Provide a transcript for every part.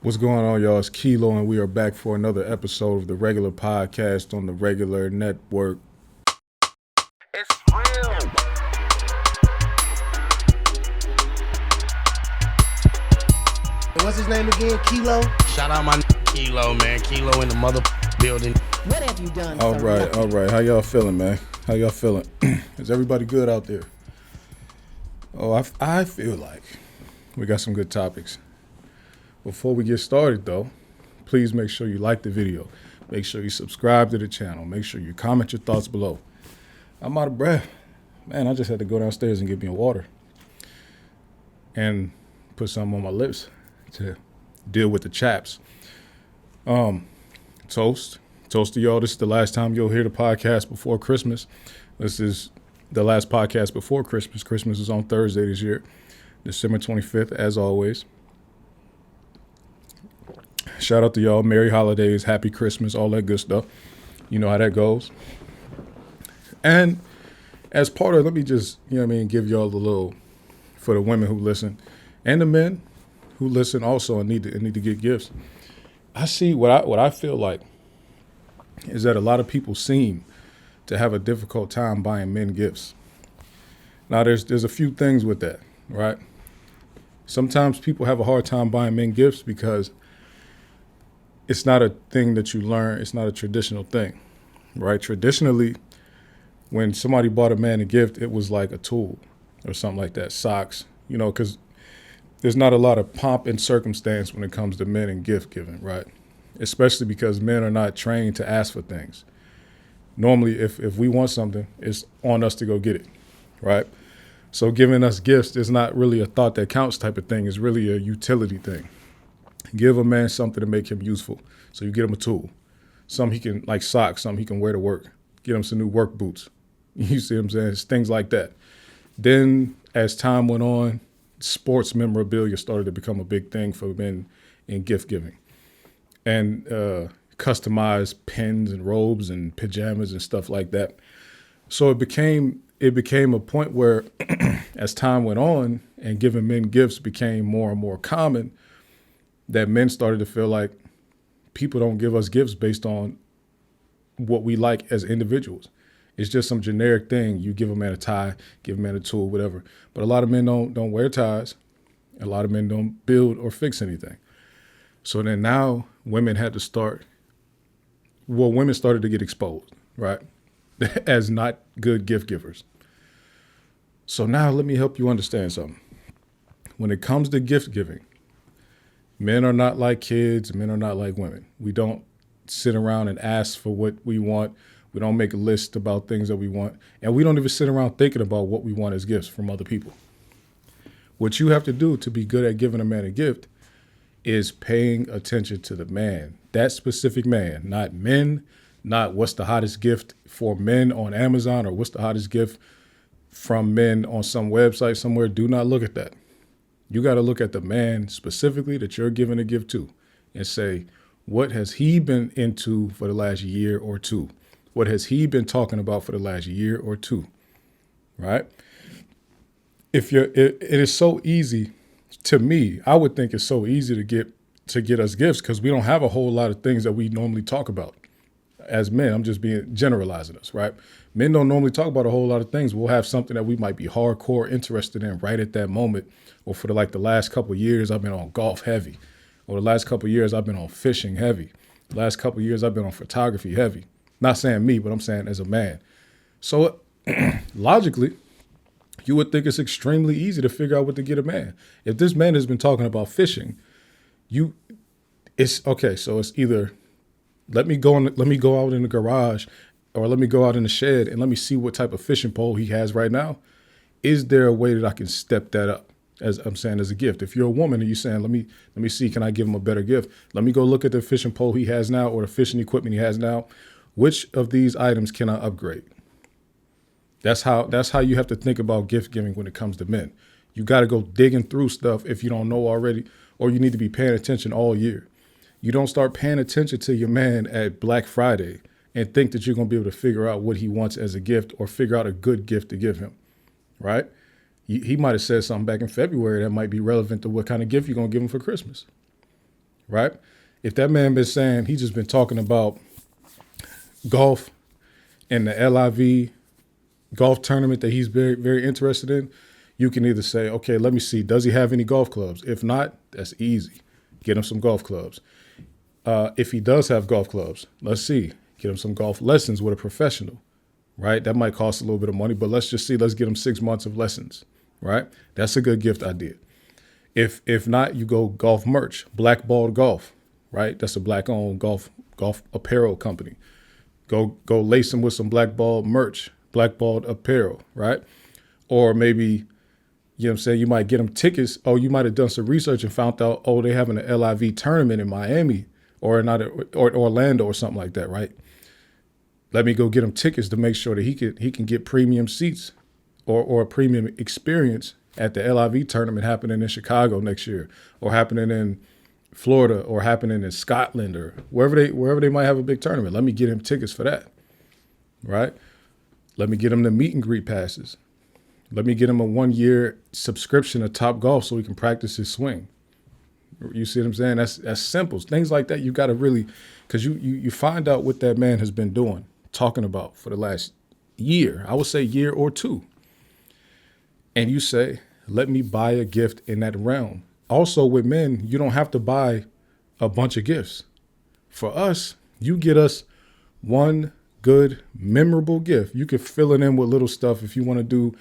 What's going on, y'all? It's Kilo, and we are back for another episode of the regular podcast on the regular network. It's real. And what's his name again? Kilo? Shout out my Kilo, man. Kilo in the mother building. What have you done? All right. How y'all feeling, man? How y'all feeling? Is everybody good out there? Oh, I feel like we got some good topics. Before we get started, though, please make sure you like the video. Make sure you subscribe to the channel. Make sure you comment your thoughts below. I'm out of breath. Man, I just had to go downstairs and get me a water and put something on my lips to deal with the chaps. Toast to y'all. This is the last time you'll hear the podcast before Christmas. This is the last podcast before Christmas. Christmas is on Thursday this year, December 25th, as always. Shout out to y'all. Merry holidays, happy Christmas, all that good stuff. You know how that goes. And as part of, let me just, give y'all a little, for the women who listen and the men who listen also and need to get gifts. I see what I feel like is that a lot of people seem to have a difficult time buying men gifts. Now, there's a few things with that, right? Sometimes people have a hard time buying men gifts because it's not a thing that you learn. It's not a traditional thing, right? Traditionally, when somebody bought a man a gift, it was like a tool or something like that, socks, because there's not a lot of pomp and circumstance when it comes to men and gift giving, right? Especially because men are not trained to ask for things. Normally, if we want something, it's on us to go get it, right? So giving us gifts is not really a thought that counts type of thing. It's really a utility thing. Give a man something to make him useful. So you get him a tool. Something he can, like socks, something he can wear to work. Get him some new work boots. You see what I'm saying? It's things like that. Then as time went on, sports memorabilia started to become a big thing for men in gift giving. And customized pins and robes and pajamas and stuff like that. So it became a point where as time went on and giving men gifts became more and more common, that men started to feel like people don't give us gifts based on what we like as individuals. It's just some generic thing. You give a man a tie, give a man a tool, whatever. But a lot of men don't wear ties. A lot of men don't build or fix anything. So then now women started to get exposed, right? As not good gift givers. So now let me help you understand something. When it comes to gift giving, men are not like kids. Men are not like women. We don't sit around and ask for what we want. We don't make a list about things that we want. And we don't even sit around thinking about what we want as gifts from other people. What you have to do to be good at giving a man a gift is paying attention to the man, that specific man, not men, not what's the hottest gift for men on Amazon or what's the hottest gift from men on some website somewhere. Do not look at that. You got to look at the man specifically that you're giving a gift to and say, what has he been into for the last year or two? What has he been talking about for the last year or two? Right? It is so easy to me. I would think it's so easy to get us gifts because we don't have a whole lot of things that we normally talk about as men. I'm just generalizing us, right? Men don't normally talk about a whole lot of things. We'll have something that we might be hardcore interested in right at that moment. Or for the last couple of years, I've been on golf heavy. Or the last couple of years, I've been on fishing heavy. The last couple of years, I've been on photography heavy. Not saying me, but I'm saying as a man. So logically, you would think it's extremely easy to figure out what to get a man. If this man has been talking about fishing, it's okay. So it's either let me go out in the garage or let me go out in the shed and let me see what type of fishing pole he has right now. Is there a way that I can step that up? As I'm saying, as a gift. If you're a woman and you're saying, let me see, can I give him a better gift? Let me go look at the fishing pole he has now or the fishing equipment he has now. Which of these items can I upgrade? That's how you have to think about gift giving when it comes to men. You got to go digging through stuff if you don't know already, or you need to be paying attention all year. You don't start paying attention to your man at Black Friday and think that you're going to be able to figure out what he wants as a gift or figure out a good gift to give him, right? He might have said something back in February that might be relevant to what kind of gift you're going to give him for Christmas, right? If that man been saying he just been talking about golf and the LIV golf tournament that he's very, very interested in, you can either say, okay, let me see, does he have any golf clubs? If not, that's easy. Get him some golf clubs. If he does have golf clubs, let's see, get him some golf lessons with a professional, right? That might cost a little bit of money, but let's just see, let's get him 6 months of lessons, right? That's a good gift idea. If not, you go golf merch, Blackballed Golf, right? That's a black-owned golf apparel company. Go lace them with some blackballed merch, blackballed apparel, right? Or maybe, you know what I'm saying, you might get them tickets. Oh, you might have done some research and found out, oh, they're having an LIV tournament in Miami or Orlando or something like that, right? Let me go get him tickets to make sure that he can get premium seats or a premium experience at the LIV tournament happening in Chicago next year, or happening in Florida, or happening in Scotland, or wherever they might have a big tournament. Let me get him tickets for that, right? Let me get him the meet and greet passes. Let me get him a 1-year subscription to Top Golf so he can practice his swing. You see what I'm saying? That's simple. Things like that you got to really, because you find out what that man has been doing, talking about for the last year. I would say year or two. And you say, let me buy a gift in that realm. Also with men, you don't have to buy a bunch of gifts. For us, you get us one good, memorable gift. You can fill it in with little stuff. If you want to do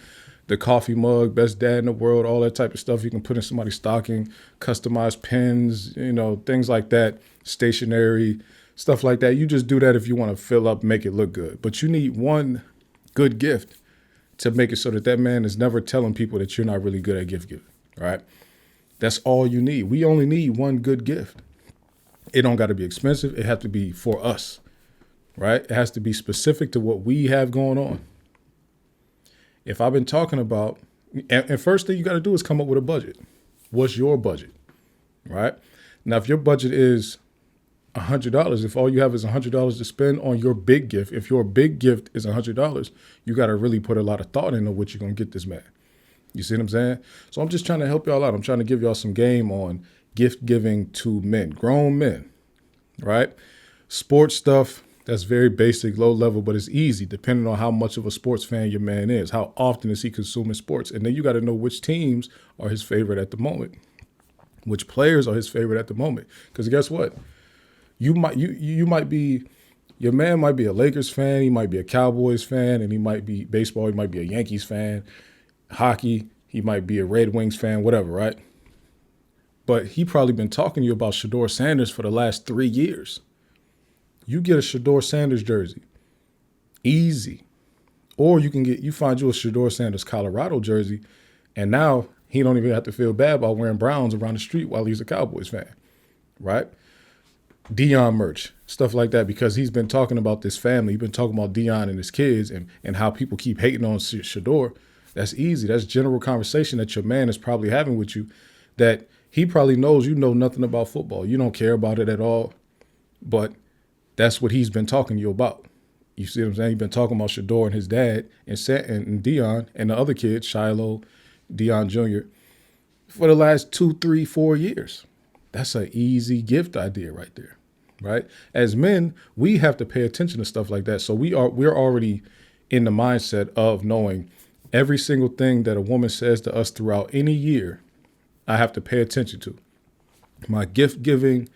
the coffee mug, best dad in the world, all that type of stuff, you can put in somebody's stocking, customized pens, things like that, stationery, stuff like that. You just do that if you want to fill up, make it look good. But you need one good gift to make it so that man is never telling people that you're not really good at gift giving, right? That's all you need. We only need one good gift. It don't got to be expensive. It has to be for us, right? It has to be specific to what we have going on. If I've been talking about, and first thing you got to do is come up with a budget. What's your budget, right? Now, if your budget is $100, if all you have is $100 to spend on your big gift, if your big gift is $100, you got to really put a lot of thought into what you're going to get this man. You see what I'm saying? So I'm just trying to help y'all out. I'm trying to give y'all some game on gift giving to men, grown men, right? Sports stuff, that's very basic, low level, but it's easy depending on how much of a sports fan your man is. How often is he consuming sports? And then you got to know which teams are his favorite at the moment, which players are his favorite at the moment. Because guess what? You might be, your man might be a Lakers fan, he might be a Cowboys fan, and he might be baseball, he might be a Yankees fan, hockey, he might be a Red Wings fan, whatever, right? But he probably been talking to you about Shedeur Sanders for the last 3 years. You get a Shedeur Sanders jersey, easy. Or you find you a Shedeur Sanders Colorado jersey, and now he don't even have to feel bad about wearing Browns around the street while he's a Cowboys fan, right? Deion merch, stuff like that, because he's been talking about this family. He's been talking about Deion and his kids and how people keep hating on Shedeur. That's easy. That's general conversation that your man is probably having with you, that he probably knows you know nothing about football. You don't care about it at all, but that's what he's been talking to you about. You see what I'm saying? He's been talking about Shedeur and his dad and Deion and the other kids, Shiloh, Deion Jr., for the last 2, 3, 4 years. That's an easy gift idea right there, right? As men, we have to pay attention to stuff like that. So we're already in the mindset of knowing every single thing that a woman says to us throughout any year, I have to pay attention to. My gift-giving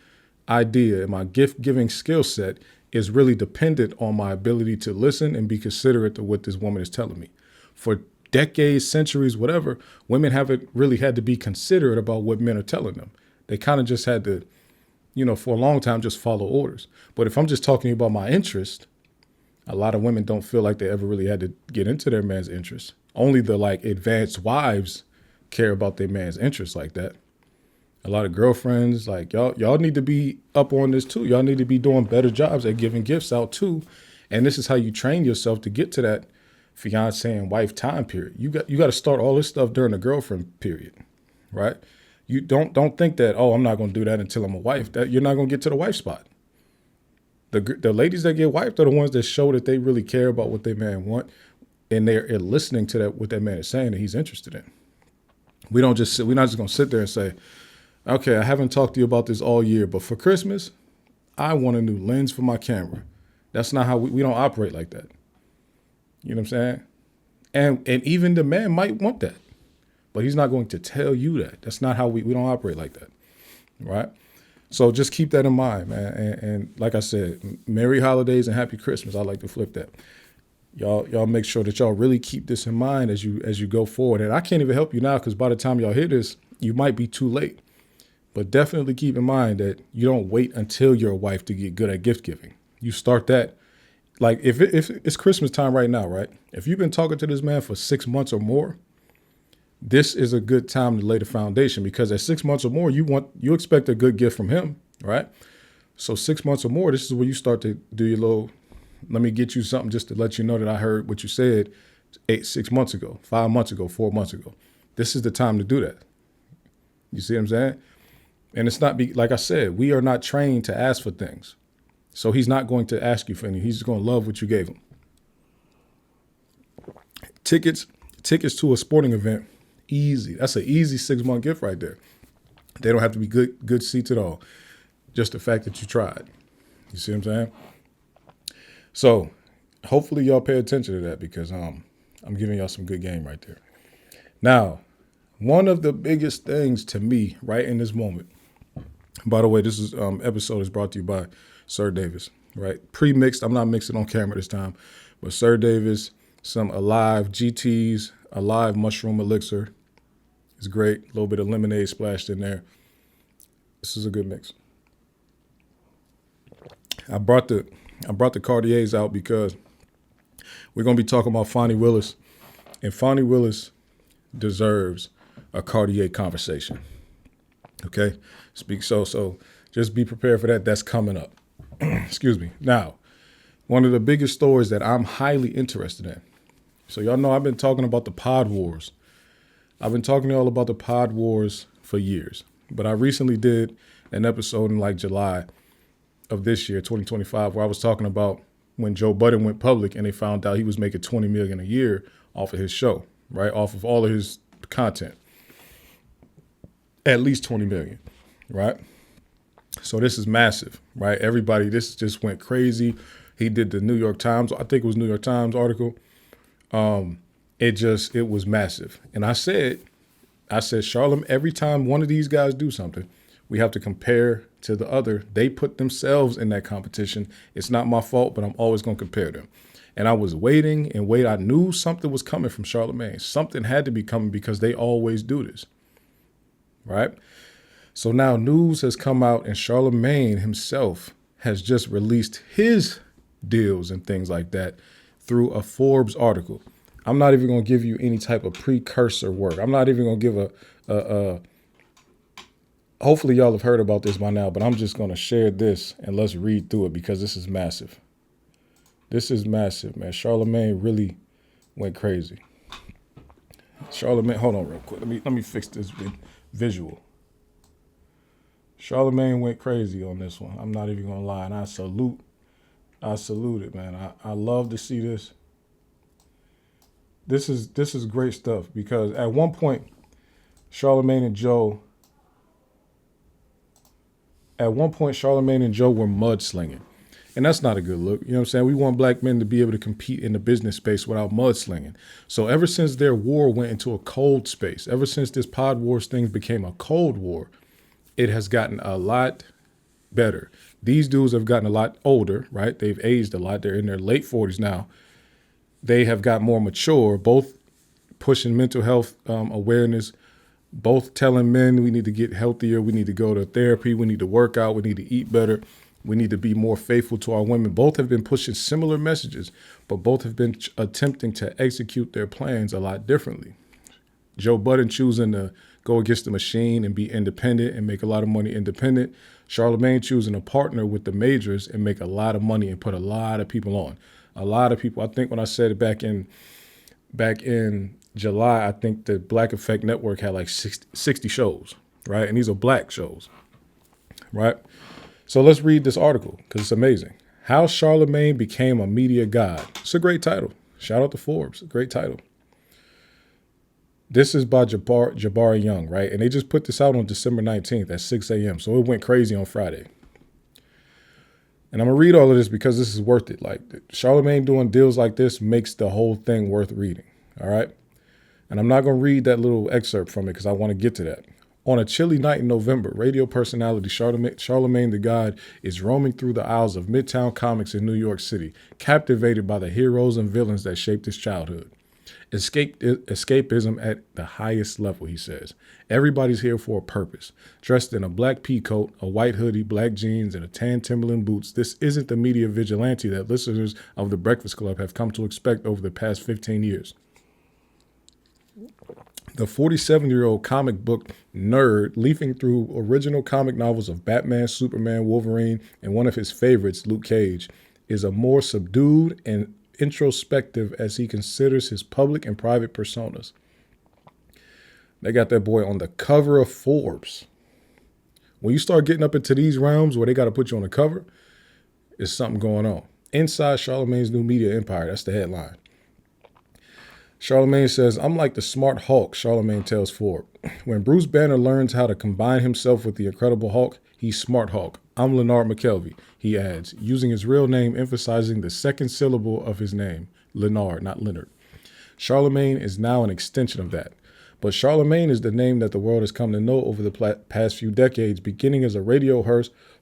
idea, my gift-giving skill set is really dependent on my ability to listen and be considerate to what this woman is telling me. For decades, centuries, whatever, women haven't really had to be considerate about what men are telling them. They kind of just had to, for a long time, just follow orders. But if I'm just talking about my interest, a lot of women don't feel like they ever really had to get into their man's interest. Only the advanced wives care about their man's interest like that. A lot of girlfriends, y'all need to be up on this too. Y'all need to be doing better jobs at giving gifts out too. And this is how you train yourself to get to that fiance and wife time period. You got to start all this stuff during the girlfriend period, right? You don't think that, I'm not going to do that until I'm a wife. That you're not going to get to the wife spot. The ladies that get wifed are the ones that show that they really care about what their man want, and they're listening to what that man is saying that he's interested in. We're not just going to sit there and say, Okay, I haven't talked to you about this all year, but for Christmas, I want a new lens for my camera. That's not how we don't operate like that. You know what I'm saying? And even the man might want that, but he's not going to tell you that. That's not how we don't operate like that, right? So just keep that in mind, man. And like I said, Merry Holidays and Happy Christmas. I like to flip that. Y'all make sure that y'all really keep this in mind as you go forward. And I can't even help you now because by the time y'all hear this, you might be too late. But definitely keep in mind that you don't wait until you're a wife to get good at gift giving. You start that. Like if it's Christmas time right now, right? If you've been talking to this man for 6 months or more, this is a good time to lay the foundation because at 6 months or more, you expect a good gift from him, right? So 6 months or more, this is where you start to do your little, let me get you something just to let you know that I heard what you said 6 months ago, 5 months ago, 4 months ago. This is the time to do that. You see what I'm saying? And it's not like I said, we are not trained to ask for things. So he's not going to ask you for anything. He's just going to love what you gave him. Tickets to a sporting event, easy. That's an easy 6-month gift right there. They don't have to be good seats at all. Just the fact that you tried. You see what I'm saying? So hopefully y'all pay attention to that because I'm giving y'all some good game right there. Now, one of the biggest things to me right in this moment, by the way, this is episode is brought to you by Sir Davis, right? Pre-mixed. I'm not mixing on camera this time, but Sir Davis, some Alive GTs, Alive mushroom elixir. It's great. A little bit of lemonade splashed in there. This is a good mix. I brought the Cartiers out because we're gonna be talking about Fani Willis, and Fani Willis deserves a Cartier conversation. Okay, so just be prepared for that. That's coming up. Excuse me. Now, one of the biggest stories that I'm highly interested in. So y'all know I've been talking about the pod wars. I've been talking to y'all about the pod wars for years, but I recently did an episode in like July of this year, 2025, where I was talking about when Joe Budden went public and they found out he was making $20 million a year off of his show, right? Off of all of his content. At least 20 million, right? So this is massive, right? Everybody, this just went crazy. He did the New York Times, I think it was New York Times article. It was massive. And I said, Charlamagne, every time one of these guys do something, we have to compare to the other. They put themselves in that competition. It's not my fault, but I'm always going to compare them. And I was waiting. I knew something was coming from Charlamagne. Something had to be coming because they always do this. Right? So now news has come out and Charlamagne himself has just released his deals and things like that through a Forbes article. I'm not even going to give you any type of precursor work. I'm not even going to give hopefully y'all have heard about this by now, but I'm just going to share this and let's read through it because this is massive. This is massive, man. Charlamagne really went crazy. Charlamagne, hold on real quick. Let me fix this visual. Charlamagne went crazy on this one. I'm not even gonna lie, and I salute it, man. I love to see this. This is great stuff because at one point, Charlamagne and Joe were mudslinging. And that's not a good look. You know what I'm saying? We want black men to be able to compete in the business space without mudslinging. So ever since their war went into a cold space, ever since this Pod Wars thing became a cold war, it has gotten a lot better. These dudes have gotten a lot older, right? They've aged a lot. They're in their late 40s now. They have got more mature, both pushing mental health awareness, both telling men we need to get healthier, we need to go to therapy, we need to work out, we need to eat better. We need to be more faithful to our women. Both have been pushing similar messages, but both have been attempting to execute their plans a lot differently. Joe Budden choosing to go against the machine and be independent and make a lot of money independent. Charlamagne choosing to partner with the majors and make a lot of money and put a lot of people on. A lot of people. I think when I said it back in July, I think the Black Effect Network had like 60 shows, right? And these are black shows, right? So let's read this article because it's amazing. How Charlamagne Became a Media God. It's a great title. Shout out to Forbes. Great title. This is by Jabari Young, right? And they just put this out on December 19th at 6 a.m. So it went crazy on Friday. And I'm going to read all of this because this is worth it. Like, Charlamagne doing deals like this makes the whole thing worth reading, all right? And I'm not going to read that little excerpt from it because I want to get to that. On a chilly night in November, radio personality Charlamagne Tha God is roaming through the aisles of Midtown Comics in New York City, captivated by the heroes and villains that shaped his childhood. Escapism at the highest level, he says. Everybody's here for a purpose. Dressed in a black pea coat, a white hoodie, black jeans, and a tan Timberland boots, this isn't the media vigilante that listeners of The Breakfast Club have come to expect over the past 15 years. The 47-year-old comic book nerd leafing through original comic novels of Batman, Superman, Wolverine, and one of his favorites, Luke Cage, is a more subdued and introspective as he considers his public and private personas. They got that boy on the cover of Forbes. When you start getting up into these realms where they got to put you on the cover, there's something going on. Inside Charlamagne's new media empire, that's the headline. Charlamagne says, I'm like the smart Hulk, Charlamagne tells Forbes. When Bruce Banner learns how to combine himself with the Incredible Hulk, he's Smart Hulk. I'm Leonard McKelvey, he adds, using his real name, emphasizing the second syllable of his name, Leonard, not Leonard. Charlamagne is now an extension of that. But Charlamagne is the name that the world has come to know over the past few decades, beginning as a radio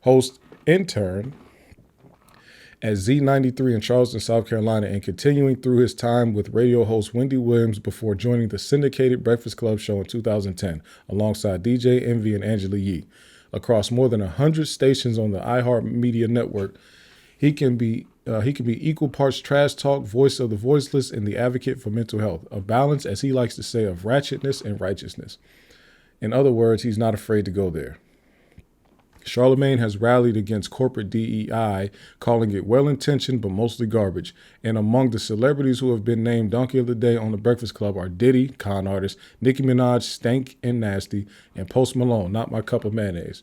host intern at Z93 in Charleston, South Carolina, and continuing through his time with radio host Wendy Williams before joining the syndicated Breakfast Club show in 2010, alongside DJ Envy and Angela Yee. Across more than 100 stations on the iHeartMedia network, he can be equal parts trash talk, voice of the voiceless, and the advocate for mental health, a balance, as he likes to say, of ratchetness and righteousness. In other words, he's not afraid to go there. Charlamagne has rallied against corporate DEI, calling it well-intentioned but mostly garbage. And among the celebrities who have been named Donkey of the Day on The Breakfast Club are Diddy, con artist, Nicki Minaj, stank and nasty, and Post Malone, not my cup of mayonnaise.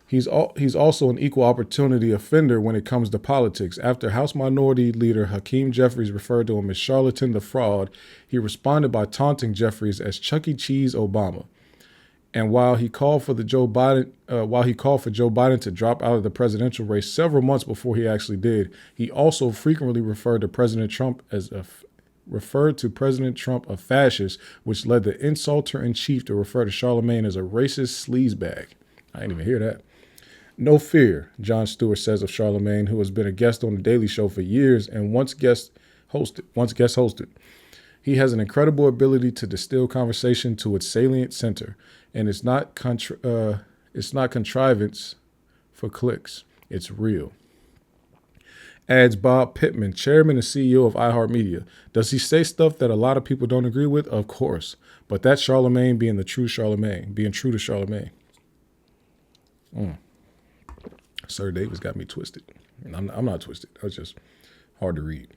He's also an equal opportunity offender when it comes to politics. After House Minority Leader Hakeem Jeffries referred to him as Charlatan the Fraud, he responded by taunting Jeffries as Chuck E. Cheese Obama. And while he called for Joe Biden to drop out of the presidential race several months before he actually did, he also frequently referred to President Trump a fascist, which led the insulter-in-chief to refer to Charlamagne as a racist sleazebag. I didn't even hear that. No fear, Jon Stewart says of Charlamagne, who has been a guest on The Daily Show for years and once guest hosted. He has an incredible ability to distill conversation to its salient center, and it's not contrivance for clicks. It's real. Adds Bob Pittman, chairman and CEO of iHeartMedia. Does he say stuff that a lot of people don't agree with? Of course. But that's Charlamagne being true to Charlamagne. Sir Davis got me twisted. I'm not twisted. That's just hard to read.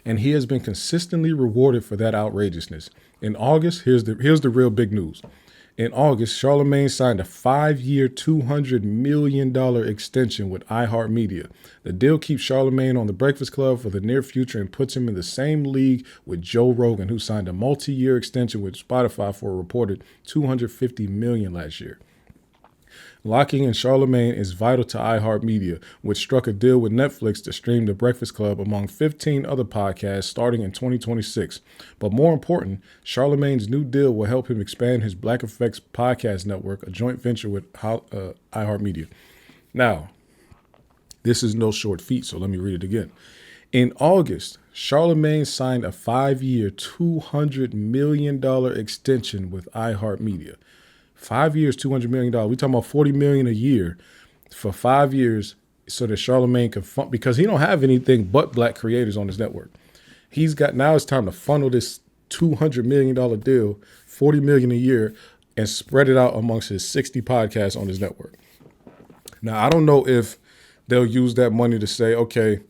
And he has been consistently rewarded for that outrageousness. In August, here's the real big news. In August, Charlamagne signed a 5-year, $200 million extension with iHeartMedia. The deal keeps Charlamagne on The Breakfast Club for the near future and puts him in the same league with Joe Rogan, who signed a multi-year extension with Spotify for a reported $250 million last year. Locking in Charlamagne is vital to iHeartMedia, which struck a deal with Netflix to stream The Breakfast Club among 15 other podcasts starting in 2026. But more important, Charlamagne's new deal will help him expand his Black Effects podcast network, a joint venture with iHeartMedia. Now, this is no short feat, so let me read it again. In August, Charlamagne signed a 5-year, $200 million extension with iHeartMedia. 5 years, $200 million. We're talking about $40 million a year for 5 years so that Charlamagne can because he don't have anything but black creators on his network. Now it's time to funnel this $200 million deal, $40 million a year, and spread it out amongst his 60 podcasts on his network. Now, I don't know if they'll use that money to say, okay,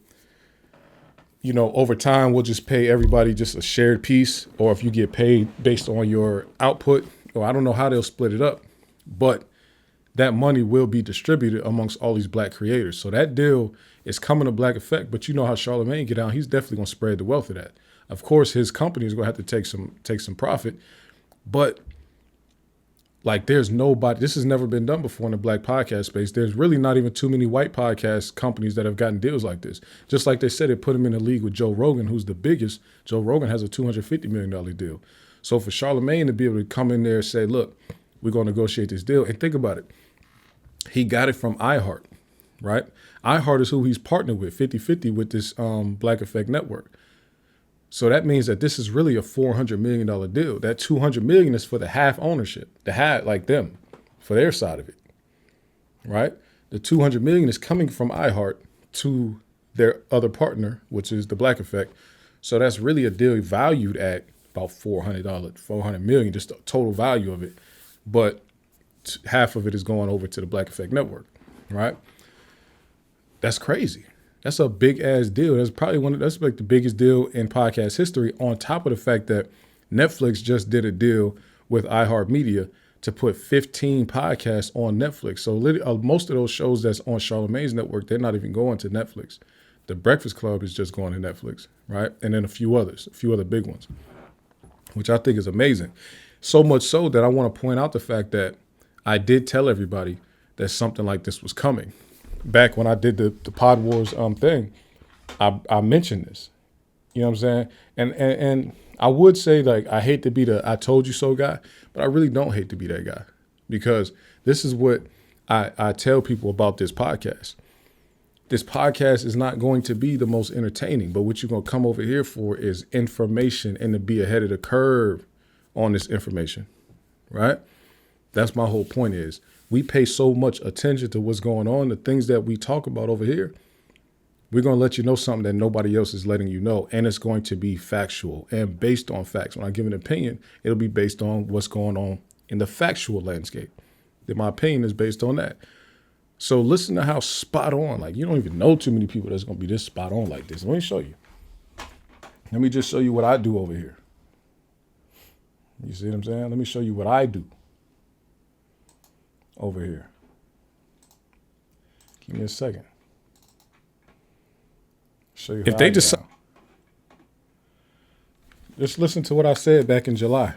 over time, we'll just pay everybody just a shared piece, or if you get paid based on your output. Or I don't know how they'll split it up, but that money will be distributed amongst all these black creators. So that deal is coming to Black Effect, but you know how Charlamagne get out. He's definitely going to spread the wealth of that. Of course, his company is going to have to take some profit, but like there's nobody, this has never been done before in the black podcast space. There's really not even too many white podcast companies that have gotten deals like this. Just like they said, it put him in a league with Joe Rogan, who's the biggest. Joe Rogan has a $250 million deal. So for Charlamagne to be able to come in there and say, look, we're going to negotiate this deal. And think about it. He got it from iHeart, right? iHeart is who he's partnered with, 50-50 with this Black Effect Network. So that means that this is really a $400 million deal. That $200 million is for the half ownership, the half, like them, for their side of it, right? The $200 million is coming from iHeart to their other partner, which is the Black Effect. So that's really a deal valued at about $400 million, just the total value of it. But half of it is going over to the Black Effect Network, right? That's crazy. That's a big ass deal. That's probably that's like the biggest deal in podcast history, on top of the fact that Netflix just did a deal with iHeartMedia to put 15 podcasts on Netflix. So most of those shows that's on Charlamagne's network, they're not even going to Netflix. The Breakfast Club is just going to Netflix, right? And then a few other big ones, which I think is amazing. So much so that I want to point out the fact that I did tell everybody that something like this was coming. Back when I did the Pod Wars thing, I mentioned this. You know what I'm saying? And I would say, like, I hate to be the I told you so guy, but I really don't hate to be that guy, because this is what I tell people about this podcast. This podcast is not going to be the most entertaining, but what you're going to come over here for is information and to be ahead of the curve on this information, right? That's my whole point is, we pay so much attention to what's going on, the things that we talk about over here. We're going to let you know something that nobody else is letting you know, and it's going to be factual and based on facts. When I give an opinion, it'll be based on what's going on in the factual landscape. Then my opinion is based on that. So listen to how spot on, like, you don't even know too many people that's going to be this spot on like this. Let me show you. Let me just show you what I do over here. You see what I'm saying? Let me show you what I do over here. Give me a second. Show you. If they decide, just listen to what I said back in July.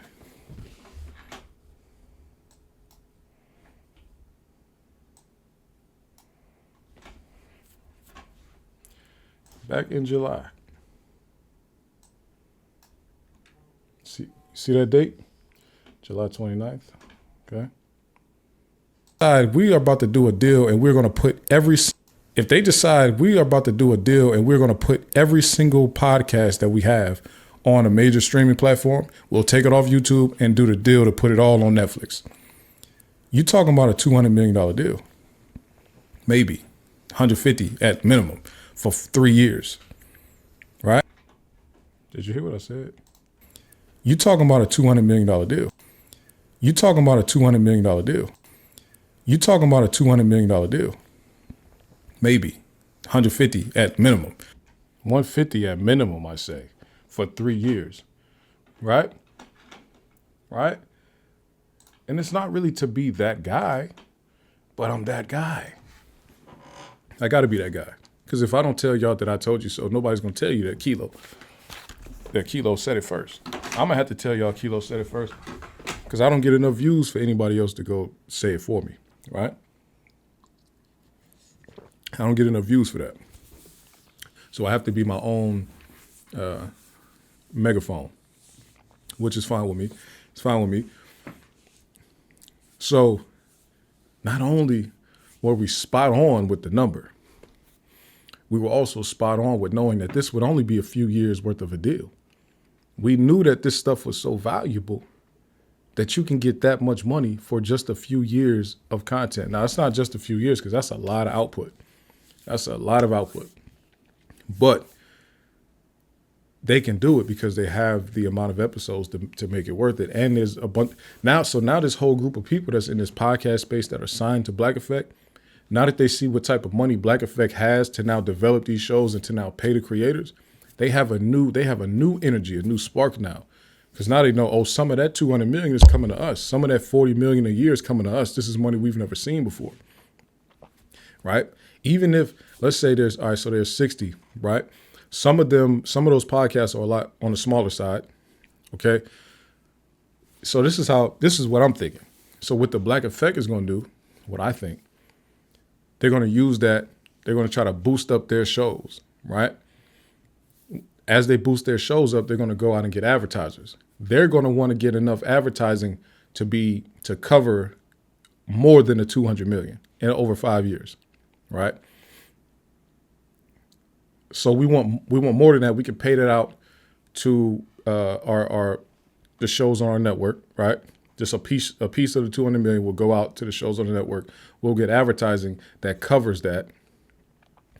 Back in July. See that date? July 29th. Okay. We are about to do a deal, and we're going to put if they decide we are about to do a deal and we're going to put every single podcast that we have on a major streaming platform, we'll take it off YouTube and do the deal to put it all on Netflix. You talking about a $200 million deal. Maybe 150 at minimum for 3 years, right? Did you hear what I said? You talking about a $200 million deal. You talking about a $200 million deal. You talking about a $200 million deal. Maybe 150 at minimum. 150 at minimum, I say, for 3 years. Right? Right? And it's not really to be that guy, but I'm that guy. I got to be that guy. Because if I don't tell y'all that I told you so, nobody's going to tell you that Kilo said it first. I'm going to have to tell y'all Kilo said it first, because I don't get enough views for anybody else to go say it for me, right? I don't get enough views for that. So I have to be my own megaphone, which is fine with me. It's fine with me. So not only were we spot on with the number, we were also spot on with knowing that this would only be a few years worth of a deal. We knew that this stuff was so valuable that you can get that much money for just a few years of content. Now, it's not just a few years, because that's a lot of output. That's a lot of output. But they can do it because they have the amount of episodes to make it worth it. And there's a bunch now. So now this whole group of people that's in this podcast space that are signed to Black Effect, now that they see what type of money Black Effect has to now develop these shows and to now pay the creators, they have a new energy, a new spark now. Because now they know, oh, some of that 200 million is coming to us. Some of that 40 million a year is coming to us. This is money we've never seen before. Right? Even if, let's say there's 60, right? Some of those podcasts are a lot on the smaller side. Okay. So this is what I'm thinking. So what the Black Effect is going to do, what I think, they're going to use that. They're going to try to boost up their shows, right? As they boost their shows up, they're going to go out and get advertisers. They're going to want to get enough advertising to cover more than the $200 million in over 5 years, right? So we want more than that. We can pay that out to the shows on our network, right? Just a piece of the $200 million will go out to the shows on the network. We'll get advertising that covers that.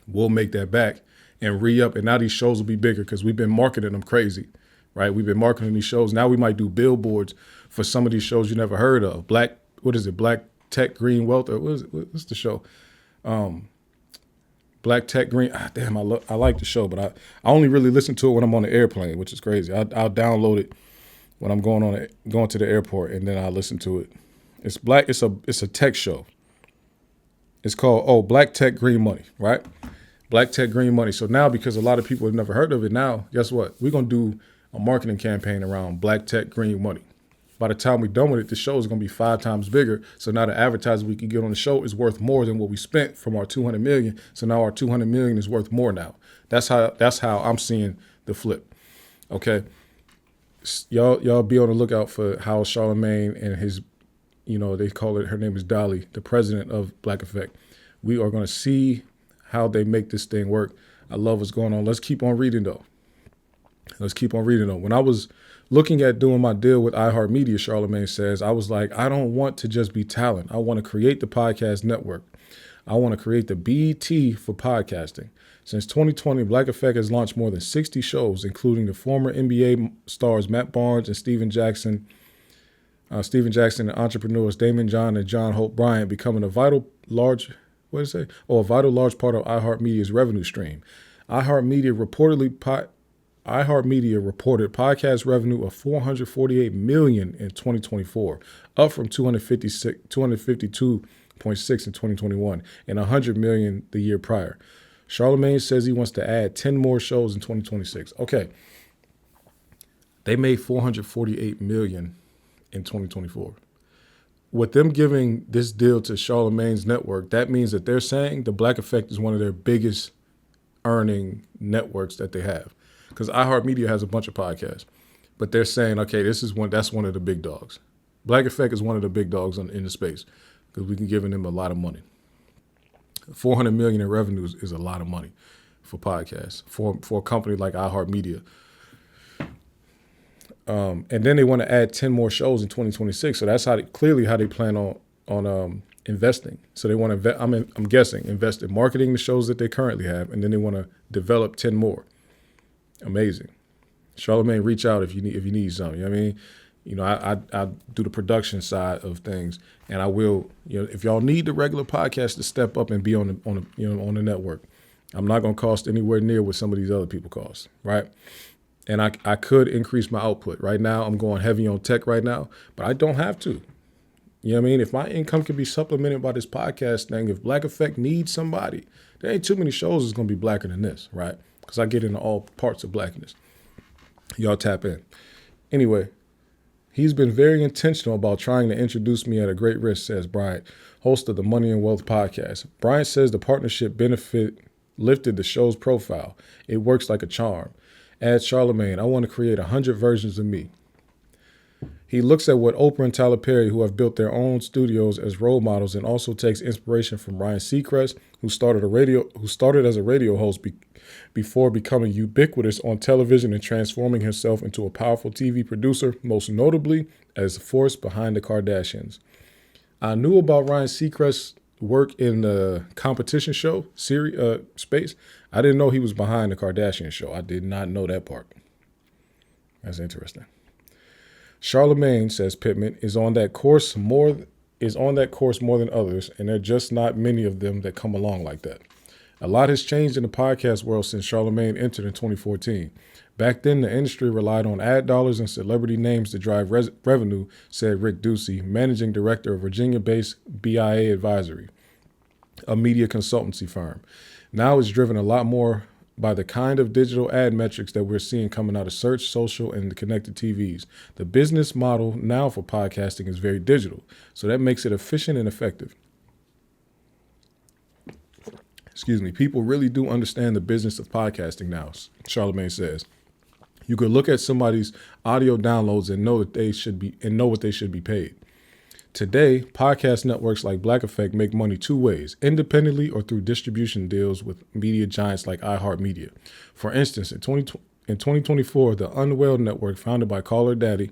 We'll make that back and re-up, and now these shows will be bigger because we've been marketing them crazy, right? We've been marketing these shows. Now we might do billboards for some of these shows you never heard of. Black Tech Green Wealth, or what's the show? Black Tech Green. Damn, I like the show, but I only really listen to it when I'm on the airplane, which is crazy. I'll download it when I'm going to the airport, and then I listen to it. It's a tech show. It's called Black Tech Green Money, right? Black Tech Green Money. So now, because a lot of people have never heard of it, now guess what? We're gonna do a marketing campaign around Black Tech Green Money. By the time we're done with it, the show is gonna be 5 times bigger. So now the advertising we can get on the show is worth more than what we spent from our $200 million. So now our $200 million is worth more now. That's how I'm seeing the flip. Okay. Y'all be on the lookout for how Charlamagne and his, they call it, her name is Dolly, the president of Black Effect. We are going to see how they make this thing work. I love what's going on. Let's keep on reading though. When I was looking at doing my deal with iHeartMedia, Charlamagne says, I was like, I don't want to just be talent. I want to create the podcast network. I want to create the BET for podcasting. Since 2020, Black Effect has launched more than 60 shows, including the former NBA stars Matt Barnes and Steven Jackson and entrepreneurs Damon John and John Hope Bryant, becoming a vital large part of iHeartMedia's revenue stream. iHeartMedia reported podcast revenue of $448 million in 2024, up from $252.6 in 2021 and $100 million the year prior. Charlamagne says he wants to add 10 more shows in 2026. Okay. They made $448 million in 2024. With them giving this deal to Charlamagne's network, that means that they're saying the Black Effect is one of their biggest earning networks that they have. Because iHeartMedia has a bunch of podcasts. But they're saying, okay, that's one of the big dogs. Black Effect is one of the big dogs in the space because we can give them a lot of money. $400 million in revenues is a lot of money for podcasts, for a company like iHeartMedia. And then they want to add 10 more shows in 2026. So that's clearly how they plan on investing. So they want to, I'm guessing, invest in marketing the shows that they currently have, and then they want to develop 10 more. Amazing. Charlamagne, reach out if you need something. You know what I mean? I do the production side of things, and I will. If y'all need the regular podcast to step up and be on the network, I'm not going to cost anywhere near what some of these other people cost, right? And I could increase my output. Right now, I'm going heavy on tech right now, but I don't have to. You know what I mean? If my income can be supplemented by this podcast thing, if Black Effect needs somebody, there ain't too many shows that's going to be blacker than this, right? Because I get into all parts of blackness. Y'all tap in. Anyway, he's been very intentional about trying to introduce me at a great risk, says Bryant, host of the Money and Wealth podcast. Bryant says the partnership benefit lifted the show's profile. It works like a charm. Adds Charlamagne, I want to create 100 versions of me. He looks at what Oprah and Tyler Perry, who have built their own studios, as role models, and also takes inspiration from Ryan Seacrest, who started as a radio host before becoming ubiquitous on television and transforming himself into a powerful TV producer, most notably as the force behind the Kardashians. I knew about Ryan Seacrest's work in the competition show space. I didn't know he was behind the Kardashian show. I did not know that part. That's interesting. Charlamagne, says Pittman, is on that course more than others, and there are just not many of them that come along like that. A lot has changed in the podcast world since Charlamagne entered in 2014. Back then, the industry relied on ad dollars and celebrity names to drive revenue, said Rick Ducey, managing director of Virginia-based BIA Advisory, a media consultancy firm. Now it's driven a lot more by the kind of digital ad metrics that we're seeing coming out of search, social, and the connected TVs. The business model now for podcasting is very digital, so that makes it efficient and effective. Excuse me. People really do understand the business of podcasting now, Charlamagne says. You could look at somebody's audio downloads and know what they should be paid. Today, podcast networks like Black Effect make money two ways, independently or through distribution deals with media giants like iHeartMedia. For instance, in 2024, the Unwell Network, founded by Call Her Daddy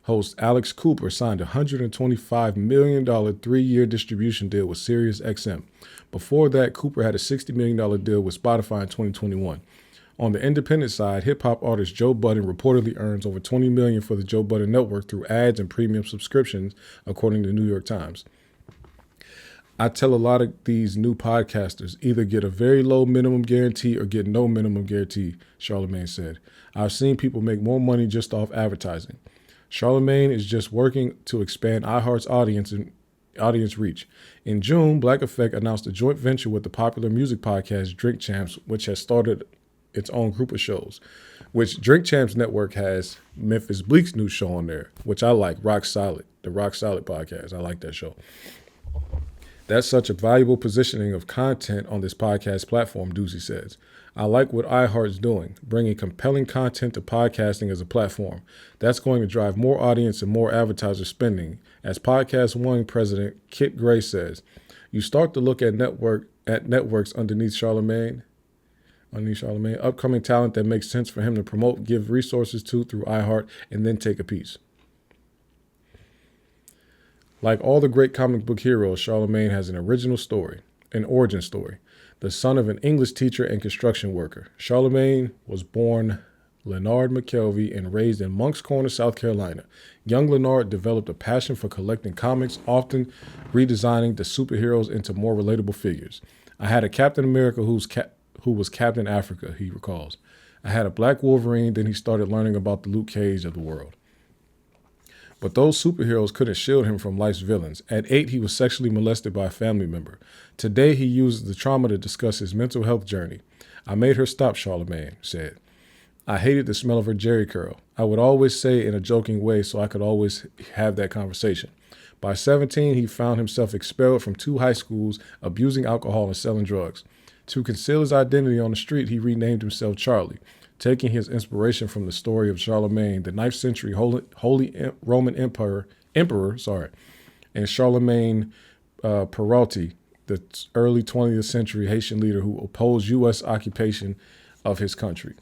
host Alex Cooper, signed a $125 million 3-year distribution deal with SiriusXM. Before that, Cooper had a $60 million deal with Spotify in 2021. On the independent side, hip-hop artist Joe Budden reportedly earns over $20 million for the Joe Budden Network through ads and premium subscriptions, according to the New York Times. I tell a lot of these new podcasters, either get a very low minimum guarantee or get no minimum guarantee, Charlamagne said. I've seen people make more money just off advertising. Charlamagne is just working to expand iHeart's audience reach. In June, Black Effect announced a joint venture with the popular music podcast Drink Champs, which has started its own group of shows, which Drink Champs Network has Memphis Bleek's new show on there, which I like, Rock Solid, the Rock Solid podcast. I like that show. That's such a valuable positioning of content on this podcast platform, Doozy says. I like what iHeart's doing, bringing compelling content to podcasting as a platform. That's going to drive more audience and more advertiser spending. As Podcast One president Kit Gray says, you start to look at networks underneath Charlamagne, upcoming talent that makes sense for him to promote, give resources to through iHeart, and then take a piece. Like all the great comic book heroes, Charlamagne has an origin story. The son of an English teacher and construction worker, Charlamagne was born Leonard McKelvey and raised in Moncks Corner, South Carolina. Young Leonard developed a passion for collecting comics, often redesigning the superheroes into more relatable figures. I had a Captain America who was Captain Africa, he recalls. I had a Black Wolverine, then he started learning about the Luke Cage of the world. But those superheroes couldn't shield him from life's villains. At 8, he was sexually molested by a family member. Today, he uses the trauma to discuss his mental health journey. I made her stop, Charlamagne said. I hated the smell of her jerry curl. I would always say in a joking way so I could always have that conversation. By 17, he found himself expelled from 2 high schools, abusing alcohol and selling drugs. To conceal his identity on the street, he renamed himself Charlie, taking his inspiration from the story of Charlemagne, the 9th century Holy Roman Emperor, and Charlemagne Perrault, the early 20th century Haitian leader who opposed U.S. occupation of his country.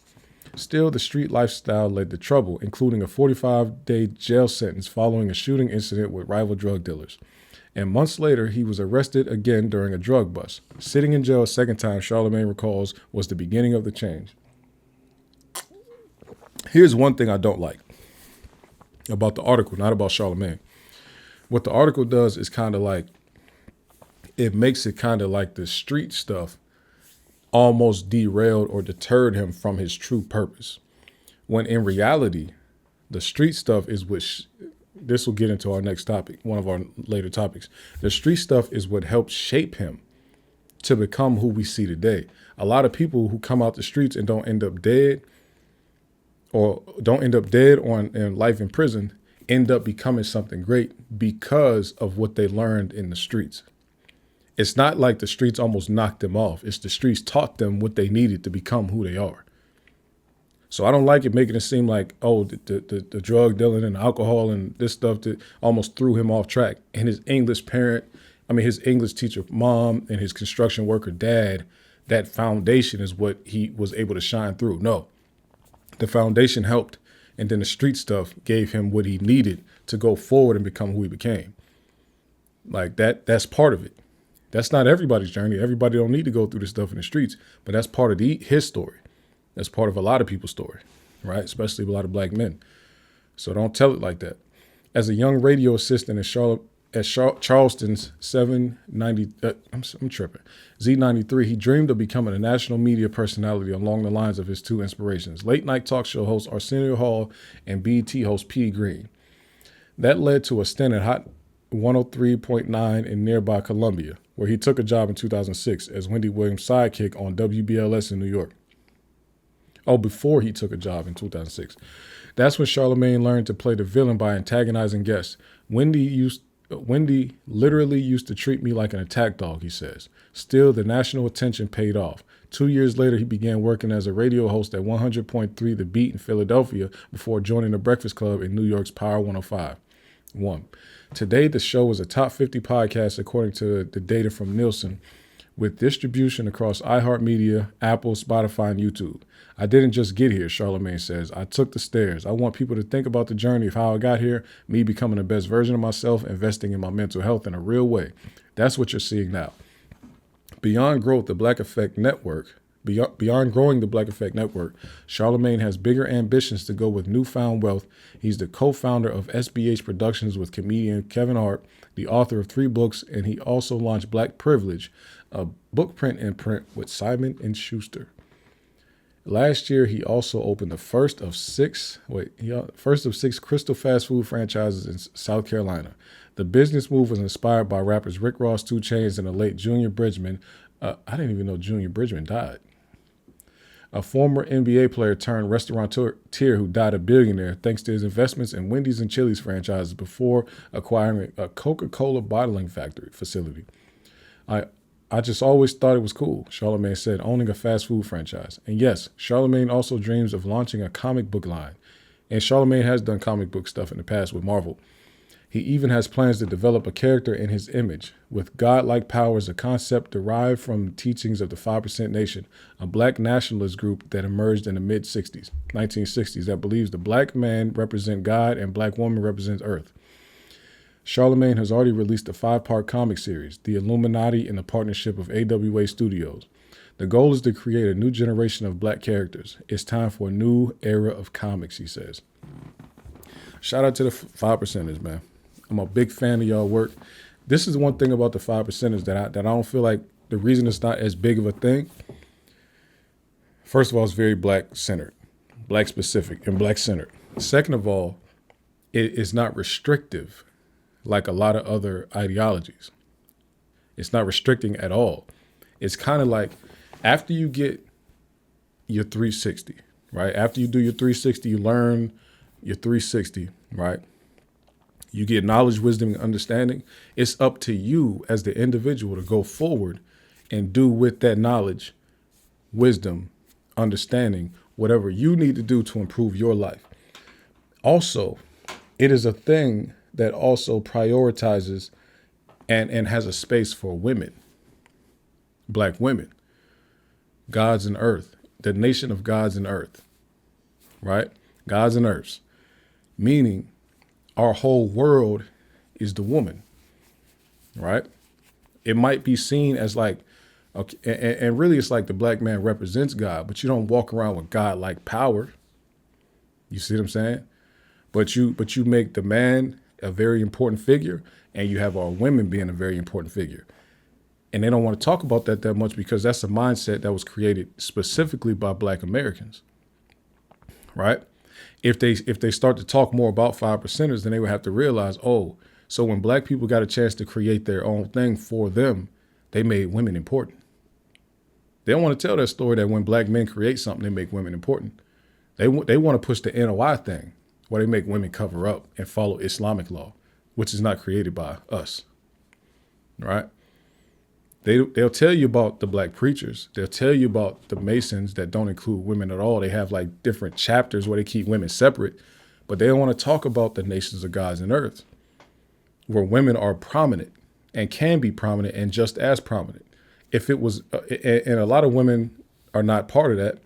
Still, the street lifestyle led to trouble, including a 45-day jail sentence following a shooting incident with rival drug dealers. And months later, he was arrested again during a drug bust. Sitting in jail a second time, Charlamagne recalls, was the beginning of the change. Here's one thing I don't like about the article, not about Charlamagne. What the article does is kind of like, it makes it kind of like the street stuff almost derailed or deterred him from his true purpose. When in reality, the street stuff is what, this will get into our next topic, one of our later topics. The street stuff is what helped shape him to become who we see today. A lot of people who come out the streets and don't end up dead or in life in prison end up becoming something great because of what they learned in the streets. It's not like the streets almost knocked them off. It's the streets taught them what they needed to become who they are. So I don't like it making it seem like, oh, the drug dealing and alcohol and this stuff that almost threw him off track. And his English teacher mom and his construction worker dad, that foundation is what he was able to shine through. No, the foundation helped. And then the street stuff gave him what he needed to go forward and become who he became. Like that's part of it. That's not everybody's journey. Everybody don't need to go through this stuff in the streets, but that's part of his story. That's part of a lot of people's story, right? Especially a lot of Black men. So don't tell it like that. As a young radio assistant at Charleston's Z93, he dreamed of becoming a national media personality along the lines of his 2 inspirations, late night talk show host Arsenio Hall and BET host P. Green. That led to a stint at Hot 103.9 in nearby Columbia, where he took a job in 2006 as Wendy Williams' sidekick on WBLS in New York. Oh, before he took a job in 2006. That's when Charlamagne learned to play the villain by antagonizing guests. Wendy literally used to treat me like an attack dog, he says. Still, the national attention paid off. 2 years later, he began working as a radio host at 100.3 The Beat in Philadelphia before joining the Breakfast Club in New York's Power 105.1. Today, the show is a top 50 podcast according to the data from Nielsen, with distribution across iHeartMedia, Apple, Spotify, and YouTube. I didn't just get here, Charlamagne says. I took the stairs. I want people to think about the journey of how I got here, me becoming the best version of myself, investing in my mental health in a real way. That's what you're seeing now. Beyond growing the Black Effect Network, Charlamagne has bigger ambitions to go with newfound wealth. He's the co-founder of SBH Productions with comedian Kevin Hart, the author of 3 books, and he also launched Black Privilege, a book print imprint with Simon & Schuster. Last year, he also opened the first of six Crystal fast food franchises in South Carolina. The business move was inspired by rappers Rick Ross, 2 Chainz, and the late Junior Bridgman. I didn't even know Junior Bridgman died. A former NBA player turned restaurateur who died a billionaire thanks to his investments in Wendy's and Chili's franchises before acquiring a Coca-Cola bottling facility. I just always thought it was cool, Charlamagne said, owning a fast food franchise. And yes, Charlamagne also dreams of launching a comic book line. And Charlamagne has done comic book stuff in the past with Marvel. He even has plans to develop a character in his image, with godlike powers, a concept derived from the teachings of the 5% Nation, a black nationalist group that emerged in the mid-1960s, that believes the black man represents God and black woman represents Earth. Charlamagne has already released a 5-part comic series, The Illuminati, in the partnership of AWA Studios. The goal is to create a new generation of black characters. It's time for a new era of comics, he says. Shout out to the 5%ers, man. I'm a big fan of y'all work. This is one thing about the 5%ers that I don't feel like the reason it's not as big of a thing. First of all, it's very black-centered, black-specific, and black-centered. Second of all, it is not restrictive like a lot of other ideologies. It's not restricting at all. It's kind of like after you get your 360, right? After you do your 360, you learn your 360, right? You get knowledge, wisdom, and understanding. It's up to you as the individual to go forward and do with that knowledge, wisdom, understanding, whatever you need to do to improve your life. Also, it is a thing that also prioritizes and has a space for women, black women, gods and earth, the nation of gods and earth, right? Gods and earths, meaning our whole world is the woman, right? It might be seen as like, okay, and really it's like the black man represents God, but you don't walk around with God-like power. You see what I'm saying? But you make the man a very important figure, and you have our women being a very important figure. And they don't want to talk about that much because that's a mindset that was created specifically by black Americans, right? If they start to talk more about 5%ers, then they would have to realize, oh, so when black people got a chance to create their own thing for them, they made women important. They don't want to tell that story that when black men create something, they make women important. They want to push the NOI thing, where they make women cover up and follow Islamic law, which is not created by us, right? They'll tell you about the black preachers. They'll tell you about the Masons that don't include women at all. They have like different chapters where they keep women separate, but they don't want to talk about the nations of gods and earth, where women are prominent and can be prominent and just as prominent. If it was, and a lot of women are not part of that,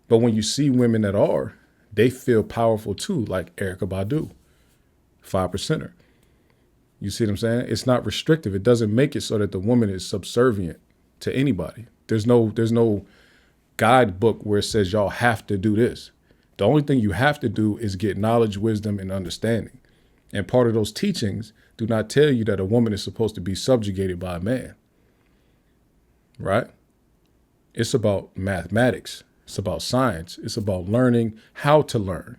but when you see women that are, they feel powerful too, like Erykah Badu, 5%er. You see what I'm saying? It's not restrictive. It doesn't make it so that the woman is subservient to anybody. There's no guidebook where it says y'all have to do this. The only thing you have to do is get knowledge, wisdom, and understanding. And part of those teachings do not tell you that a woman is supposed to be subjugated by a man, right? It's about mathematics. It's about science. It's about learning how to learn,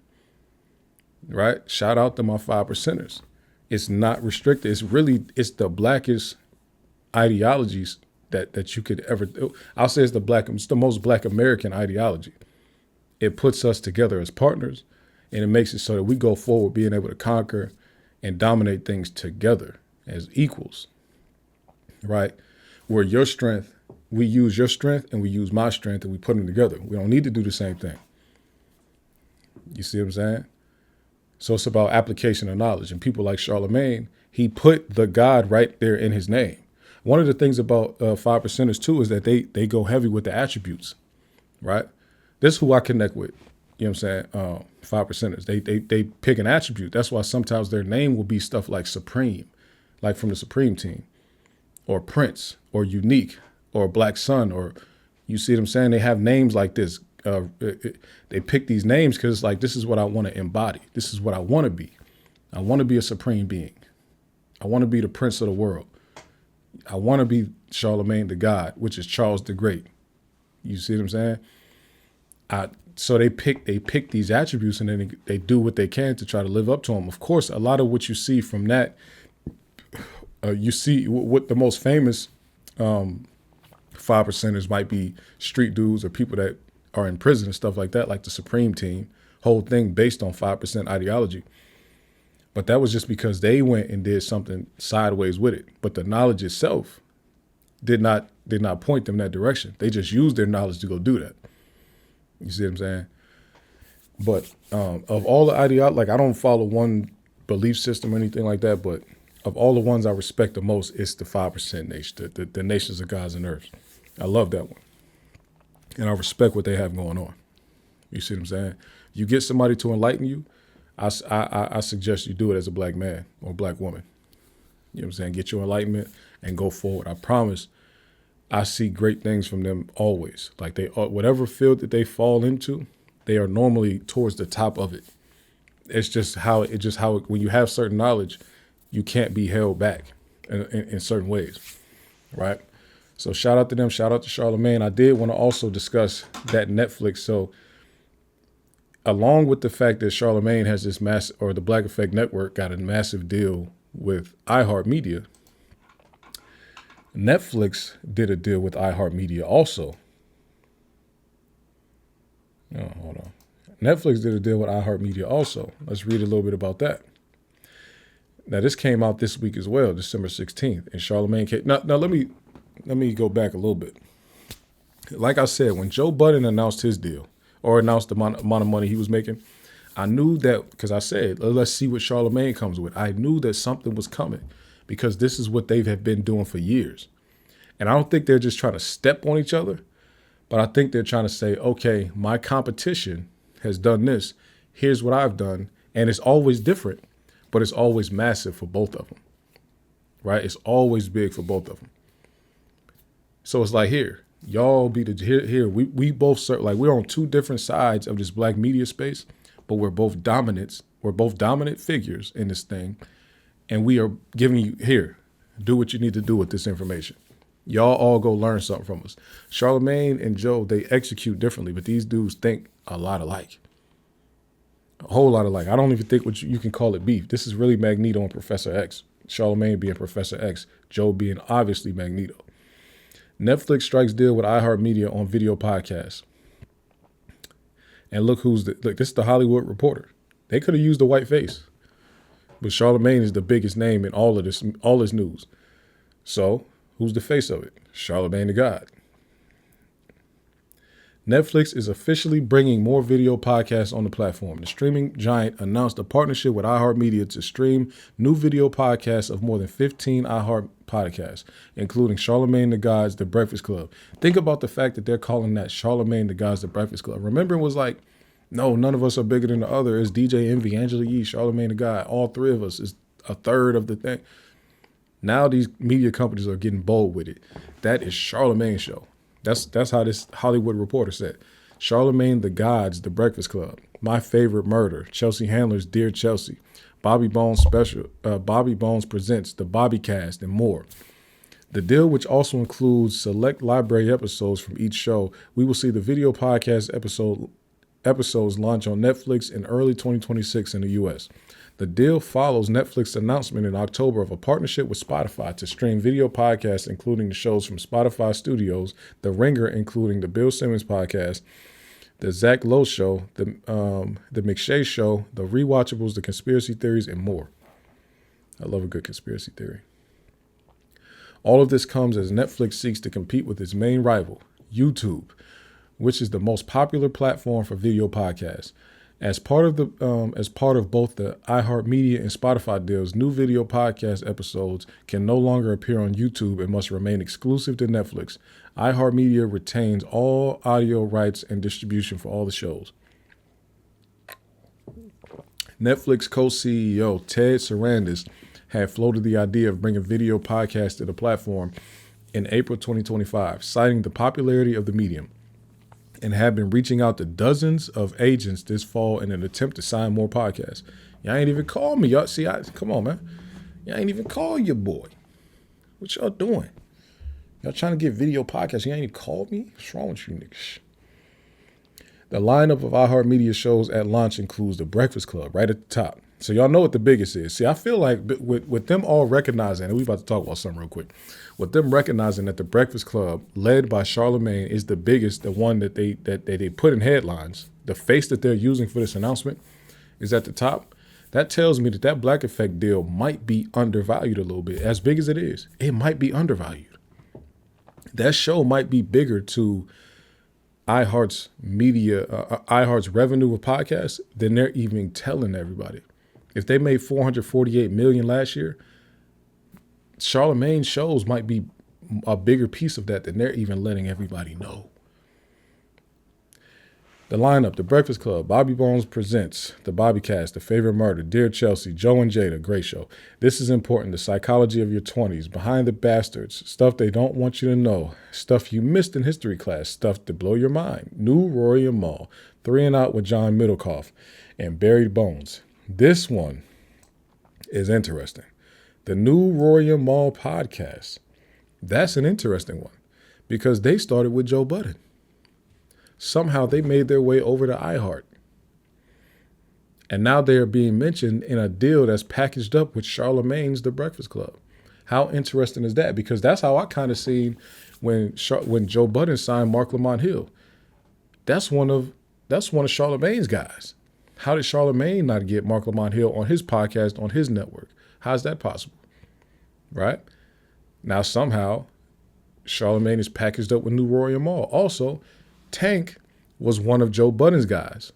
right? Shout out to my 5%ers. It's not restricted. It's the blackest ideologies that you could ever do. I'll say it's the most black American ideology. it puts us together as partners, and it makes it so that we go forward being able to conquer and dominate things together as equals, right? Where your strength, we use your strength and we use my strength and we put them together. We don't need to do the same thing. You see what I'm saying? So it's about application of knowledge. And people like Charlamagne, he put the God right there in his name. One of the things about 5%ers too is that they go heavy with the attributes, right? This is who I connect with. You know what I'm saying? 5%ers. They pick an attribute. That's why sometimes their name will be stuff like Supreme, like from the Supreme team, or Prince, or Unique, or Black Sun, or you see what I'm saying? They have names like this. They pick these names because it's like, this is what I want to embody. This is what I want to be. I want to be a supreme being. I want to be the prince of the world. I want to be Charlamagne Tha God, which is Charles the Great. You see what I'm saying? So they pick these attributes and then they do what they can to try to live up to them. Of course, a lot of what you see from that, you see what the most famous 5%ers might be street dudes or people that are in prison and stuff like that, like the Supreme team, whole thing based on 5% ideology. But that was just because they went and did something sideways with it. But the knowledge itself did not point them that direction. They just used their knowledge to go do that. You see what I'm saying? But of all the ideology, like I don't follow one belief system or anything like that, but of all the ones I respect the most, it's the 5% nation, the nations of gods and earths. I love that one. And I respect what they have going on. You see what I'm saying? You get somebody to enlighten you, I suggest you do it as a black man or black woman. You know what I'm saying? Get your enlightenment and go forward. I promise I see great things from them always. Like whatever field that they fall into, they are normally towards the top of it. It's just how when you have certain knowledge, you can't be held back in certain ways, right? So shout out to them. Shout out to Charlamagne. I did want to also discuss that Netflix. So along with the fact that Charlamagne has this or the Black Effect Network got a massive deal with iHeartMedia, Netflix did a deal with iHeartMedia also. Oh, hold on. Netflix did a deal with iHeartMedia also. Let's read a little bit about that. Now, this came out this week as well, December 16th. And Charlamagne came. Now let me go back a little bit. Like I said, when Joe Budden announced his deal or announced the amount of money he was making, I knew that because I said, let's see what Charlamagne comes with. I knew that something was coming because this is what they have been doing for years. And I don't think they're just trying to step on each other, but I think they're trying to say, okay, my competition has done this. Here's what I've done. And it's always different, but it's always massive for both of them, right? It's always big for both of them. So it's like, here, y'all be here. We both serve, like we're on two different sides of this black media space, but we're both dominants. We're both dominant figures in this thing. And we are giving you, here, do what you need to do with this information. Y'all all go learn something from us. Charlamagne and Joe, they execute differently, but these dudes think a lot alike. A whole lot alike. I don't even think you can call it beef. This is really Magneto and Professor X. Charlamagne being Professor X, Joe being obviously Magneto. Netflix strikes deal with iHeartMedia on video podcasts. And look this is the Hollywood Reporter. They could have used a white face. But Charlamagne is the biggest name in all this news. So, who's the face of it? Charlamagne Tha God. Netflix is officially bringing more video podcasts on the platform. The streaming giant announced a partnership with iHeartMedia to stream new video podcasts of more than 15 iHeart podcasts, including Charlamagne Tha God's The Breakfast Club. Think about the fact that they're calling that Charlamagne Tha God's The Breakfast Club. Remember, it was like, no, none of us are bigger than the other. It's DJ Envy, Angela Yee, Charlamagne Tha God. All three of us is a third of the thing. Now these media companies are getting bold with it. That is Charlamagne's show. That's how this Hollywood Reporter said. Charlamagne Tha God's The Breakfast Club, My Favorite Murder, Chelsea Handler's Dear Chelsea, Bobby Bones Presents, The Bobby Cast, and more. The deal, which also includes select library episodes from each show, we will see the video podcast episodes launch on Netflix in early 2026 in the U.S. The deal follows Netflix's announcement in October of a partnership with Spotify to stream video podcasts, including the shows from Spotify Studios, The Ringer, including the Bill Simmons podcast, The Zach Lowe Show, the McShay Show, the Rewatchables, the Conspiracy Theories, and more. I love a good conspiracy theory. All of this comes as Netflix seeks to compete with its main rival, YouTube, which is the most popular platform for video podcasts. As part of both the iHeartMedia and Spotify deals, new video podcast episodes can no longer appear on YouTube and must remain exclusive to Netflix. iHeartMedia retains all audio rights and distribution for all the shows. Netflix co-CEO Ted Sarandos had floated the idea of bringing video podcasts to the platform in April 2025, citing the popularity of the medium, and have been reaching out to dozens of agents this fall in an attempt to sign more podcasts. Y'all ain't even call me. Y'all see, come on, man. Y'all ain't even call your boy. What y'all doing? Y'all trying to get video podcasts. You ain't even called me? What's wrong with you niggas? The lineup of iHeartMedia shows at launch includes The Breakfast Club right at the top. So y'all know what the biggest is. See, I feel like with them all recognizing, and we about to talk about something real quick, with them recognizing that The Breakfast Club, led by Charlamagne, is the biggest, the one that they put in headlines, the face that they're using for this announcement is at the top. That tells me that Black Effect deal might be undervalued a little bit. As big as it is, it might be undervalued. That show might be bigger to iHeart's revenue of podcasts than they're even telling everybody. If they made $448 million last year, Charlamagne's shows might be a bigger piece of that than they're even letting everybody know. The lineup: The Breakfast Club, Bobby Bones Presents, The Bobbycast, The Favorite Murder, Dear Chelsea, Joe and Jada, great show. This is Important, The Psychology of Your 20s, Behind the Bastards, Stuff They Don't Want You to Know, Stuff You Missed in History Class, Stuff to Blow Your Mind, New Rory and Mal, 3 and Out with John Middlecoff, and Buried Bones. This one is interesting. The New Rory and Mal podcast. That's an interesting one because they started with Joe Budden. Somehow they made their way over to iHeart. And now they are being mentioned in a deal that's packaged up with Charlamagne's The Breakfast Club. How interesting is that? Because that's how I kind of seen when Joe Budden signed Mark Lamont Hill. That's one of Charlamagne's guys. How did Charlamagne not get Mark Lamont Hill on his podcast, on his network? How's that possible? Right? Now, somehow, Charlamagne is packaged up with New Rory and Mal. Also, Tank was one of Joe Budden's guys.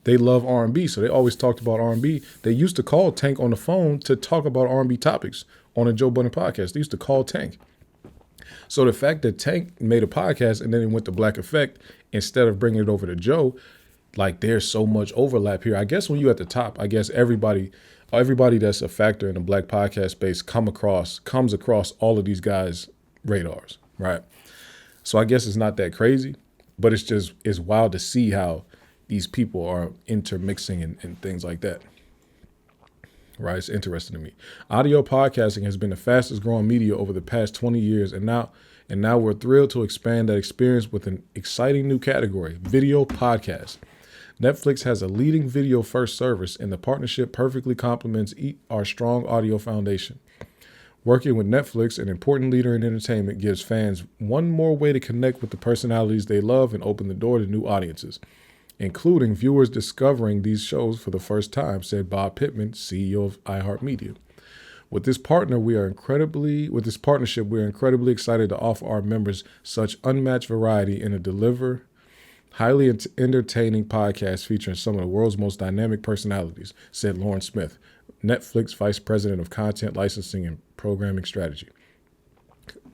They love R&B, so they always talked about R&B. They used to call Tank on the phone to talk about R&B topics on a Joe Budden podcast. They used to call Tank. So the fact that Tank made a podcast and then it went to Black Effect instead of bringing it over to Joe, like there's so much overlap here. I guess when you're at the top, I guess everybody that's a factor in the Black podcast space comes across all of these guys' radars, right? So I guess it's not that crazy, but it's wild to see how these people are intermixing and things like that. Right? It's interesting to me. Audio podcasting has been the fastest growing media over the past 20 years, and now we're thrilled to expand that experience with an exciting new category, video podcasts. Netflix has a leading video-first service, and the partnership perfectly complements our strong audio foundation. Working with Netflix, an important leader in entertainment, gives fans one more way to connect with the personalities they love and open the door to new audiences, including viewers discovering these shows for the first time, said Bob Pittman, CEO of iHeartMedia. With this partnership, we are incredibly excited to offer our members such unmatched variety and to deliver highly entertaining podcast featuring some of the world's most dynamic personalities, said Lauren Smith, Netflix Vice President of Content Licensing and Programming Strategy.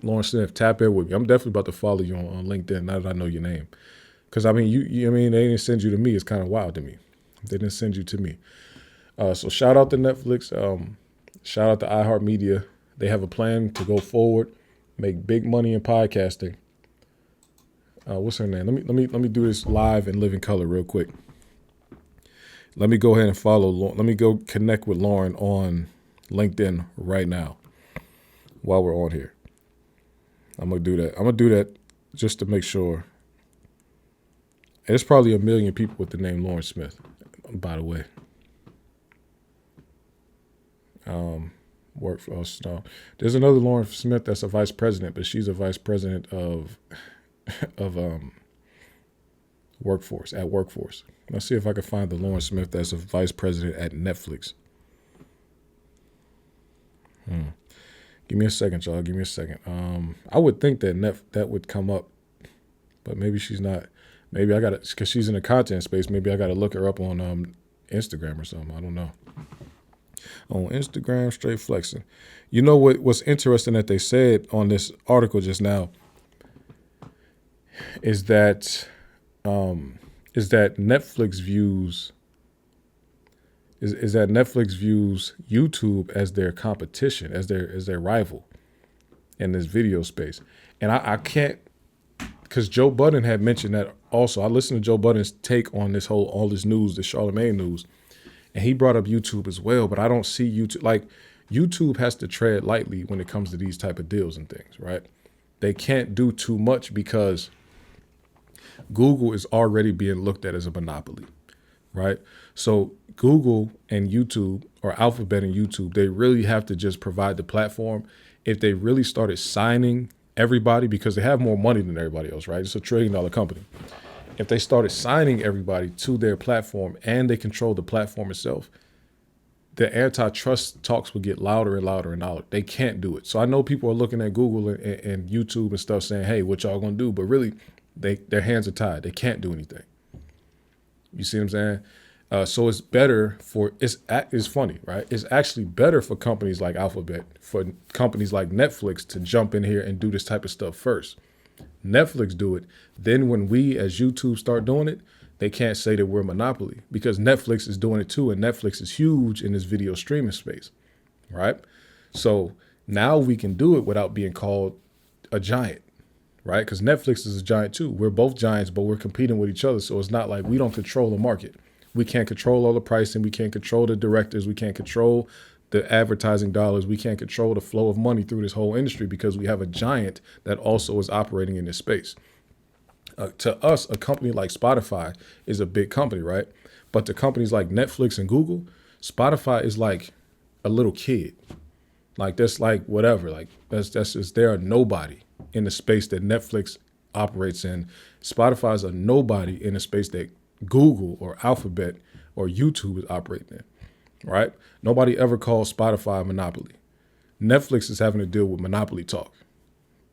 Lauren Smith, tap in with me. I'm definitely about to follow you on LinkedIn now that I know your name. Because, I mean, they didn't send you to me. It's kind of wild to me. They didn't send you to me. So shout out to Netflix. Shout out to iHeartMedia. They have a plan to go forward, make big money in podcasting. What's her name? Let me do this live and live in color real quick. Let me go ahead and follow. Let me go connect with Lauren on LinkedIn right now while we're on here. I'm gonna do that just to make sure. There's probably 1 million people with the name Lauren Smith, by the way. There's another Lauren Smith that's a vice president, but she's a vice president of Workforce, at Workforce. Let's see if I can find the Lauren Smith that's a vice president at Netflix. Give me a second, y'all. Give me a second. I would think that that would come up, but maybe she's not. Maybe I got to, because she's in the content space, maybe I got to look her up on Instagram or something. I don't know. On Instagram, straight flexing. You know what's interesting that they said on this article just now is that Netflix views YouTube as their competition, as their rival in this video space. And I can't, because Joe Budden had mentioned that also. I listened to Joe Budden's take on all this news, the Charlamagne news, and he brought up YouTube as well. But I don't see YouTube, like YouTube has to tread lightly when it comes to these type of deals and things, right? They can't do too much because Google is already being looked at as a monopoly, right? So Google and YouTube, or Alphabet and YouTube, they really have to just provide the platform. If they really started signing everybody, because they have more money than everybody else, right? It's $1 trillion company. If they started signing everybody to their platform and they control the platform itself, the antitrust talks would get louder and louder and louder. They can't do it. So I know people are looking at Google and YouTube and stuff saying, hey, what y'all gonna do? But really, their hands are tied. They can't do anything. You see what I'm saying? So it's better it's funny, right? It's actually better for companies like Alphabet, for companies like Netflix to jump in here and do this type of stuff first. Netflix do it. Then when we as YouTube start doing it, they can't say that we're a monopoly because Netflix is doing it too. And Netflix is huge in this video streaming space, right? So now we can do it without being called a giant, right? Because Netflix is a giant too. We're both giants, but we're competing with each other. So it's not like we don't control the market. We can't control all the pricing. We can't control the directors. We can't control the advertising dollars. We can't control the flow of money through this whole industry because we have a giant that also is operating in this space. To us, a company like Spotify is a big company, right? But to companies like Netflix and Google, Spotify is like a little kid. Like that's like whatever. Like that's just, they're a nobody in the space that Netflix operates in. Spotify is a nobody in the space that Google or Alphabet or YouTube is operating in, right? Nobody ever calls Spotify a monopoly. Netflix is having to deal with monopoly talk,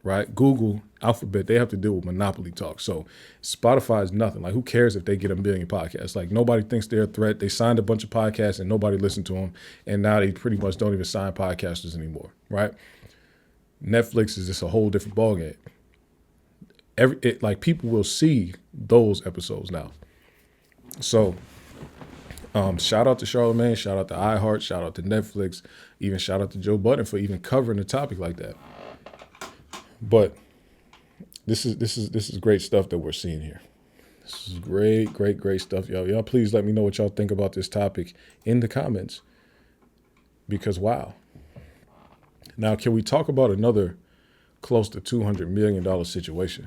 right? Google, Alphabet, they have to deal with monopoly talk. So Spotify is nothing. Like, who cares if they get 1 billion podcasts? Like, nobody thinks they're a threat. They signed a bunch of podcasts and nobody listened to them. And now they pretty much don't even sign podcasters anymore, right? Netflix is just a whole different ballgame. Like, people will see those episodes now. So shout out to Charlamagne, shout out to iHeart, shout out to Netflix, even shout out to Joe Budden for even covering a topic like that. But this is great stuff that we're seeing here. This is great stuff, y'all. Y'all please let me know what y'all think about this topic in the comments. Because wow. Now, can we talk about another close to $200 million situation?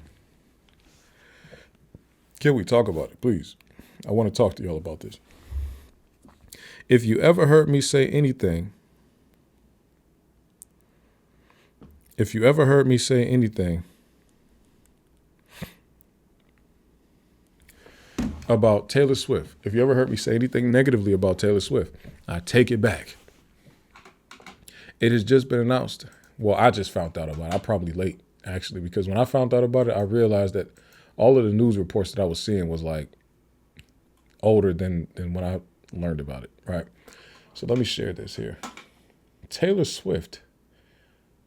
Can we talk about it, please? I want to talk to y'all about this. If you ever heard me say anything about Taylor Swift, if you ever heard me say anything negatively about Taylor Swift, I take it back. It has just been announced. Well, I just found out about it. I'm probably late, actually, because when I found out about it, I realized that all of the news reports that I was seeing was like older than when I learned about it, right? So let me share this here. Taylor Swift,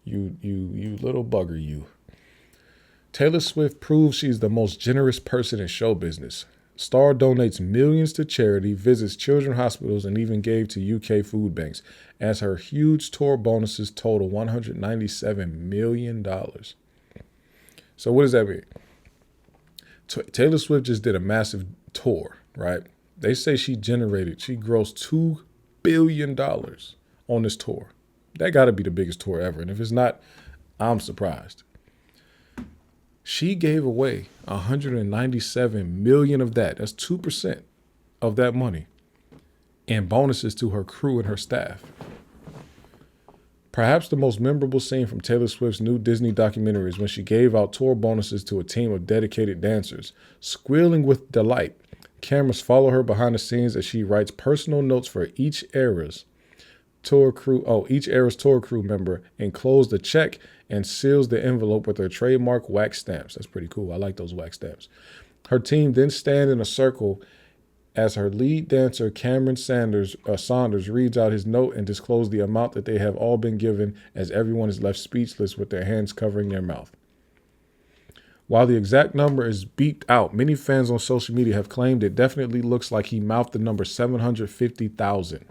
you little bugger, you. Taylor Swift proves she's the most generous person in show business. Star donates millions to charity, visits children's hospitals, and even gave to UK food banks, as her huge tour bonuses total $197 million. So what does that mean? Taylor Swift just did a massive tour, right? They say she grossed $2 billion on this tour. That got to be the biggest tour ever. And if it's not, I'm surprised. She gave away $197 million of that. That's 2% of that money, and bonuses to her crew and her staff. Perhaps the most memorable scene from Taylor Swift's new Disney documentary is when she gave out tour bonuses to a team of dedicated dancers. Squealing with delight, cameras follow her behind the scenes as she writes personal notes for each era's tour crew member, enclosed the check and seals the envelope with her trademark wax stamps. That's pretty cool. I like those wax stamps. Her team then stand in a circle as her lead dancer, Cameron Saunders, reads out his note and discloses the amount that they have all been given, as everyone is left speechless with their hands covering their mouth. While the exact number is beeped out, many fans on social media have claimed it definitely looks like he mouthed the number 750,000.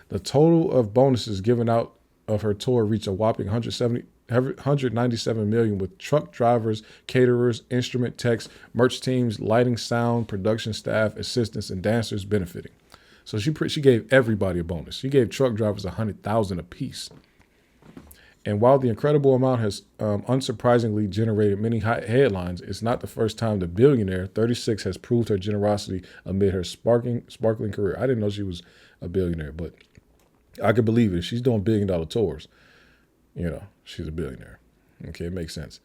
The total of bonuses given out of her tour reached a whopping 197 million, with truck drivers, caterers, instrument techs, merch teams, lighting, sound, production staff, assistants, and dancers benefiting. So she gave everybody a bonus. She gave truck drivers 100,000 apiece. And while the incredible amount has unsurprisingly generated many headlines, it's not the first time the billionaire, 36, has proved her generosity amid her sparkling career. I didn't know she was a billionaire, but I could believe it. If she's doing $1 billion tours, she's a billionaire. Okay, it makes sense.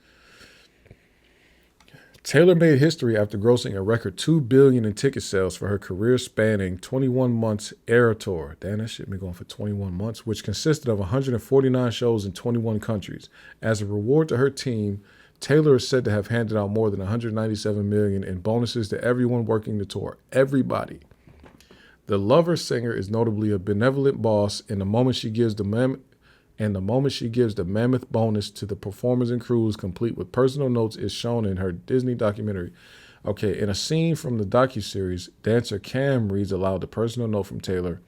Taylor made history after grossing a record $2 billion in ticket sales for her career-spanning 21 months Era Tour. Damn, that shit been going for 21 months, which consisted of 149 shows in 21 countries. As a reward to her team, Taylor is said to have handed out more than 197 million in bonuses to everyone working the tour. Everybody. The Lover singer is notably a benevolent boss, and the moment she gives the mammoth bonus to the performers and crews, complete with personal notes, is shown in her Disney documentary. Okay, in a scene from the docuseries, dancer Cam reads aloud the personal note from Taylor.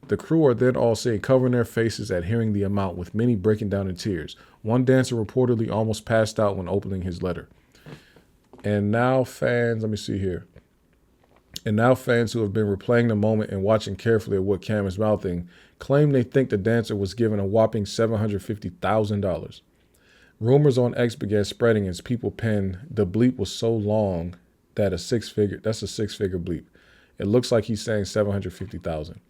The crew are then all seen covering their faces at hearing the amount, with many breaking down in tears. One dancer reportedly almost passed out when opening his letter. And now fans who have been replaying the moment and watching carefully at what Cam is mouthing claim they think the dancer was given a whopping $750,000. Rumors on X began spreading as people penned, the bleep was so long that that's a six-figure bleep. It looks like he's saying 750,000.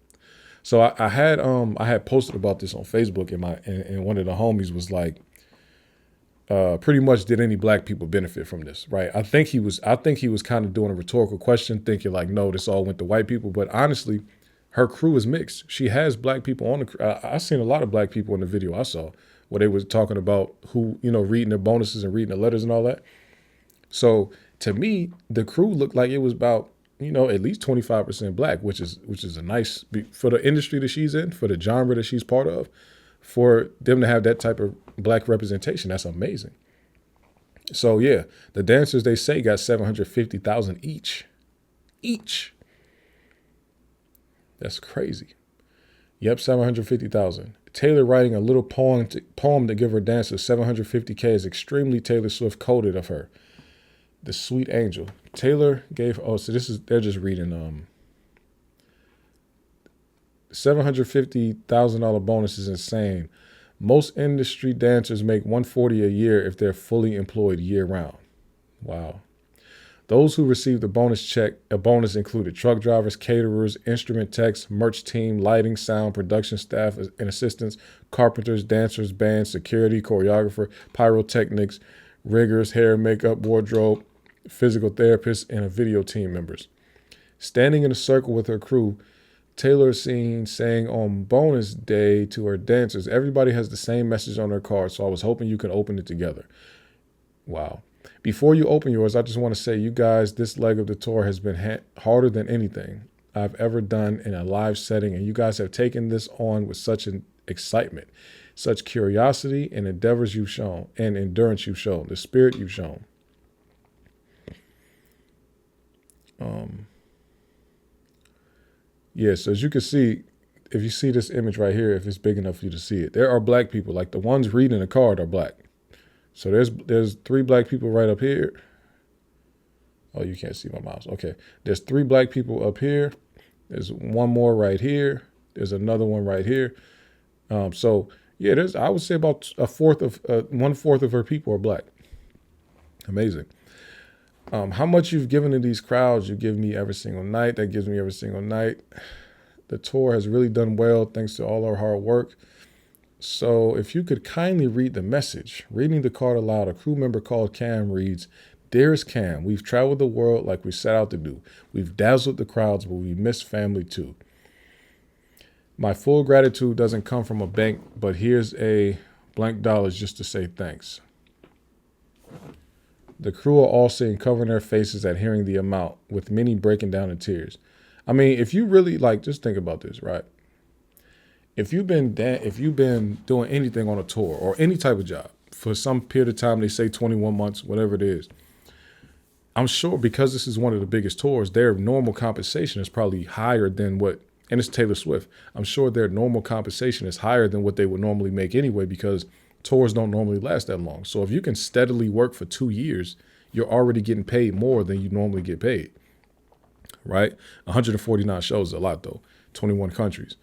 So I had posted about this on Facebook, and one of the homies was like, pretty much, did any black people benefit from this, right? I think he was kind of doing a rhetorical question, thinking like, no, this all went to white people. But honestly, her crew is mixed. She has black people on the crew. I seen a lot of black people in the video I saw where they was talking about who, reading their bonuses and reading the letters and all that. So to me, the crew looked like it was about, at least 25% black, which is a nice, for the industry that she's in, for the genre that she's part of, for them to have that type of black representation. That's amazing. So yeah, the dancers, they say, got 750,000 each. That's crazy. Yep, 750,000. Taylor writing a little poem to give her dancers 750K is extremely Taylor Swift coded of her. The sweet angel. Taylor gave, they're just reading, $750,000 bonus is insane. Most industry dancers make $140 a year if they're fully employed year round. Wow. Those who received a bonus included truck drivers, caterers, instrument techs, merch team, lighting, sound, production staff and assistants, carpenters, dancers, band, security, choreographer, pyrotechnics, riggers, hair, makeup, wardrobe, physical therapists, and a video team members. Standing in a circle with her crew, Taylor is seen saying on bonus day to her dancers, everybody has the same message on their card, so I was hoping you could open it together. Wow. Before you open yours, I just want to say, you guys, this leg of the tour has been harder than anything I've ever done in a live setting, and you guys have taken this on with such an excitement, such curiosity and endeavors you've shown, and endurance you've shown, the spirit you've shown. So as you can see, if you see this image right here, if it's big enough for you to see it, there are black people, like the ones reading the card are black. So there's 3 black people right up here. Oh, you can't see my mouse. Okay. There's 3 black people up here. There's one more right here. There's another one right here. So yeah, I would say about 1/4 of her people are black. Amazing. How much you've given to these crowds, you give me every single night. That gives me every single night. The tour has really done well thanks to all our hard work. So if you could kindly read the message. Reading the card aloud, a crew member called Cam reads, "Dearest Cam, we've traveled the world like we set out to do. We've dazzled the crowds, but we miss family too. My full gratitude doesn't come from a bank, but here's a blank dollars just to say thanks." The crew are all sitting covering their faces at hearing the amount, with many breaking down in tears. I mean, if you really just think about this, right? If you've been doing anything on a tour or any type of job for some period of time, they say 21 months, whatever it is, I'm sure because this is one of the biggest tours, their normal compensation is probably higher than what, and it's Taylor Swift. I'm sure their normal compensation is higher than what they would normally make anyway, because tours don't normally last that long. So if you can steadily work for 2 years, you're already getting paid more than you normally get paid, right? 149 shows is a lot though, 21 countries.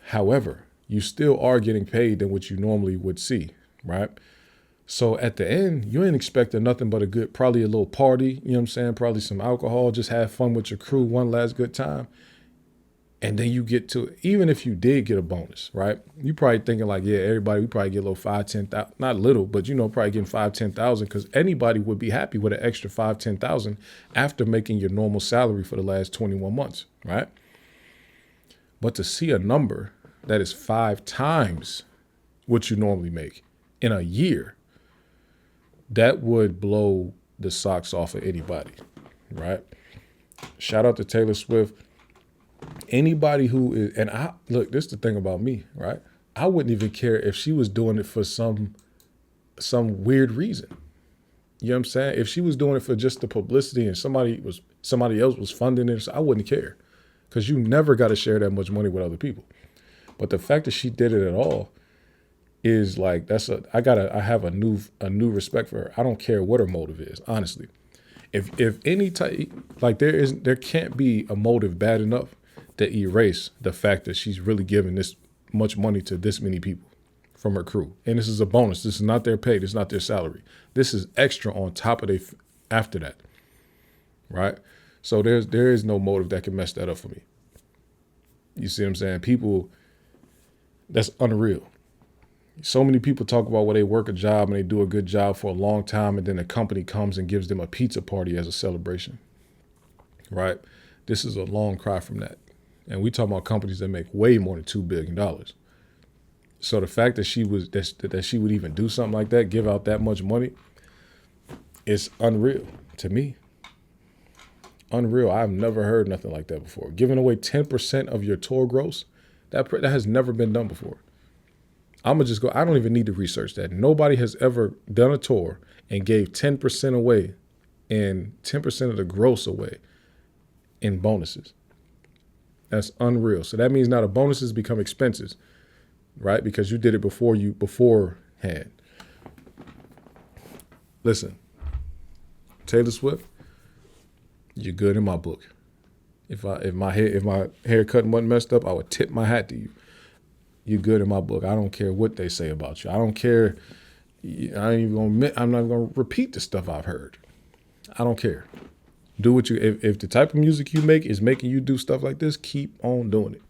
However, you still are getting paid than what you normally would see, right? So at the end, you ain't expecting nothing but probably a little party, you know what I'm saying? Probably some alcohol, just have fun with your crew, one last good time. And then you get to, even if you did get a bonus, right? You probably thinking like, yeah, everybody, we probably get a little 5-10,000, not little, but probably getting 5-10,000, because anybody would be happy with an extra 5-10,000 after making your normal salary for the last 21 months, right? But to see a number that is 5 times what you normally make in a year, that would blow the socks off of anybody, right? Shout out to Taylor Swift. Anybody who is, and look, this is the thing about me, right? I wouldn't even care if she was doing it for some weird reason. You know what I'm saying? If she was doing it for just the publicity and somebody else was funding it, I wouldn't care, because you never got to share that much money with other people. But the fact that she did it at all is like, I have a new respect for her. I don't care what her motive is, honestly. If any type, like there can't be a motive bad enough to erase the fact that she's really giving this much money to this many people from her crew. And this is a bonus. This is not their pay. This is not their salary. This is extra on top of after that, right? So there is no motive that can mess that up for me. You see what I'm saying? People, that's unreal. So many people talk about where they work a job and they do a good job for a long time, and then the company comes and gives them a pizza party as a celebration, right? This is a long cry from that. And we talk about companies that make way more than $2 billion. So the fact that she would even do something like that, give out that much money, it's unreal to me. Unreal. I've never heard nothing like that before. Giving away 10% of your tour gross, that has never been done before. I'm going to just go, I don't even need to research that. Nobody has ever done a tour and gave 10% away and 10% of the gross away in bonuses. That's unreal. So that means now the bonuses become expenses, right? Because you did it beforehand. Listen, Taylor Swift, you're good in my book. If my haircut wasn't messed up, I would tip my hat to you. You're good in my book. I don't care what they say about you. I don't care. I'm not even gonna repeat the stuff I've heard. I don't care. Do what you. If the type of music you make is making you do stuff like this, keep on doing it.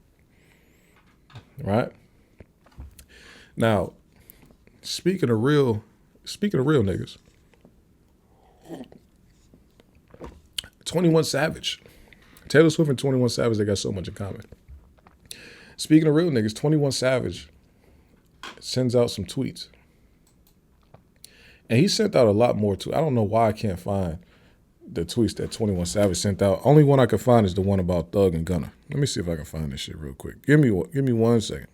Right? Now, speaking of real niggas, 21 Savage. Taylor Swift and 21 Savage, they got so much in common. Speaking of real niggas, 21 Savage sends out some tweets. And he sent out a lot more too. I don't know why I can't find the tweets that 21 Savage sent out. Only one I can find is the one about Thug and Gunna. Let me see if I can find this shit real quick. Give me 1 second.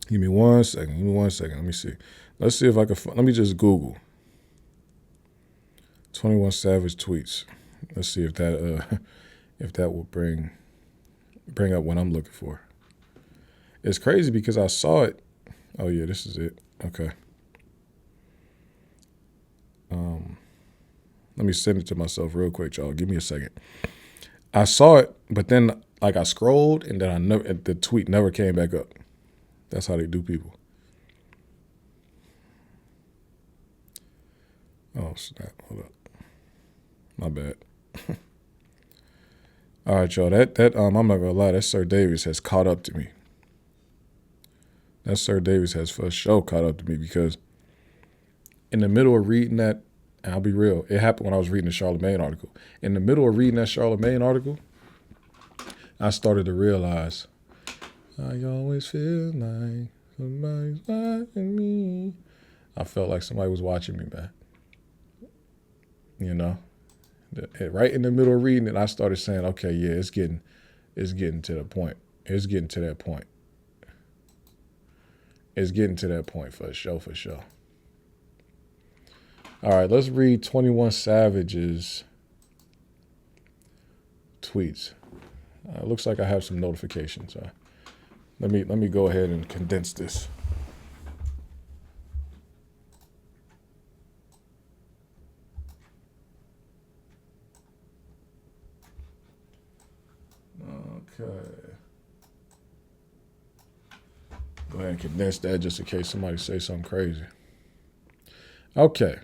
Give me 1 second. Let me see. Let's see if I can let me just Google 21 Savage tweets. Let's see if that will bring up what I'm looking for. It's crazy because I saw it. Oh yeah, this is it. Okay. Let me send it to myself real quick, y'all. Give me a second. I saw it, but then I scrolled and then the tweet never came back up. That's how they do people. Oh snap! Hold up. My bad. All right, y'all. That I'm not gonna lie. That Sir Davis has caught up to me. That Sir Davis has for sure caught up to me because in the middle of reading that, and I'll be real, it happened when I was reading the Charlamagne article. In the middle of reading that Charlamagne article, I started to realize I always feel like somebody's watching me. I felt like somebody was watching me, man. You know, right in the middle of reading it, I started saying, "Okay, yeah, it's getting to the point. It's getting to that point. It's getting to that point for sure, for sure." All right, let's read 21 Savage's tweets. Looks like I have some notifications. Let me go ahead and condense this. Okay. Go ahead and condense that just in case somebody say something crazy. Okay.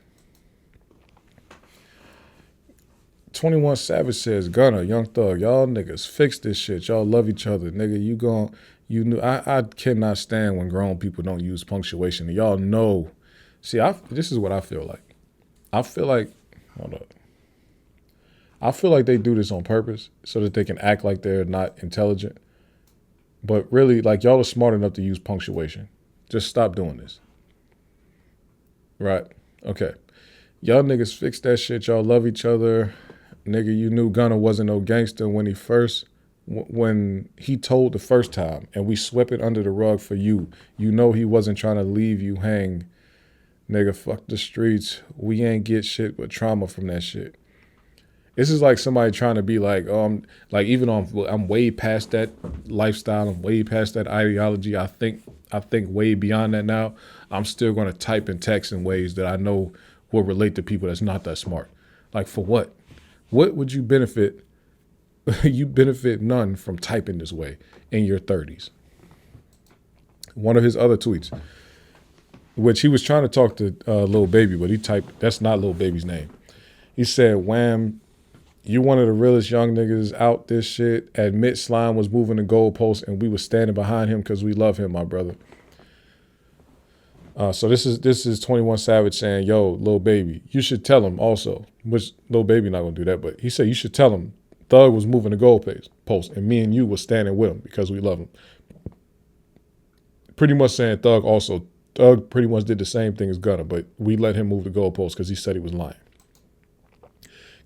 21 Savage says, Gunna, Young Thug, y'all niggas fix this shit. Y'all love each other. Nigga, you knew. I cannot stand when grown people don't use punctuation. And y'all know. See, this is what I feel like. Hold up. I feel like they do this on purpose so that they can act like they're not intelligent. But really, like, y'all are smart enough to use punctuation. Just stop doing this. Right? Okay. Y'all niggas fix that shit. Y'all love each other. Nigga, you knew Gunna wasn't no gangster when he told the first time, and we swept it under the rug for you. You know he wasn't trying to leave you hang. Nigga, fuck the streets. We ain't get shit but trauma from that shit. This is like somebody trying to be like, I'm way past that lifestyle. I'm way past that ideology. I think way beyond that now. I'm still going to type and text in ways that I know will relate to people that's not that smart. Like, for what? What would you benefit? You benefit none from typing this way in your 30s. One of his other tweets, which he was trying to talk to Lil Baby, but he typed, that's not Lil Baby's name. He said, Wham, you one of the realest young niggas out this shit. Admit Slime was moving the goalposts and we was standing behind him because we love him, my brother. So this is 21 Savage saying, yo, Lil Baby, you should tell him also, which Lil Baby not going to do that, but he said you should tell him Thug was moving the goalposts and me and you was standing with him because we love him. Pretty much saying Thug pretty much did the same thing as Gunna, but we let him move the goalposts because he said he was lying.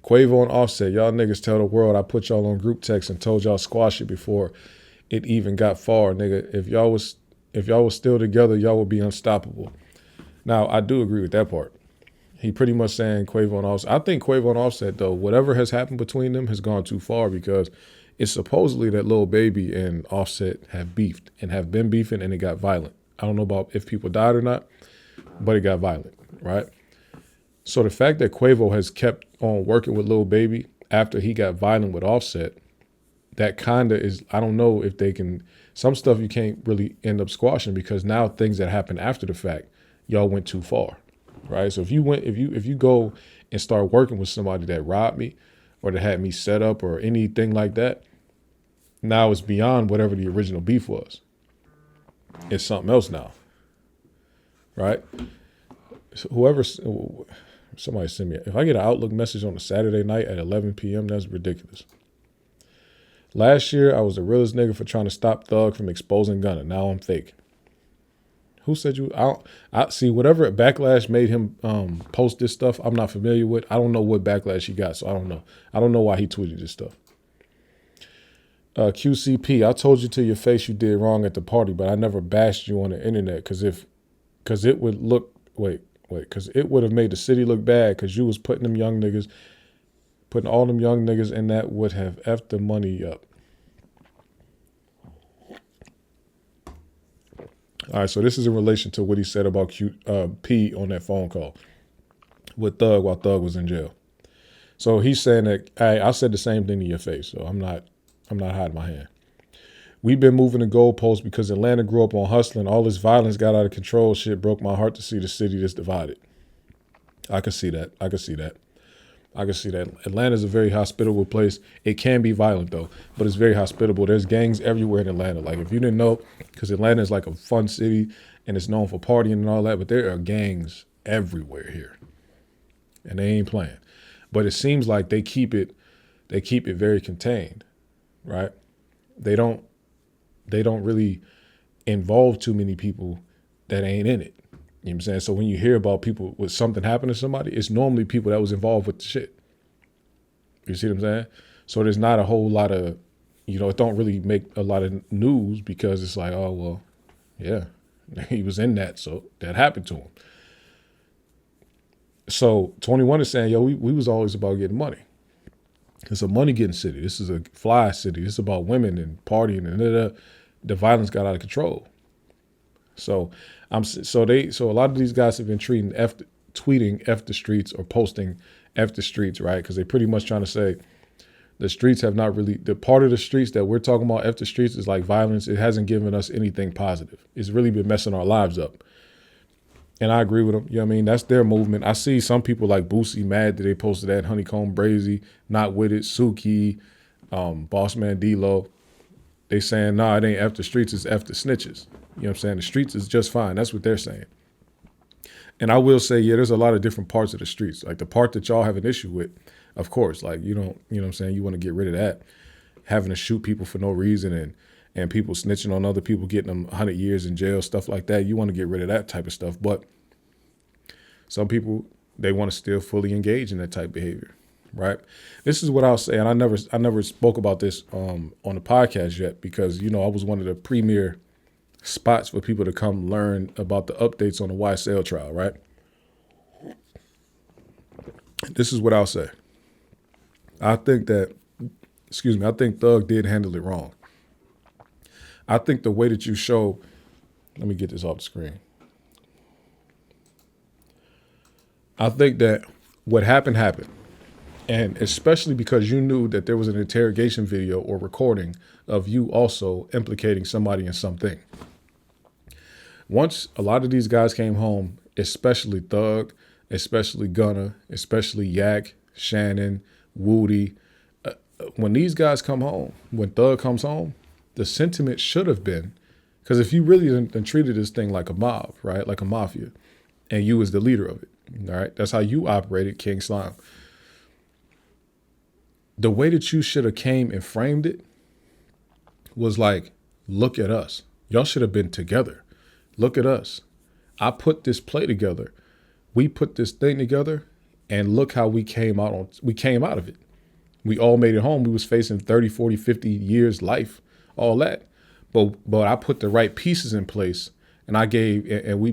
Quavo and Offset, y'all niggas tell the world I put y'all on group text and told y'all squash it before it even got far, nigga. If y'all was still together, y'all would be unstoppable. Now, I do agree with that part. He pretty much saying Quavo and Offset. I think Quavo and Offset, though, whatever has happened between them has gone too far because it's supposedly that Lil Baby and Offset have beefed and have been beefing and it got violent. I don't know about if people died or not, but it got violent, right? So the fact that Quavo has kept on working with Lil Baby after he got violent with Offset, that kind of is, I don't know if they can, some stuff you can't really end up squashing because now things that happen after the fact, y'all went too far, right? So if you go and start working with somebody that robbed me or that had me set up or anything like that, now it's beyond whatever the original beef was. It's something else now, right? So somebody send me, if I get an Outlook message on a Saturday night at 11 p.m., that's ridiculous. Last year, I was the realest nigga for trying to stop Thug from exposing Gunna. Now I'm fake. Who said you? I see whatever backlash made him post this stuff. I'm not familiar with. I don't know what backlash he got, so I don't know. I don't know why he tweeted this stuff. QCP, I told you to your face you did wrong at the party, but I never bashed you on the internet because it would have made the city look bad because you was putting all them young niggas in that would have effed the money up. All right, so this is in relation to what he said about P on that phone call with Thug while Thug was in jail. So he's saying that, hey, I said the same thing to your face, so I'm not hiding my hand. We've been moving the goalposts because Atlanta grew up on hustling. All this violence got out of control. Shit broke my heart to see the city this divided. I can see that. I can see that. Atlanta's a very hospitable place. It can be violent though, but it's very hospitable. There's gangs everywhere in Atlanta. Like if you didn't know, because Atlanta is like a fun city and it's known for partying and all that, but there are gangs everywhere here, and they ain't playing. But it seems like they keep it very contained, right? They don't really involve too many people that ain't in it. You know what I'm saying? So when you hear about people with something happen to somebody, it's normally people that was involved with the shit. You see what I'm saying? So there's not a whole lot of, it don't really make a lot of news because it's like, oh, well, yeah, he was in that. So that happened to him. So 21 is saying, yo, we was always about getting money. It's a money getting city. This is a fly city. This is about women and partying and the violence got out of control. So so a lot of these guys have been tweeting F the streets or posting F the streets, right? Because they pretty much trying to say the streets have not really, the part of the streets that we're talking about, F the streets, is like violence. It hasn't given us anything positive. It's really been messing our lives up. And I agree with them. You know what I mean? That's their movement. I see some people like Boosie mad that they posted that, Honeycomb Brazy, Not With It, Suki, Boss Man D-Lo. They saying, nah, it ain't F the streets, it's F the snitches. You know what I'm saying? The streets is just fine. That's what they're saying. And I will say, yeah, there's a lot of different parts of the streets. Like the part that y'all have an issue with, of course, like you know what I'm saying? You want to get rid of that. Having to shoot people for no reason and people snitching on other people, getting them 100 years in jail, stuff like that. You want to get rid of that type of stuff. But some people, they want to still fully engage in that type of behavior, right? This is what I'll say, and I never spoke about this on the podcast yet because, I was one of the premier spots for people to come learn about the updates on the YSL trial, right? This is what I'll say. I think Thug did handle it wrong. I think the way that you show, let me get this off the screen. I think that what happened. And especially because you knew that there was an interrogation video or recording of you also implicating somebody in something. Once a lot of these guys came home, especially Thug, especially Gunna, especially Yak, Shannon, Woody, when these guys come home, when Thug comes home, the sentiment should have been, because if you really done treated this thing like a mob, right, like a mafia, and you was the leader of it, all right, that's how you operated, King Slime. The way that you should have came and framed it was like, look at us. Y'all should have been together. Look at us. I put this play together. We put this thing together, and look how we came out of it. We all made it home. We was facing 30, 40, 50 years life, all that. But I put the right pieces in place, and we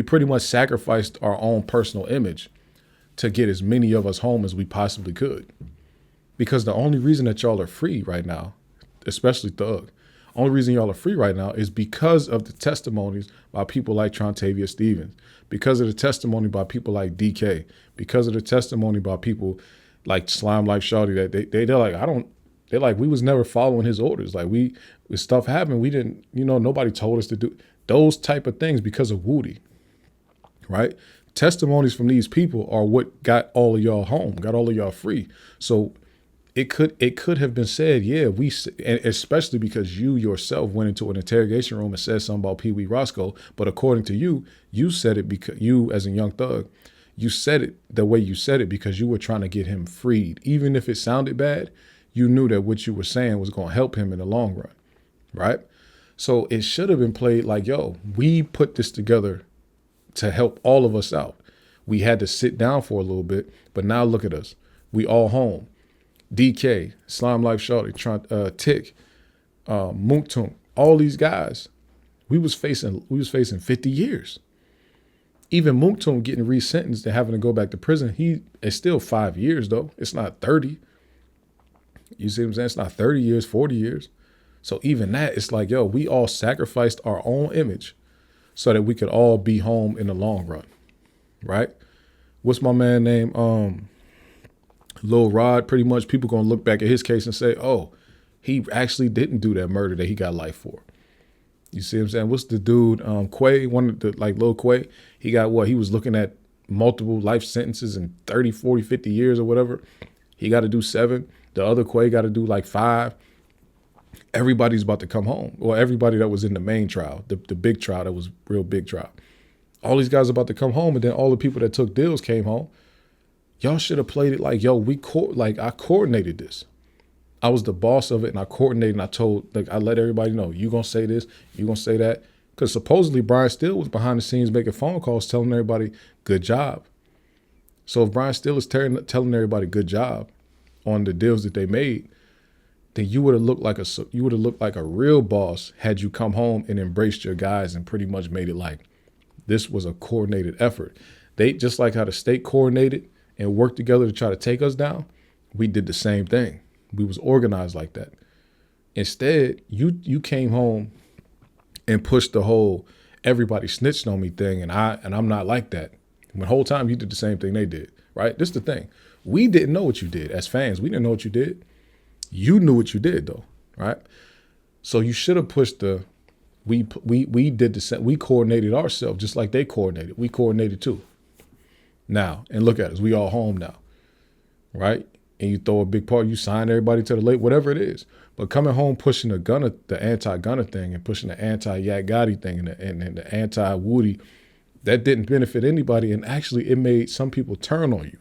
pretty much sacrificed our own personal image to get as many of us home as we possibly could. Because the only reason that y'all are free right now, especially Thug, only reason y'all are free right now is because of the testimonies by people like Trontavia Stevens, because of the testimony by people like DK, because of the testimony by people like Slime Life Shawty, that they're like, they're like, we was never following his orders. Like when stuff happened, we didn't, nobody told us to do those type of things because of Woody, right? Testimonies from these people are what got all of y'all home, got all of y'all free. So it could have been said, yeah, and especially because you yourself went into an interrogation room and said something about Pee Wee Roscoe. But according to you, you said it because you, as a young thug, you said it the way you said it because you were trying to get him freed. Even if it sounded bad, you knew that what you were saying was going to help him in the long run, right? So it should have been played like, yo, we put this together to help all of us out. We had to sit down for a little bit, but now look at us. We all home. DK, Slime Life Shawty, Tick, Moonk, all these guys, we was facing 50 years. Even Moonk getting resentenced and having to go back to prison, it's still 5 years though. It's not 30. You see what I'm saying? It's not 30 years, 40 years. So even that, it's like, yo, we all sacrificed our own image so that we could all be home in the long run, right? What's my man name? Lil Rod. Pretty much people gonna look back at his case and say, oh, he actually didn't do that murder that he got life for. You see what I'm saying? What's the dude, Quay, one of the, like Lil Quay, he got what? He was looking at multiple life sentences and 30, 40, 50 years or whatever. He got to do 7. The other Quay got to do like 5. Everybody's about to come home. Well, everybody that was in the main trial, the big trial, that was real big trial. All these guys are about to come home, and then all the people that took deals came home. Y'all should have played it like, yo, I coordinated this. I was the boss of it, and I coordinated, and I let everybody know, you going to say this, you going to say that. Because supposedly Brian Steele was behind the scenes making phone calls telling everybody, good job. So if Brian Steele is telling everybody good job on the deals that they made, then you would have looked like a real boss had you come home and embraced your guys and pretty much made it like this was a coordinated effort. They just like how the state coordinated and worked together to try to take us down. We did the same thing. We was organized like that. Instead, you came home and pushed the whole everybody snitched on me thing, and I'm not like that. And the whole time you did the same thing they did, right? This is the thing. We didn't know what you did as fans. We didn't know what you did. You knew what you did though, right? So you should have pushed we did the same. We coordinated ourselves just like they coordinated. We coordinated too. Now, and look at us. We all home now, right? And you throw a big party. You sign everybody to the lake, whatever it is. But coming home pushing the anti-Gunner thing and pushing the anti-Yak Gotti thing and the anti-Woody, that didn't benefit anybody. And actually, it made some people turn on you.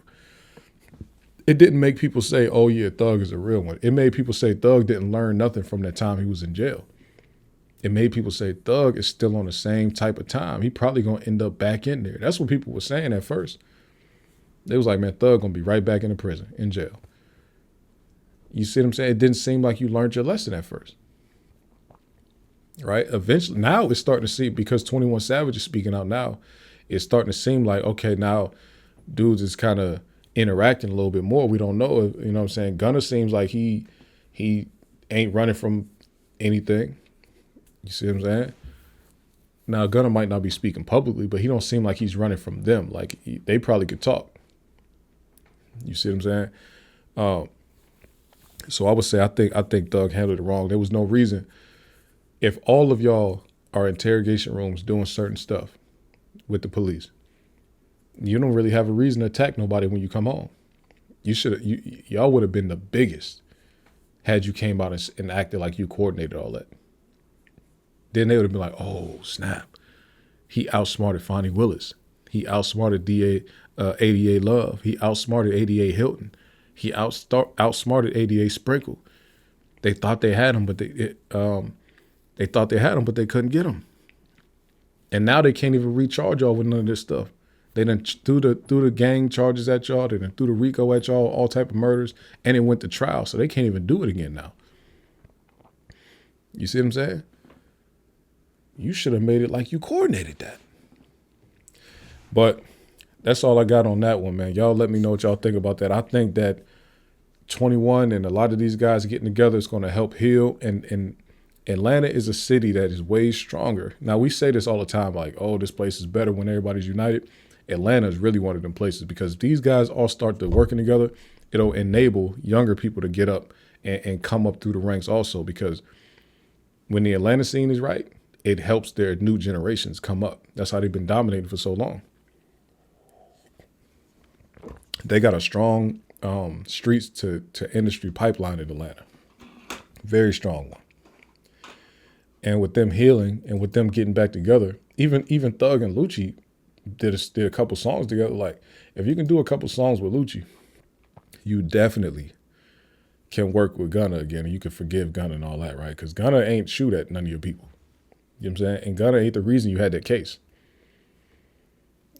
It didn't make people say, oh, yeah, Thug is a real one. It made people say Thug didn't learn nothing from that time he was in jail. It made people say Thug is still on the same type of time. He probably going to end up back in there. That's what people were saying at first. They was like, man, Thug going to be right back in the prison, in jail. You see what I'm saying? It didn't seem like you learned your lesson at first. Right? Eventually, now it's starting to see, because 21 Savage is speaking out now, it's starting to seem like, okay, now dudes is kind of interacting a little bit more. We don't know if, you know what I'm saying? Gunna seems like he ain't running from anything. You see what I'm saying? Now, Gunna might not be speaking publicly, but he don't seem like he's running from them. Like, they probably could talk. You see what I'm saying? So I would say I think Thug handled it wrong. There was no reason. If all of y'all are in interrogation rooms doing certain stuff with the police, you don't really have a reason to attack nobody when you come home. Y'all would have been the biggest had you came out and acted like you coordinated all that. Then they would have been like, oh, snap. He outsmarted Fani Willis. He outsmarted ADA Love. He outsmarted ADA Hilton. He outsmarted ADA Sprinkle. They thought they had him, but they couldn't get him. And now they can't even recharge y'all with none of this stuff. They done threw the gang charges at y'all. They done threw the RICO at y'all, all type of murders, and it went to trial. So they can't even do it again now. You see what I'm saying? You should have made it like you coordinated that. But that's all I got on that one, man. Y'all let me know what y'all think about that. I think that 21 and a lot of these guys getting together is going to help heal. And Atlanta is a city that is way stronger. Now, we say this all the time, like, oh, this place is better when everybody's united. Atlanta is really one of them places, because if these guys all start to working together, it'll enable younger people to get up and come up through the ranks also, because when the Atlanta scene is right, it helps their new generations come up. That's how they've been dominating for so long. They got a strong streets to industry pipeline in Atlanta. Very strong one. And with them healing and with them getting back together, even Thug and Lucci did a couple songs together. Like, if you can do a couple songs with Lucci, you definitely can work with Gunna again, and you can forgive Gunna and all that, right? Because Gunna ain't shoot at none of your people. You know what I'm saying? And Gunna ain't the reason you had that case.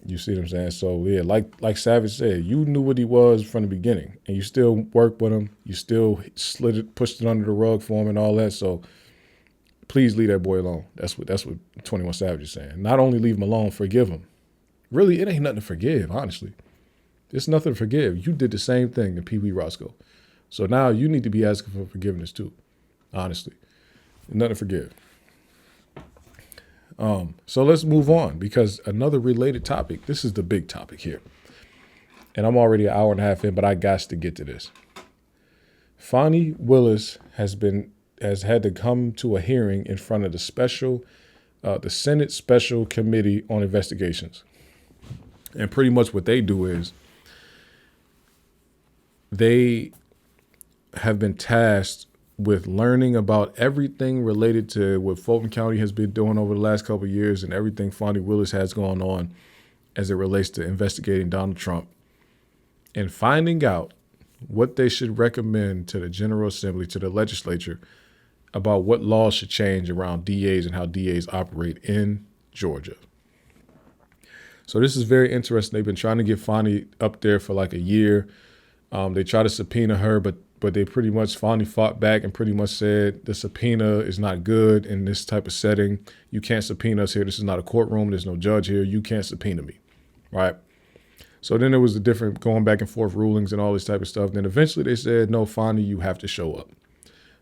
You see what I'm saying? So, yeah, like Savage said, you knew what he was from the beginning, and you still worked with him. You still pushed it under the rug for him and all that. So please leave that boy alone. That's what 21 Savage is saying. Not only leave him alone, forgive him. Really, it ain't nothing to forgive, honestly. It's nothing to forgive. You did the same thing to Pee Wee Roscoe. So now you need to be asking for forgiveness too, honestly. Nothing to forgive. So let's move on, because another related topic, this is the big topic here. And I'm already an hour and a half in, but I got to get to this. Fani Willis has had to come to a hearing in front of the Senate Special Committee on Investigations. And pretty much what they do is they have been tasked with learning about everything related to what Fulton County has been doing over the last couple of years and everything Fani Willis has going on as it relates to investigating Donald Trump and finding out what they should recommend to the General Assembly, to the legislature, about what laws should change around DAs and how DAs operate in Georgia. So this is very interesting. They've been trying to get Fani up there for like a year. They tried to subpoena her, but they pretty much, Fani fought back and pretty much said the subpoena is not good in this type of setting. You can't subpoena us here. This is not a courtroom. There's no judge here. You can't subpoena me, right? So then there was the different going back and forth rulings and all this type of stuff. Then eventually they said, no, Fani, you have to show up.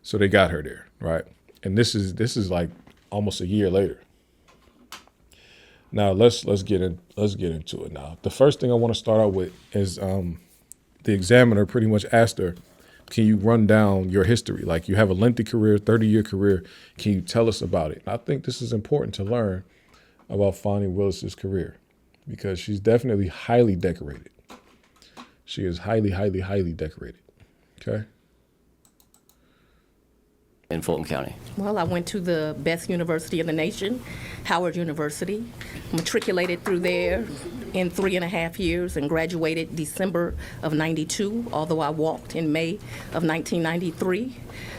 So they got her there, right? And this is like almost a year later. Now let's get into it now. The first thing I want to start out with is the examiner pretty much asked her, can you run down your history? Like, you have a lengthy career, 30-year career. Can you tell us about it? And I think this is important to learn about Fani Willis's career because she's definitely highly decorated. She is highly, highly, highly decorated. Okay. In Fulton County? Well, I went to the best university in the nation, Howard University, matriculated through there in 3.5 years and graduated December of '92, although I walked in May of 1993.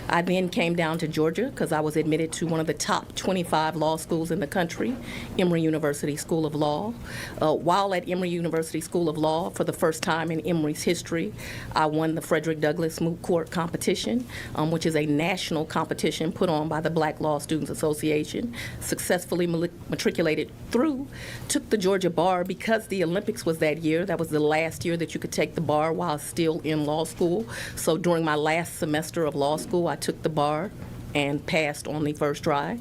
I then came down to Georgia because I was admitted to one of the top 25 law schools in the country, Emory University School of Law. While at Emory University School of Law, for the first time in Emory's history, I won the Frederick Douglass Moot Court Competition, which is a national competition put on by the Black Law Students Association, successfully matriculated through, took the Georgia bar because the Olympics was that year. That was the last year that you could take the bar while still in law school. So during my last semester of law school, I took the bar and passed on the first try.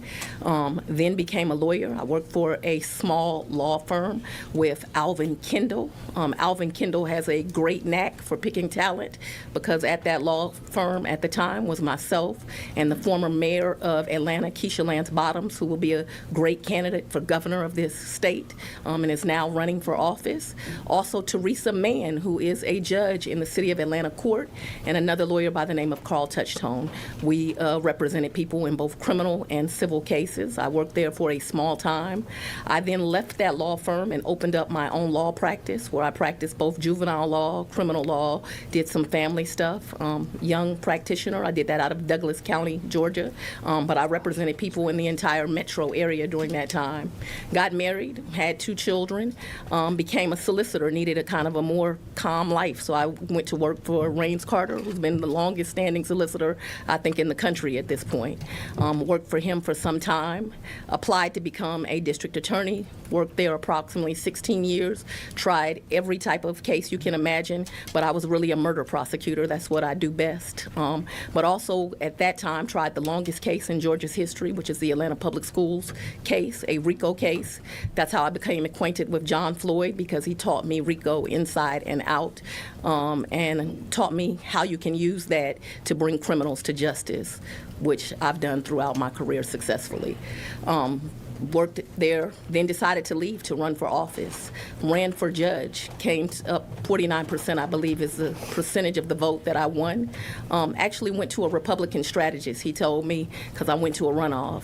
Then became a lawyer. I worked for a small law firm with Alvin Kendall. Alvin Kendall has a great knack for picking talent because at that law firm at the time was myself and the former mayor of Atlanta, Keisha Lance Bottoms, who will be a great candidate for governor of this state and is now running for office. Also Teresa Mann, who is a judge in the city of Atlanta court, and another lawyer by the name of Carl Touchtone. We represent people in both criminal and civil cases. I worked there for a small time. I then left that law firm and opened up my own law practice where I practiced both juvenile law, criminal law, did some family stuff. Young practitioner. I did that out of Douglas County, Georgia. But I represented people in the entire metro area during that time. Got married, had 2 children, became a solicitor, needed a kind of a more calm life. So I went to work for Raines Carter, who's been the longest standing solicitor, I think, in the country at this point. Worked for him for some time, applied to become a district attorney, worked there approximately 16 years, tried every type of case you can imagine, but I was really a murder prosecutor. That's what I do best. But also at that time tried the longest case in Georgia's history, which is the Atlanta Public Schools case, a RICO case. That's how I became acquainted with John Floyd because he taught me RICO inside and out and taught me how you can use that to bring criminals to justice, which I've done throughout my career successfully. Worked there, then decided to leave to run for office. Ran for judge, came up 49%, I believe, is the percentage of the vote that I won. Actually went to a Republican strategist. He told me, because I went to a runoff,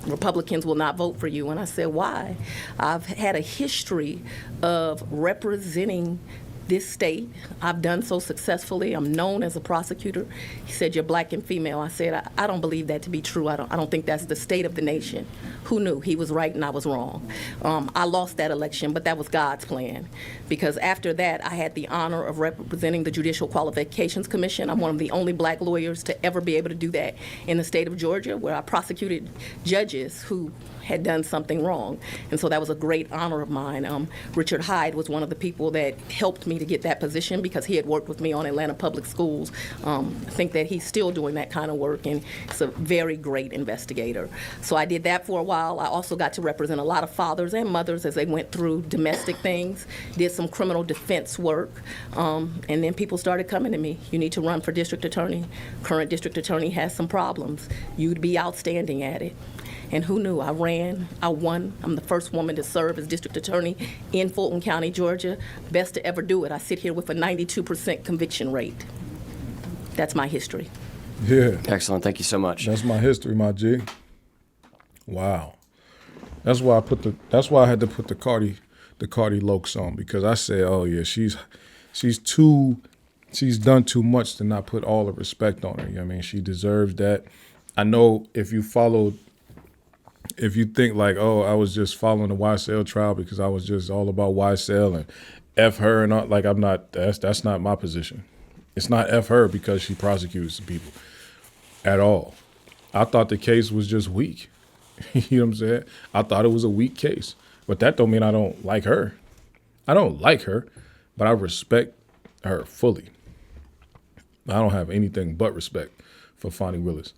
Republicans will not vote for you. And I said, why? I've had a history of representing this state. I've done so successfully. I'm known as a prosecutor. He said, you're black and female. I said, I don't believe that to be true. I don't think that's the state of the nation. Who knew? He was right and I was wrong. I lost that election, but that was God's plan. Because after that, I had the honor of representing the Judicial Qualifications Commission. I'm one of the only black lawyers to ever be able to do that in the state of Georgia, where I prosecuted judges who had done something wrong. And so that was a great honor of mine. Richard Hyde was one of the people that helped me to get that position because he had worked with me on Atlanta Public Schools. I think that he's still doing that kind of work, and he's a very great investigator. So I did that for a while. I also got to represent a lot of fathers and mothers as they went through domestic things, did some criminal defense work, and then people started coming to me. You need to run for district attorney. Current district attorney has some problems. You'd be outstanding at it. And who knew? I ran, I won. I'm the first woman to serve as district attorney in Fulton County, Georgia. Best to ever do it. I sit here with a 92% conviction rate. That's my history. Yeah. Excellent. Thank you so much. That's my history, my G. Wow. That's why I had to put the Cardi Lokes on, because I said, oh yeah, she's done too much to not put all the respect on her. You know what I mean? She deserves that. I know if you think like, oh, I was just following the YSL trial because I was just all about YSL and F her and all, like, I'm not, that's not my position. It's not F her because she prosecutes people at all. I thought the case was just weak. You know what I'm saying? I thought it was a weak case, but that don't mean I don't like her. I don't like her, but I respect her fully. I don't have anything but respect for Fani Willis.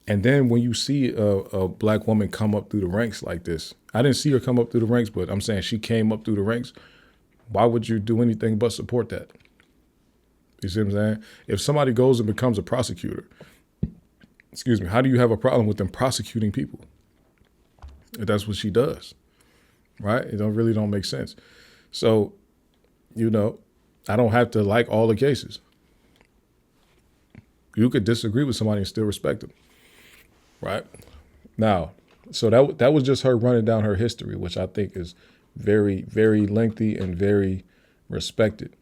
And then when you see a black woman come up through the ranks like this, I didn't see her come up through the ranks, but I'm saying she came up through the ranks. Why would you do anything but support that? You see what I'm saying? If somebody goes and becomes a prosecutor, excuse me, how do you have a problem with them prosecuting people? If that's what she does, right? It really don't make sense. So, you know, I don't have to like all the cases. You could disagree with somebody and still respect them, right? Now, so that was just her running down her history, which I think is very, very lengthy and very respected.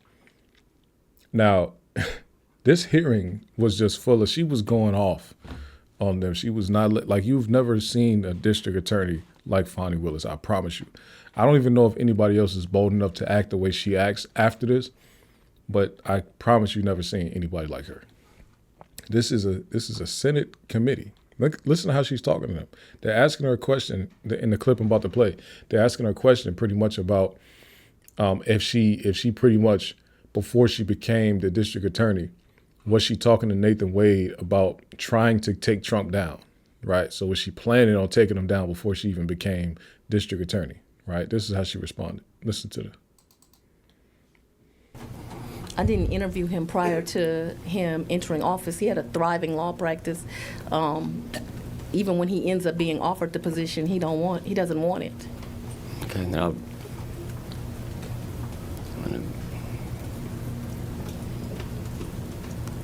Now, this hearing was just full of, she was going off on them. She was not, like, you've never seen a district attorney like Fani Willis, I promise you. I don't even know if anybody else is bold enough to act the way she acts after this, but I promise you never seen anybody like her. This is a Senate committee. Listen to how she's talking to them. They're asking her a question in the clip I'm about to play. They're asking her a question pretty much about if she pretty much, before she became the district attorney, was she talking to Nathan Wade about trying to take Trump down, right? So was she planning on taking him down before she even became district attorney, right? This is how she responded. Listen to this. I didn't interview him prior to him entering office. He had a thriving law practice. Even when he ends up being offered the position, he doesn't want it. Okay, now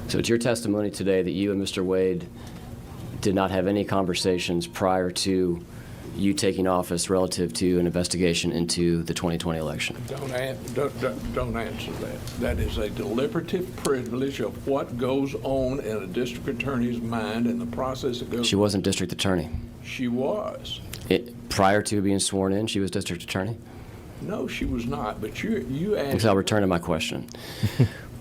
so it's your testimony today that you and Mr. Wade did not have any conversations prior to you taking office relative to an investigation into the 2020 election. Don't answer that. That is a deliberative privilege of what goes on in a district attorney's mind and the process that goes. She wasn't district attorney. She was. Prior to being sworn in, she was district attorney? No, she was not. But you asked. Because I'll return to my question.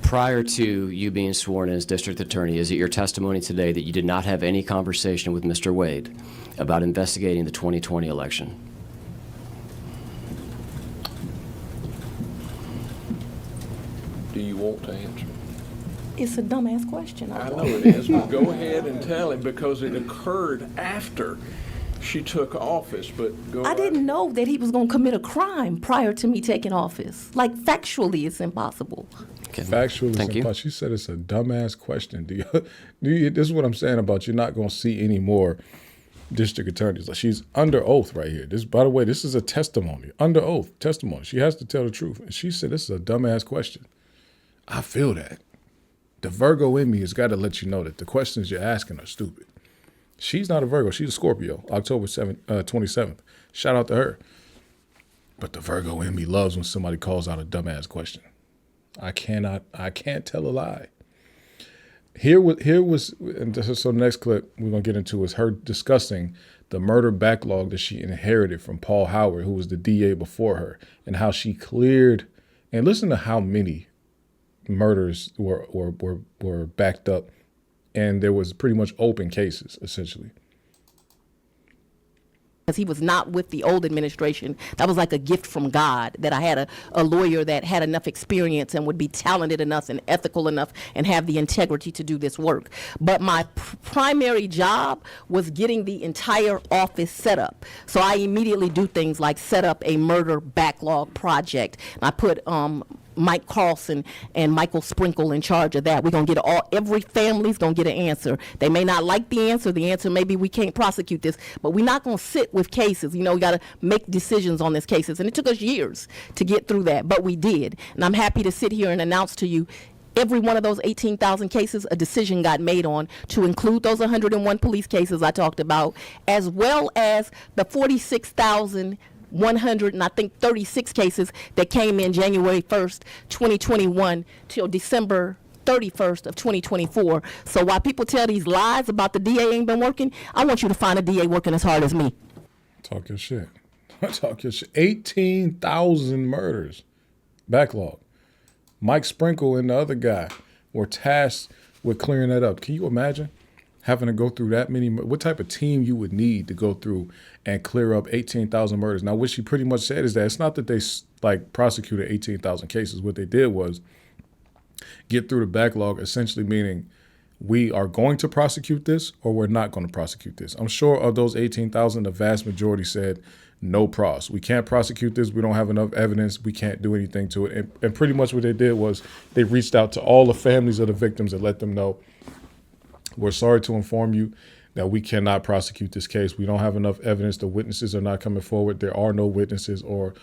Prior to you being sworn in as district attorney, is it your testimony today that you did not have any conversation with Mr. Wade about investigating the 2020 election? Do you want to answer? It's a dumbass question. I know it is, but go ahead and tell him, because it occurred after she took office. But go I didn't know that he was going to commit a crime prior to me taking office. Like, factually, it's impossible. Okay. Factually, Thank you. She said it's a dumbass question. This is what I'm saying about you're not going to see any more district attorneys. Like, she's under oath right here. This, by the way, this is a testimony, under oath testimony. She has to tell the truth. And she said this is a dumbass question. I feel that. The Virgo in me has got to let you know that the questions you're asking are stupid. She's not a Virgo. She's a Scorpio, October 27th. Shout out to her. But the Virgo in me loves when somebody calls out a dumbass question. I can't tell a lie. Here was, and so the next clip we're going to get into is her discussing the murder backlog that she inherited from Paul Howard, who was the DA before her, and how she cleared, and listen to how many murders were backed up, and there was pretty much open cases, essentially. Because he was not with the old administration. That was like a gift from God, that I had a lawyer that had enough experience and would be talented enough and ethical enough and have the integrity to do this work. But my primary job was getting the entire office set up. So I immediately do things like set up a murder backlog project. And I put Mike Carlson and Michael Sprinkle in charge of that. We're going to get every family's going to get an answer. They may not like the answer. The answer may be we can't prosecute this, but we're not going to sit with cases. You know, we got to make decisions on these cases. And it took us years to get through that, but we did. And I'm happy to sit here and announce to you every one of those 18,000 cases, a decision got made on to include those 101 police cases I talked about, as well as the 46,100 and I think 36 cases that came in January 1st, 2021 till December 31st of 2024. So while people tell these lies about the DA ain't been working, I want you to find a DA working as hard as me. Talk your shit. Talk your shit. 18,000 murders. Backlog. Mike Sprinkle and the other guy were tasked with clearing that up. Can you imagine having to go through that many? What type of team you would need to go through and clear up 18,000 murders? Now, what she pretty much said is that it's not that they prosecuted 18,000 cases. What they did was get through the backlog, essentially meaning we are going to prosecute this or we're not going to prosecute this. I'm sure of those 18,000, the vast majority said no pros. We can't prosecute this. We don't have enough evidence. We can't do anything to it. And pretty much what they did was they reached out to all the families of the victims and let them know, we're sorry to inform you that we cannot prosecute this case. We don't have enough evidence. The witnesses are not coming forward. There are no witnesses, or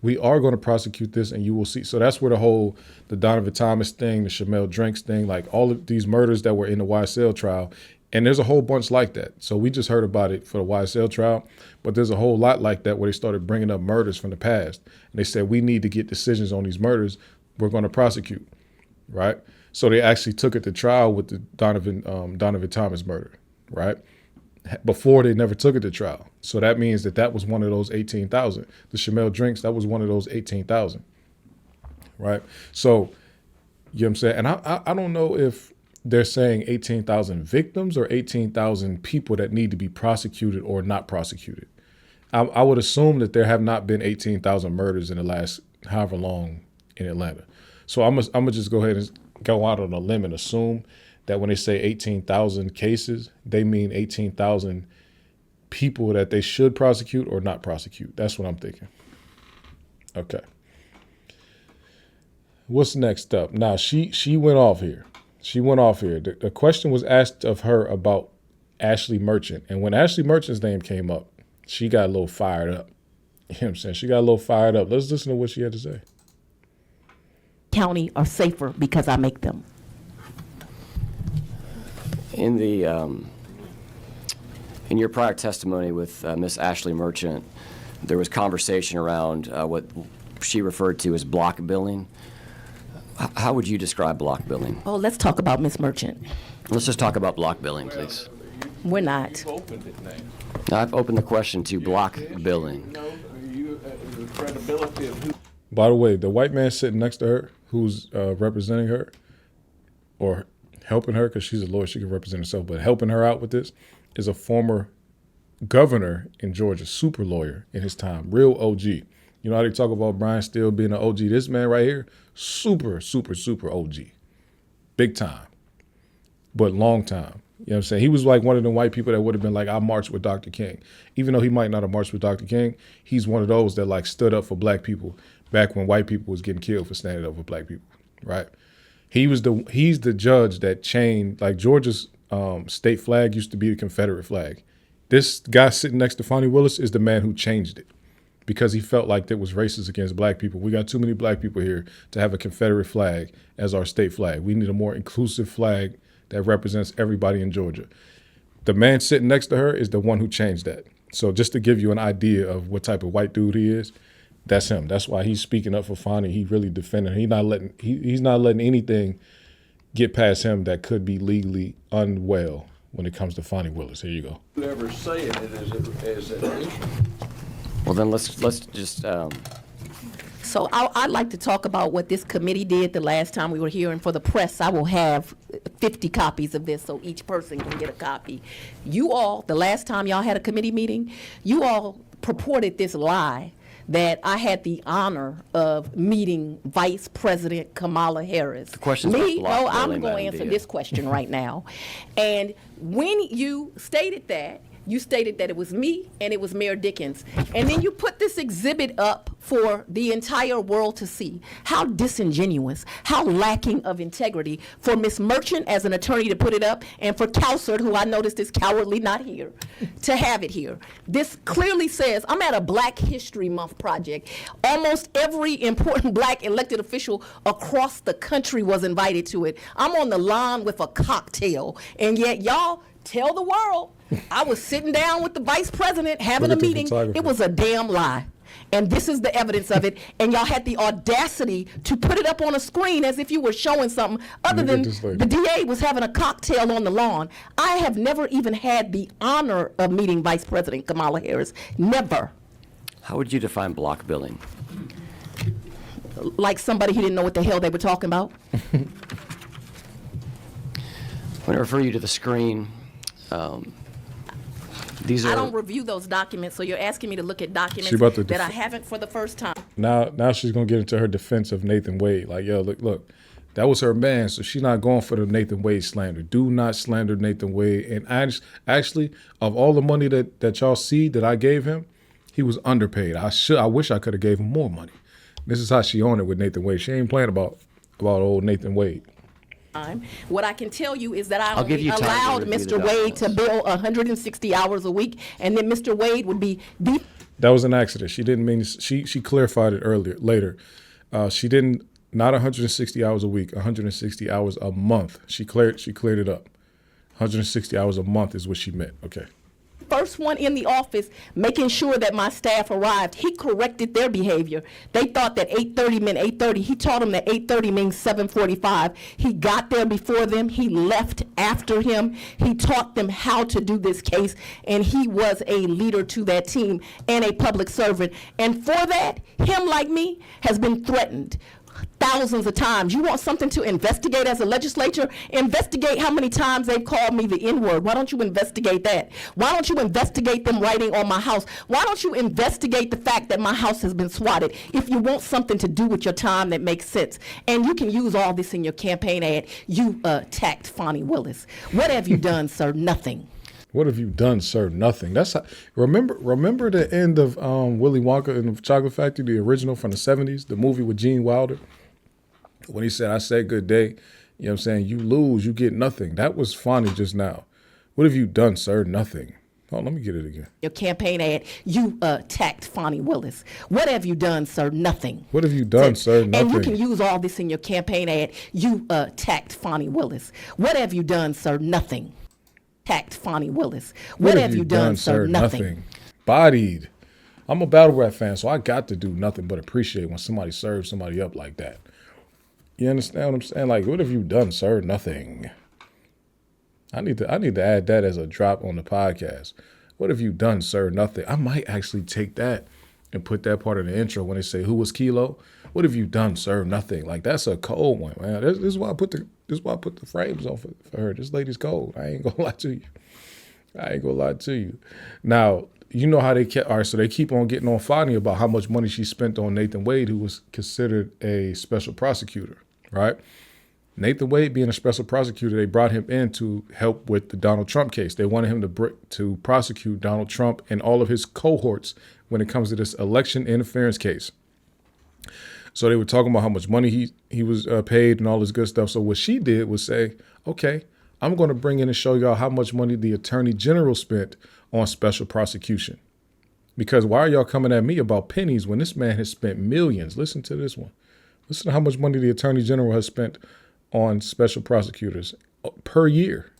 we are going to prosecute this and you will see. So that's where the Donovan Thomas thing, the Shamel Drinks thing, like all of these murders that were in the YSL trial. And there's a whole bunch like that. So we just heard about it for the YSL trial, but there's a whole lot like that where they started bringing up murders from the past. And they said, we need to get decisions on these murders. We're going to prosecute, right? So they actually took it to trial with the Donovan Thomas murder, right? Before they never took it to trial. So that means that was one of those 18,000. The Shamel Drinks, that was one of those 18,000, right? So, you know what I'm saying? And I don't know if they're saying 18,000 victims or 18,000 people that need to be prosecuted or not prosecuted. I would assume that there have not been 18,000 murders in the last however long in Atlanta. So I'm gonna just go ahead and go out on a limb and assume that when they say 18,000 cases, they mean 18,000 people that they should prosecute or not prosecute. That's what I'm thinking. Okay. What's next up? Now, she went off here. The question was asked of her about Ashley Merchant. And when Ashley Merchant's name came up, she got a little fired up. You know what I'm saying? She got a little fired up. Let's listen to what she had to say. County are safer because I make them. In the in your prior testimony with Miss Ashley Merchant, there was conversation around what she referred to as block billing. How would you describe block billing? Oh, let's talk about Miss Merchant. Let's just talk about block billing, please. We're not. You've opened it now. Now, I've opened the question to block billing. No, the credibility of who. By the way, the white man sitting next to her, who's representing her, or helping her, because she's a lawyer, she can represent herself, but helping her out with this, is a former governor in Georgia, super lawyer in his time, real OG. You know how they talk about Brian Steele being an OG? This man right here, super, super, super OG. Big time, but long time. You know what I'm saying? He was like one of the white people that would have been like, I marched with Dr. King. Even though he might not have marched with Dr. King, he's one of those that like stood up for black people back when white people was getting killed for standing up for black people, right? He's the judge that changed, like Georgia's state flag used to be the Confederate flag. This guy sitting next to Fani Willis is the man who changed it because he felt like it was racist against black people. We got too many black people here to have a Confederate flag as our state flag. We need a more inclusive flag that represents everybody in Georgia. The man sitting next to her is the one who changed that. So just to give you an idea of what type of white dude he is, that's him. That's why he's speaking up for Fani. He really defending her. He's not letting anything get past him that could be legally unwell when it comes to Fani Willis. Here you go. Whoever saying it is an issue. Well, then let's just. So I'd like to talk about what this committee did the last time we were here, and for the press, I will have 50 copies of this so each person can get a copy. You all, the last time y'all had a committee meeting, you all purported this lie that I had the honor of meeting Vice President Kamala Harris. The question's Me? about block No, I'm billing, going to Madam answer Dia. this question right now. And when you stated that, You stated that it was me and it was Mayor Dickens. And then you put this exhibit up for the entire world to see. How disingenuous, how lacking of integrity for Ms. Merchant as an attorney to put it up, and for Cowsert, who I noticed is cowardly not here, to have it here. This clearly says, I'm at a Black History Month project. Almost every important Black elected official across the country was invited to it. I'm on the lawn with a cocktail, and yet y'all tell the world I was sitting down with the vice president having a meeting. It was a damn lie. And this is the evidence of it. And y'all had the audacity to put it up on a screen as if you were showing something other than the DA was having a cocktail on the lawn. I have never even had the honor of meeting Vice President Kamala Harris. Never. How would you define block billing? Like somebody who didn't know what the hell they were talking about. When I refer you to the screen, these are... I don't review those documents, so you're asking me to look at documents that I haven't for the first time. Now she's gonna get into her defense of Nathan Wade. Like, yo, look, that was her man, so she's not going for the Nathan Wade slander. Do not slander Nathan Wade. And actually, of all the money that y'all see that I gave him, he was underpaid. I wish I could have gave him more money. This is how she owned it with Nathan Wade. She ain't playing about old Nathan Wade. What I can tell you is that I I'll give only you time to allowed review the Mr. Wade documents. to bill 160 hours a week, and then Mr. Wade would be That was an accident. She didn't mean. She clarified it later. She didn't. Not 160 hours a week. 160 hours a month. She cleared it up. 160 hours a month is what she meant. Okay. first one in the office making sure that my staff arrived. He corrected their behavior. They thought that 8:30 meant 8:30. He taught them that 8:30 means 7:45. He got there before them. He left after him. He taught them how to do this case, and he was a leader to that team and a public servant. And for that, him, like me, has been threatened thousands of times. You want something to investigate as a legislature? Investigate how many times they've called me the N-word. Why don't you investigate that? Why don't you investigate them writing on my house? Why don't you investigate the fact that my house has been swatted? If you want something to do with your time that makes sense, and you can use all this in your campaign ad, you attacked Fani Willis. What have you done, sir? Nothing. What have you done, sir? Nothing. That's how, remember the end of Willy Wonka and the Chocolate Factory, the original from the 70s, the movie with Gene Wilder, when he said, "I said good day," you know what I'm saying? You lose, you get nothing. That was Fani just now. What have you done, sir? Nothing. Oh, let me get it again. Your campaign ad, you attacked Fani Willis. What have you done, sir? Nothing. What have you done, sir? Nothing. And you can use all this in your campaign ad. You attacked Fani Willis. What have you done, sir? Nothing. Attacked Fani Willis. What have you done, sir? Nothing. Bodied. I'm a battle rap fan, so I got to do nothing but appreciate when somebody serves somebody up like that. You understand what I'm saying? Like, what have you done, sir? Nothing. I need to add that as a drop on the podcast. What have you done, sir? Nothing. I might actually take that and put that part of the intro when they say, "Who was Kilo?" What have you done, sir? Nothing. Like, that's a cold one, man. This is why I put the frames on for her. This lady's cold. I ain't gonna lie to you. Now, you know how they kept. All right, so they keep on getting on Fani about how much money she spent on Nathan Wade, who was considered a special prosecutor, right? Nathan Wade being a special prosecutor, they brought him in to help with the Donald Trump case. They wanted him to prosecute Donald Trump and all of his cohorts when it comes to this election interference case. So they were talking about how much money he was paid and all this good stuff. So what she did was say, okay, I'm going to bring in and show y'all how much money the Attorney General spent on special prosecution. Because why are y'all coming at me about pennies when this man has spent millions? Listen to this one. Listen to how much money the Attorney General has spent on special prosecutors per year.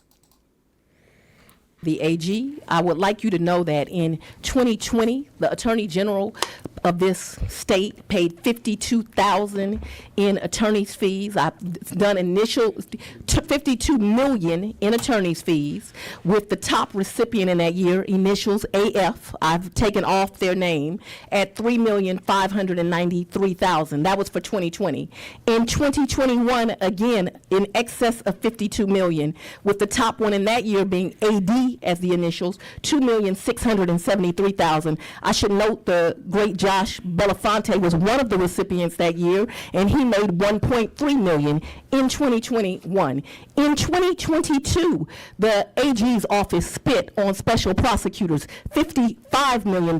The AG, I would like you to know that in 2020, the Attorney General of this state paid $52,000 in attorney's fees. I've done $52 million in attorney's fees with the top recipient in that year, initials AF. I've taken off their name at $3,593,000. That was for 2020. In 2021, again, in excess of $52 million, with the top one in that year being AD as the initials, $2,673,000. I should note the great Josh Belafonte was one of the recipients that year, and he made $1.3 million in 2021. In 2022, the AG's office spent on special prosecutors $55 million.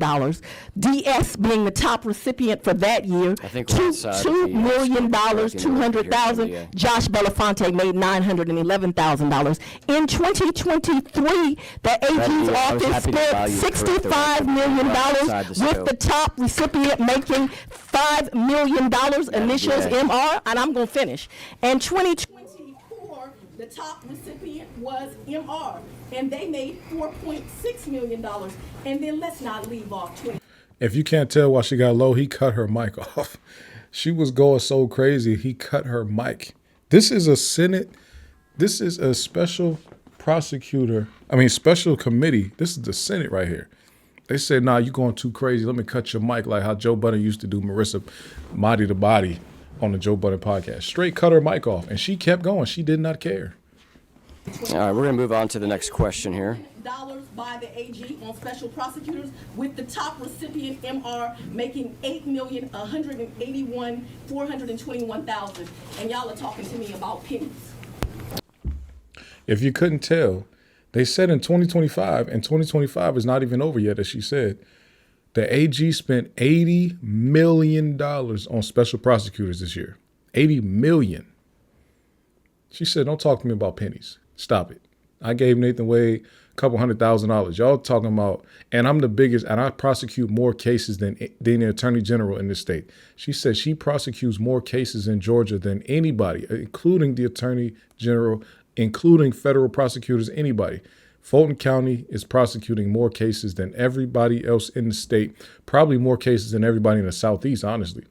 DS being the top recipient for that year, I think we're outside of $2 the, million, correcting the record here, 200,000. yeah. Josh Belafonte made $911,000. In 2023, the AG's I was office happy to allow spent you to correct the $65 record. million, We're outside the with scope. the top recipient making $5 million initials, yeah. MR, and I'm going to finish. And 2024, the top recipient was MR, and they made $4.6 million. And then let's not leave off 20. If you can't tell why she got low, he cut her mic off. She was going so crazy, he cut her mic. This is a special special committee. This is the Senate right here. They said, nah, you going too crazy. Let me cut your mic, like how Joe Budden used to do Marissa Body to Body on the Joe Budden podcast. Straight cut her mic off, and she kept going. She did not care. All right, we're going to move on to the next question here. Dollars by the AG on special prosecutors, with the top recipient MR making $8,181,421, and y'all are talking to me about pennies. If you couldn't tell, they said in 2025, and 2025 is not even over yet, as she said, the AG spent $80 million on special prosecutors this year. $80 million. She said, don't talk to me about pennies. Stop it. I gave Nathan Wade a couple $100,000. Y'all talking about, and I'm the biggest, and I prosecute more cases than the attorney general in this state. She said she prosecutes more cases in Georgia than anybody, including the attorney general, including federal prosecutors, anybody. Fulton County is prosecuting more cases than everybody else in the state, probably more cases than everybody in the Southeast, honestly.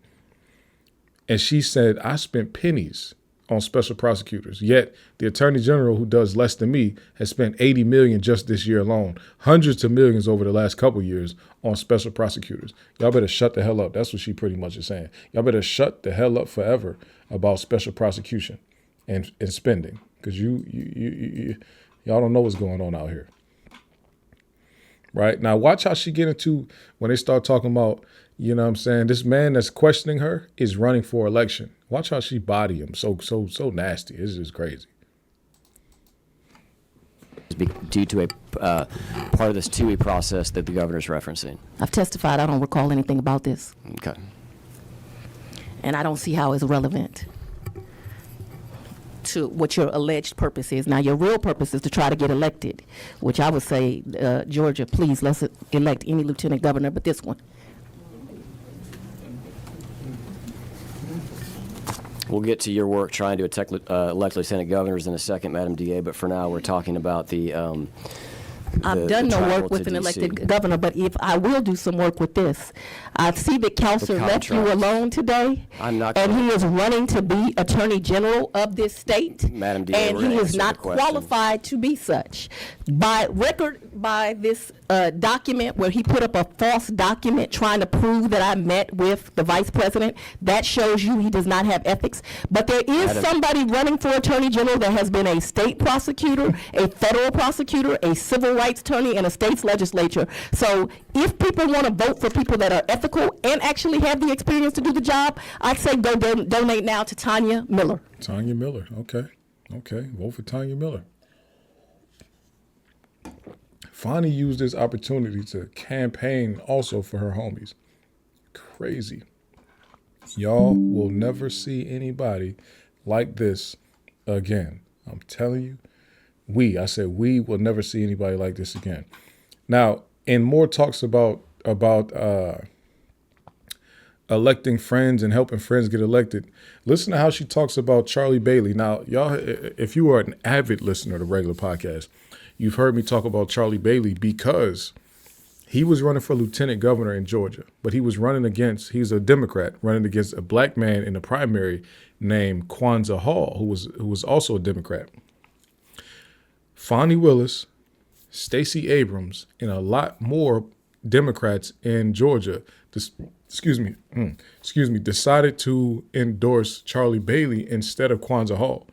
And she said, I spent pennies on special prosecutors, yet the attorney general, who does less than me, has spent $80 million just this year alone, hundreds of millions over the last couple years on special prosecutors. Y'all better shut the hell up. That's what she pretty much is saying. Y'all better shut the hell up forever about special prosecution and spending, because y'all don't know what's going on out here. Right? Now, watch how she get into when they start talking about, you know what I'm saying, this man that's questioning her is running for election. Watch how she body him so nasty. It's just crazy. Due to a part of this TUI process that the governor's referencing. I've testified. I don't recall anything about this, Okay. and I don't see how it's relevant to what your alleged purpose is. Now, your real purpose is to try to get elected, which I would say, Georgia, please, let's elect any lieutenant governor but this one. We'll get to your work trying to elect lieutenant governors in a second, Madam DA, but for now we're talking about I've done no work with an elected governor, but if I will do some work with this. I see that Counselor left you alone today. I'm not and going he is running to be Attorney General of this state. Madam DA, and we're he gonna is answer not the question. qualified to be such. By this document where he put up a false document trying to prove that I met with the vice president, that shows you he does not have ethics. But there is somebody running for Attorney General that has been a state prosecutor, a federal prosecutor, a civil rights attorney, and a state's legislature. So if people want to vote for people that are ethical and actually have the experience to do the job, I'd say go donate now to Tanya Miller. Tanya Miller. Okay. Vote for Tanya Miller. Fani used this opportunity to campaign also for her homies. Crazy. Y'all will never see anybody like this again. I'm telling you. We will never see anybody like this again. Now, in more talks about electing friends and helping friends get elected, listen to how she talks about Charlie Bailey. Now, y'all, if you are an avid listener to regular podcast, you've heard me talk about Charlie Bailey because he was running for lieutenant governor in Georgia, but he's a Democrat running against a black man in the primary named Kwanzaa Hall, who was also a Democrat. Fani Willis, Stacey Abrams, and a lot more Democrats in Georgia, decided to endorse Charlie Bailey instead of Kwanzaa Hall,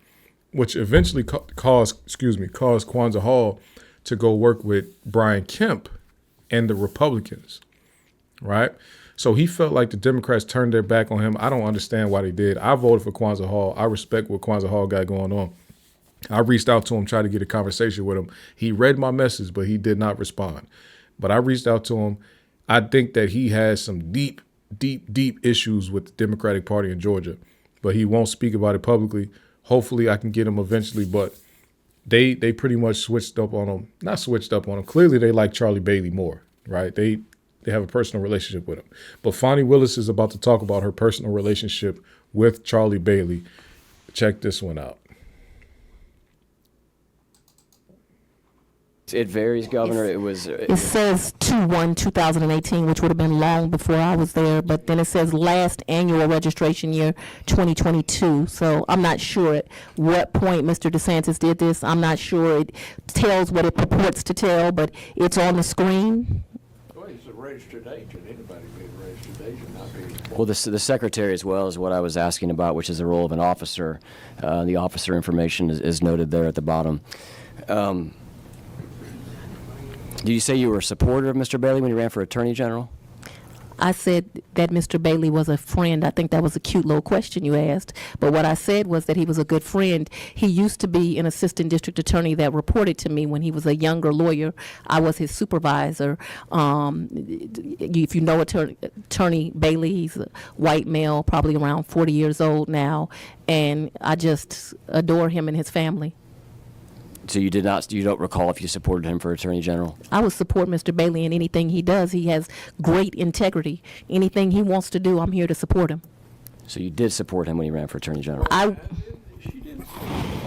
which eventually caused Kwanzaa Hall to go work with Brian Kemp and the Republicans, right? So he felt like the Democrats turned their back on him. I don't understand why they did. I voted for Kwanzaa Hall. I respect what Kwanzaa Hall got going on. I reached out to him, tried to get a conversation with him. He read my message, but he did not respond. But I reached out to him. I think that he has some deep issues with the Democratic Party in Georgia, but he won't speak about it publicly. Hopefully I can get him eventually, but they pretty much switched up on him. Not switched up on him. Clearly they like Charlie Bailey more, right? They have a personal relationship with him. But Fani Willis is about to talk about her personal relationship with Charlie Bailey. Check this one out. It varies, Governor. It says 2/1/2018, which would have been long before I was there, but then it says last annual registration year 2022. So I'm not sure at what point Mr. DeSantis did this. I'm not sure it tells what it purports to tell, but it's on the screen. Well, he's a registered agent. Anybody can be a registered agent, not be. Well, the secretary as well is what I was asking about, which is the role of an officer. The officer information is noted there at the bottom. Did you say you were a supporter of Mr. Bailey when he ran for Attorney General? I said that Mr. Bailey was a friend. I think that was a cute little question you asked. But what I said was that he was a good friend. He used to be an assistant district attorney that reported to me when he was a younger lawyer. I was his supervisor. If you know Attorney Bailey, he's a white male, probably around 40 years old now. And I just adore him and his family. So you don't recall if you supported him for Attorney General? I would support Mr. Bailey in anything he does. He has great integrity. Anything he wants to do, I'm here to support him. So you did support him when he ran for Attorney General? I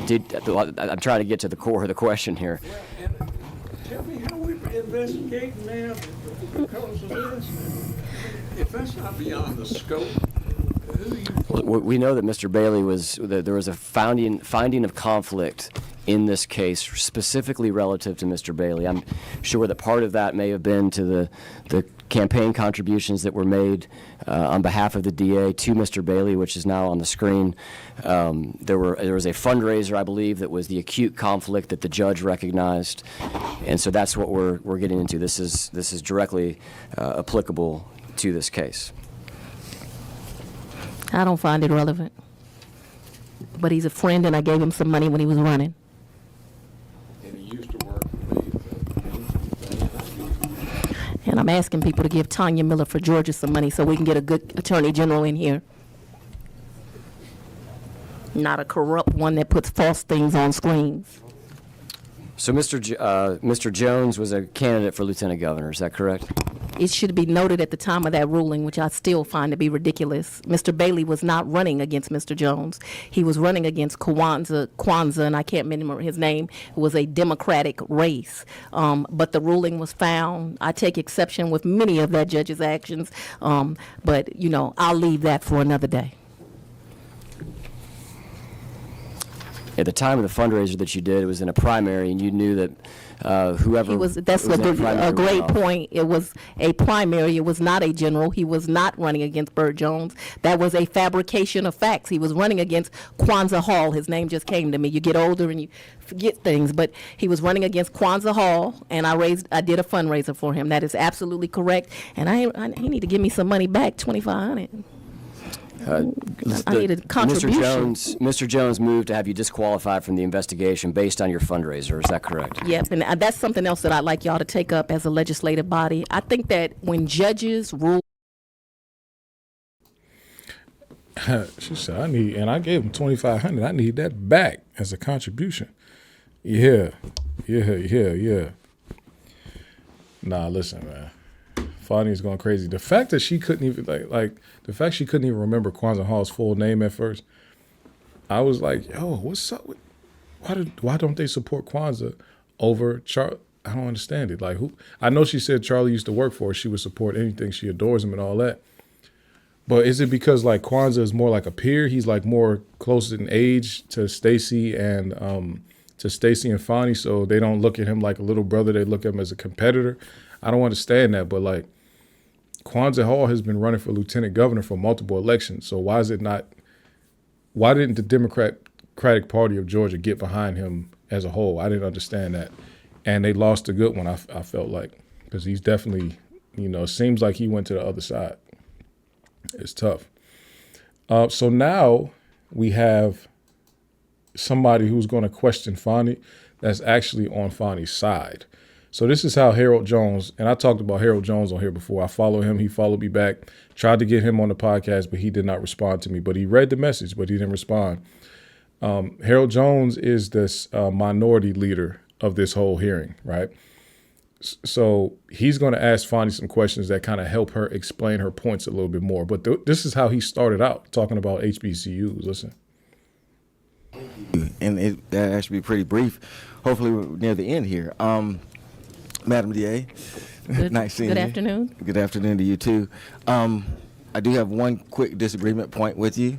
did. I'm trying to get to the core of the question here. And tell me how we're investigating now because of this. If that's not beyond the scope, who you... Well, we know that Mr. Bailey there was a finding of conflict in this case, specifically relative to Mr. Bailey. I'm sure that part of that may have been to the campaign contributions that were made on behalf of the DA to Mr. Bailey, which is now on the screen. There was a fundraiser, I believe, that was the acute conflict that the judge recognized, and so that's what we're getting into. This is directly applicable to this case. I don't find it relevant. But he's a friend, and I gave him some money when he was running. And he used to work for me. And I'm asking people to give Tanya Miller for Georgia some money so we can get a good attorney general in here. Not a corrupt one that puts false things on screens. So Mr. Jones was a candidate for lieutenant governor, is that correct? It should be noted at the time of that ruling, which I still find to be ridiculous. Mr. Bailey was not running against Mr. Jones. He was running against Kwanzaa, and I can't remember his name. It was a Democratic race. But the ruling was found. I take exception with many of that judge's actions, but, I'll leave that for another day. At the time of the fundraiser that you did, it was in a primary, and you knew that whoever That's a great point. It was a primary. It was not a general. He was not running against Burt Jones. That was a fabrication of facts. He was running against Kwanzaa Hall. His name just came to me. You get older and you forget things, but he was running against Kwanzaa Hall, and I did a fundraiser for him. That is absolutely correct, and he need to give me some money back, $2,500. I needed a contribution. Mr. Jones moved to have you disqualified from the investigation based on your fundraiser. Is that correct? Yep, and that's something else that I'd like y'all to take up as a legislative body. I think that when judges rule. She said, I gave him $2,500. I need that back as a contribution. Yeah. Nah, listen, man. Fani's going crazy. The fact that she couldn't even she couldn't even remember Kwanzaa Hall's full name at first. I was like, yo, what's up with why don't they support Kwanzaa over Charlie? I don't understand it. Like, who? I know she said Charlie used to work for her. She would support anything. She adores him and all that. But is it because like Kwanzaa is more like a peer? He's like more close in age to Stacey and Fani, so they don't look at him like a little brother. They look at him as a competitor. I don't understand that, but like Kwanzaa Hall has been running for lieutenant governor for multiple elections. So why didn't the Democratic Party of Georgia get behind him as a whole? I didn't understand that. And they lost a good one, I felt like, because he's definitely it seems like he went to the other side. It's tough. So now we have somebody who's going to question Fani that's actually on Fani's side. So this is how Harold Jones, and I talked about Harold Jones on here before. I follow him. He followed me back. Tried to get him on the podcast, but he did not respond to me. But he read the message, but he didn't respond. Harold Jones is this minority leader of this whole hearing, right? So he's going to ask Fani some questions that kind of help her explain her points a little bit more. But this is how he started out talking about HBCUs. Listen. And that actually be pretty brief. Hopefully we're near the end here. Madam DA, nice seeing you. Good afternoon. Good afternoon to you too. I do have one quick disagreement point with you.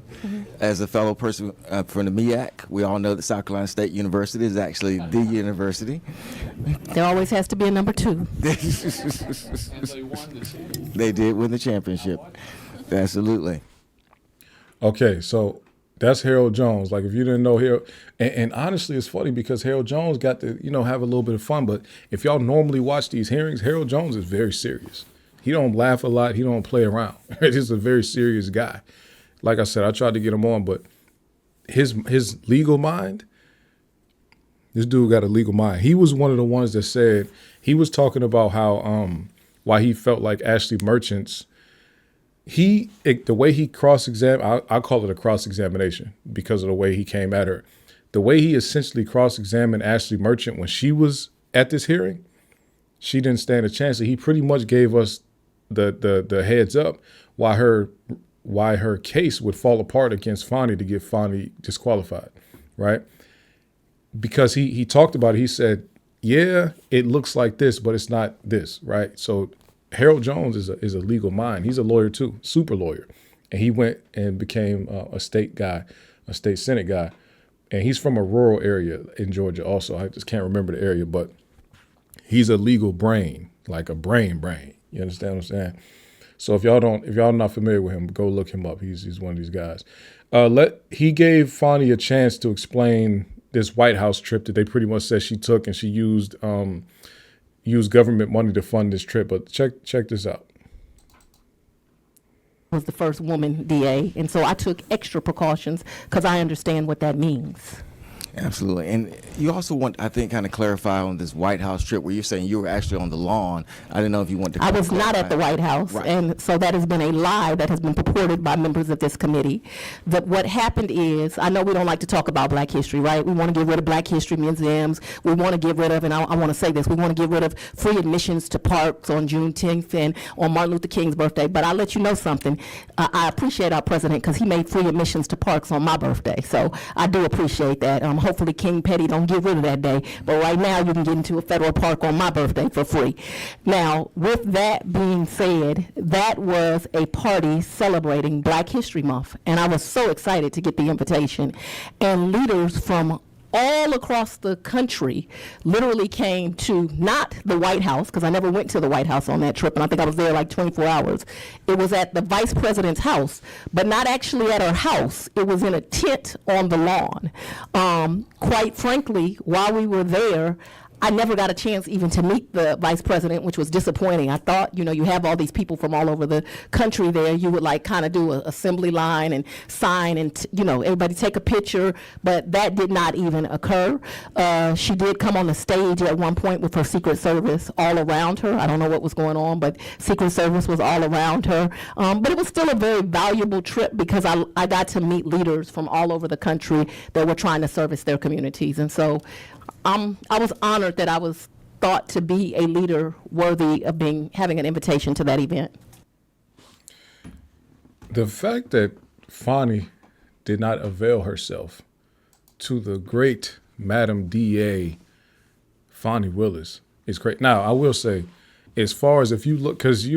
As a fellow person from the MEAC, we all know that South Carolina State University is actually the university. There always has to be a number 2. They did win the championship. Absolutely. Okay, so that's Harold Jones. Like, if you didn't know Harold, and honestly, it's funny because Harold Jones got to, have a little bit of fun. But if y'all normally watch these hearings, Harold Jones is very serious. He don't laugh a lot. He don't play around. He's a very serious guy. Like I said, I tried to get him on, but his legal mind, this dude got a legal mind. He was one of the ones that said, he was talking about how why he felt like Ashley Merchant's, the way he cross-examined, I call it a cross-examination because of the way he came at her. The way he essentially cross-examined Ashley Merchant when she was at this hearing, she didn't stand a chance. So he pretty much gave us the heads up why her case would fall apart against Fani to get Fani disqualified, right? Because he talked about it. He said, yeah, it looks like this, but it's not this, right? So Harold Jones is a legal mind. He's a lawyer too, super lawyer. And he went and became a state Senate guy. And he's from a rural area in Georgia also. I just can't remember the area, but he's a legal brain, like a brain. You understand what I'm saying? So if y'all not familiar with him, go look him up. He's one of these guys. He gave Fani a chance to explain this White House trip that they pretty much said she took, and she used government money to fund this trip. But check this out. Was the first woman DA, and so I took extra precautions because I understand what that means. Absolutely. And you also want, I think, kind of clarify on this White House trip where you're saying you were actually on the lawn. I didn't know if you want to I was not at the White House, right. And so that has been a lie that has been purported by members of this committee. That what happened is, I know we don't like to talk about Black history, right? We want to get rid of Black history museums. We want to get rid of, and I want to say this, we want to get rid of free admissions to parks on Juneteenth and on Martin Luther King's birthday. But I'll let you know something. I appreciate our president because he made free admissions to parks on my birthday. So I do appreciate that. Hopefully King Petty don't get rid of that day. But right now you can get into a federal park on my birthday for free. Now, with that being said, that was a party celebrating Black History Month. And I was so excited to get the invitation. And leaders from all across the country literally came to not the White House, because I never went to the White House on that trip, and I think I was there like 24 hours. It was at the vice president's house, but not actually at her house. It was in a tent on the lawn. Quite frankly, while we were there, I never got a chance even to meet the vice president, which was disappointing. I thought, you have all these people from all over the country there. You would like kind of do an assembly line and sign and, everybody take a picture, but that did not even occur. She did come on the stage at one point with her Secret Service all around her. I don't know what was going on, but Secret Service was all around her. But it was still a very valuable trip because I got to meet leaders from all over the country that were trying to service their communities. And so I was honored that I was thought to be a leader worthy of having an invitation to that event. The fact that Fani did not avail herself to the great Madam DA Fani Willis is great. Now, I will say, as far as if you look, because,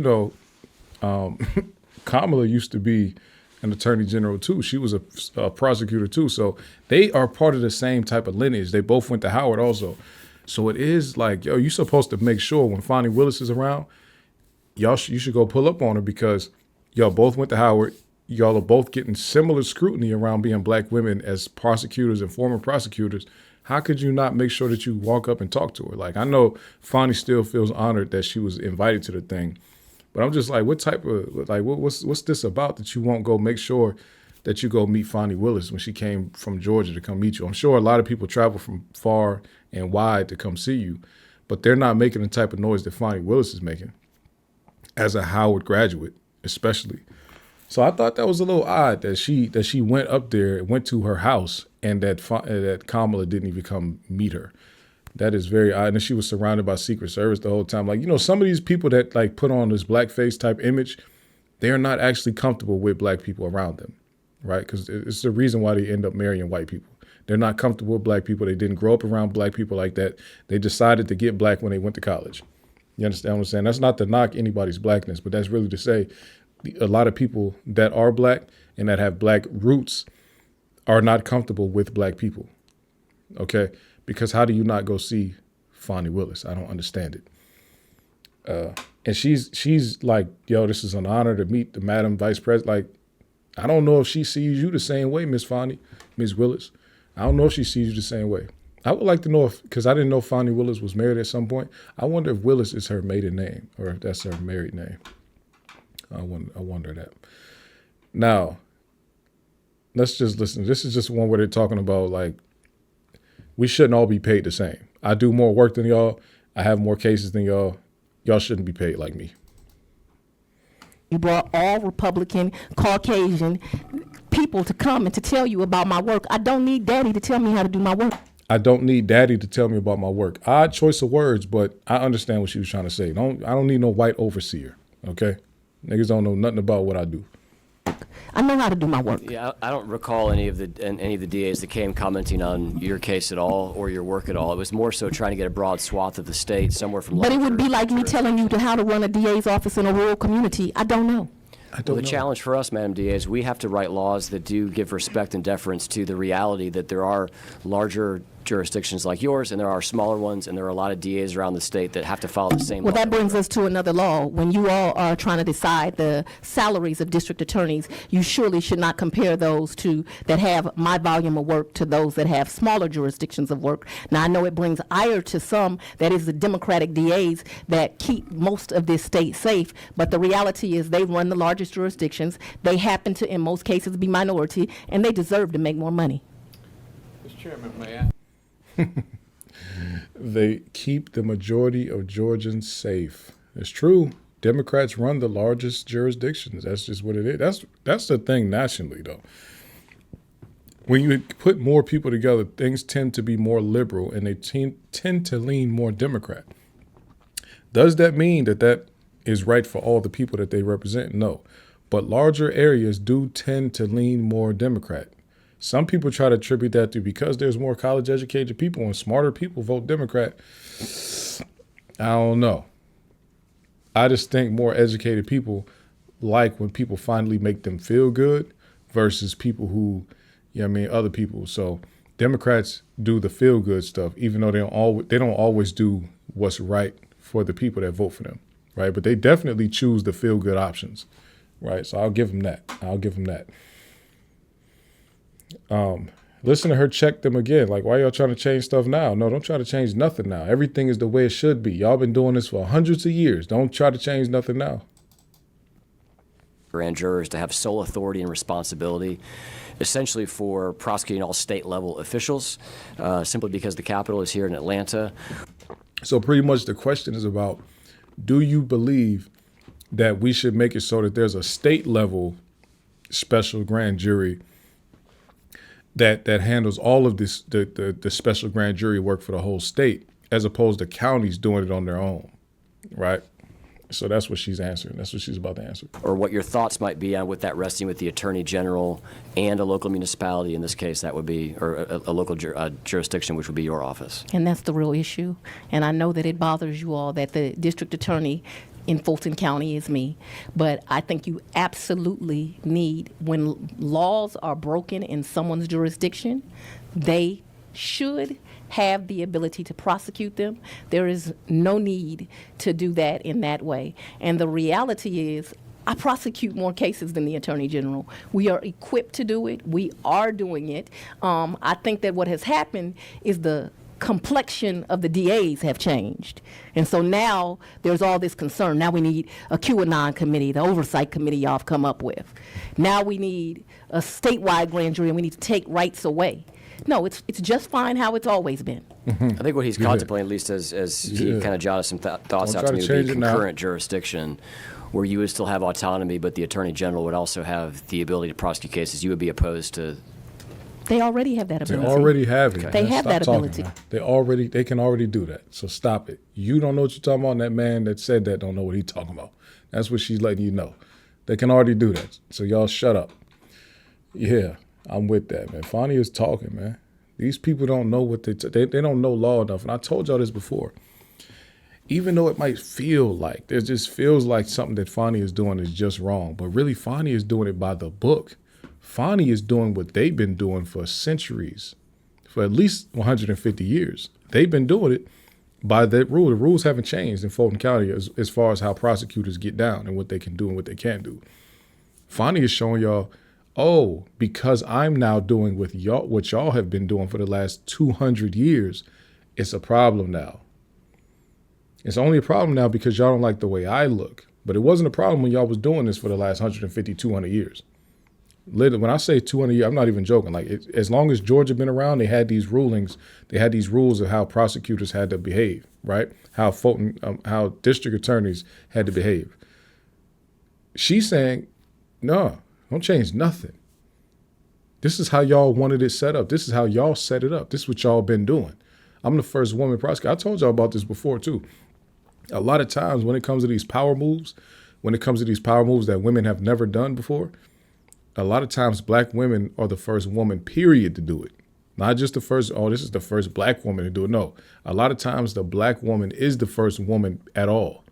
Kamala used to be an attorney general too. She was a prosecutor too. So they are part of the same type of lineage. They both went to Howard also. So it is like, you're supposed to make sure when Fani Willis is around, you should go pull up on her because y'all both went to Howard. Y'all are both getting similar scrutiny around being Black women as prosecutors and former prosecutors. How could you not make sure that you walk up and talk to her? Like, I know Fani still feels honored that she was invited to the thing. But I'm just like, what type of, like, what's this about that you won't go make sure that you go meet Fani Willis when she came from Georgia to come meet you? I'm sure a lot of people travel from far and wide to come see you, but they're not making the type of noise that Fani Willis is making as a Howard graduate, especially. So I thought that was a little odd that she went up there, went to her house, and that Kamala didn't even come meet her. That is very odd. And she was surrounded by Secret Service the whole time. Like, some of these people that like put on this blackface type image, they are not actually comfortable with black people around them, right? Because it's the reason why they end up marrying white people. They're not comfortable with black people. They didn't grow up around black people like that. They decided to get black when they went to college. You understand what I'm saying? That's not to knock anybody's blackness, but that's really to say a lot of people that are black and that have black roots are not comfortable with black people, okay? Because how do you not go see Fani Willis? I don't understand it. And she's like, yo, this is an honor to meet the Madam Vice President. Like, I don't know if she sees you the same way, Miss Willis. I don't know if she sees you the same way. I would like to know because I didn't know Fani Willis was married at some point. I wonder if Willis is her maiden name or if that's her married name. I wonder that. Now, let's just listen. This is just one where they're talking about, like, we shouldn't all be paid the same. I do more work than y'all. I have more cases than y'all. Y'all shouldn't be paid like me. You brought all Republican, Caucasian people to come and to tell you about my work. I don't need daddy to tell me how to do my work. I don't need daddy to tell me about my work. Odd choice of words, but I understand what she was trying to say. I don't need no white overseer, okay? Niggas don't know nothing about what I do. I know how to do my work. Yeah, I don't recall any of the DAs that came commenting on your case at all or your work at all. It was more so trying to get a broad swath of the state, somewhere from. But it would be like me telling you how to run a DA's office in a rural community. I don't know. The challenge for us, Madam DA, is we have to write laws that do give respect and deference to the reality that there are larger jurisdictions like yours, and there are smaller ones, and there are a lot of DAs around the state that have to follow the same law. Well, that brings us to another law. When you all are trying to decide the salaries of district attorneys, you surely should not compare those that have my volume of work to those that have smaller jurisdictions of work. Now, I know it brings ire to some, that is the Democratic DAs that keep most of this state safe, but the reality is they run the largest jurisdictions. They happen to, in most cases, be minority, and they deserve to make more money. Mr. Chairman, may I? They keep the majority of Georgians safe. It's true. Democrats run the largest jurisdictions. That's just what it is. That's the thing nationally, though. When you put more people together, things tend to be more liberal, and they tend to lean more Democrat. Does that mean that is right for all the people that they represent? No. But larger areas do tend to lean more Democrat. Some people try to attribute that to because there's more college-educated people and smarter people vote Democrat. I don't know. I just think more educated people like when people finally make them feel good versus people who, other people. So Democrats do the feel-good stuff, even though they don't always do what's right for the people that vote for them, right? But they definitely choose the feel-good options, right? So I'll give them that. Listen to her check them again. Like, why y'all trying to change stuff now? No, don't try to change nothing now. Everything is the way it should be. Y'all been doing this for hundreds of years. Don't try to change nothing now. Grand jurors to have sole authority and responsibility, essentially for prosecuting all state-level officials, simply because the Capitol is here in Atlanta. So pretty much the question is about, do you believe that we should make it so that there's a state-level special grand jury that handles all of this, the special grand jury work for the whole state, as opposed to counties doing it on their own, right? So that's what she's answering. That's what she's about to answer. Or what your thoughts might be on with that resting with the Attorney General and a local municipality. In this case, that would be, or a local jurisdiction, which would be your office. And that's the real issue. And I know that it bothers you all that the district attorney in Fulton County is me. But I think you absolutely need, when laws are broken in someone's jurisdiction, they should have the ability to prosecute them. There is no need to do that in that way. And the reality is, I prosecute more cases than the Attorney General. We are equipped to do it. We are doing it. I think that what has happened is the complexion of the DAs have changed. And so now there's all this concern. Now we need a QAnon committee, the oversight committee y'all have come up with. Now we need a statewide grand jury, and we need to take rights away. No, it's just fine how it's always been. I think what he's contemplating, at least as he kind of jotted some thoughts out to me, would be concurrent jurisdiction, where you would still have autonomy, but the Attorney General would also have the ability to prosecute cases. You would be opposed to... They already have that ability. They already have it. They have that ability. They can already do that. So stop it. You don't know what you're talking about, and that man that said that don't know what he's talking about. That's what she's letting you know. They can already do that. So y'all shut up. Yeah, I'm with that, man. Fani is talking, man. These people don't know what they don't know law enough. And I told y'all this before. Even though it might feel like, it just feels like something that Fani is doing is just wrong. But really, Fani is doing it by the book. Fani is doing what they've been doing for centuries, for at least 150 years. They've been doing it by that rule. The rules haven't changed in Fulton County as far as how prosecutors get down and what they can do and what they can't do. Fani is showing y'all, oh, because I'm now doing with y'all what y'all have been doing for the last 200 years, it's a problem now. It's only a problem now because y'all don't like the way I look. But it wasn't a problem when y'all was doing this for the last 150, 200 years. When I say 200 years, I'm not even joking. Like, as long as Georgia been around, they had these rulings. They had these rules of how prosecutors had to behave, right? How how district attorneys had to behave. She's saying, no, don't change nothing. This is how y'all wanted it set up. This is how y'all set it up. This is what y'all been doing. I'm the first woman prosecutor. I told y'all about this before, too. A lot of times when it comes to these power moves, that women have never done before, a lot of times black women are the first woman, period, to do it. Not just the first, oh, this is the first black woman to do it. No, a lot of times the black woman is the first woman at all.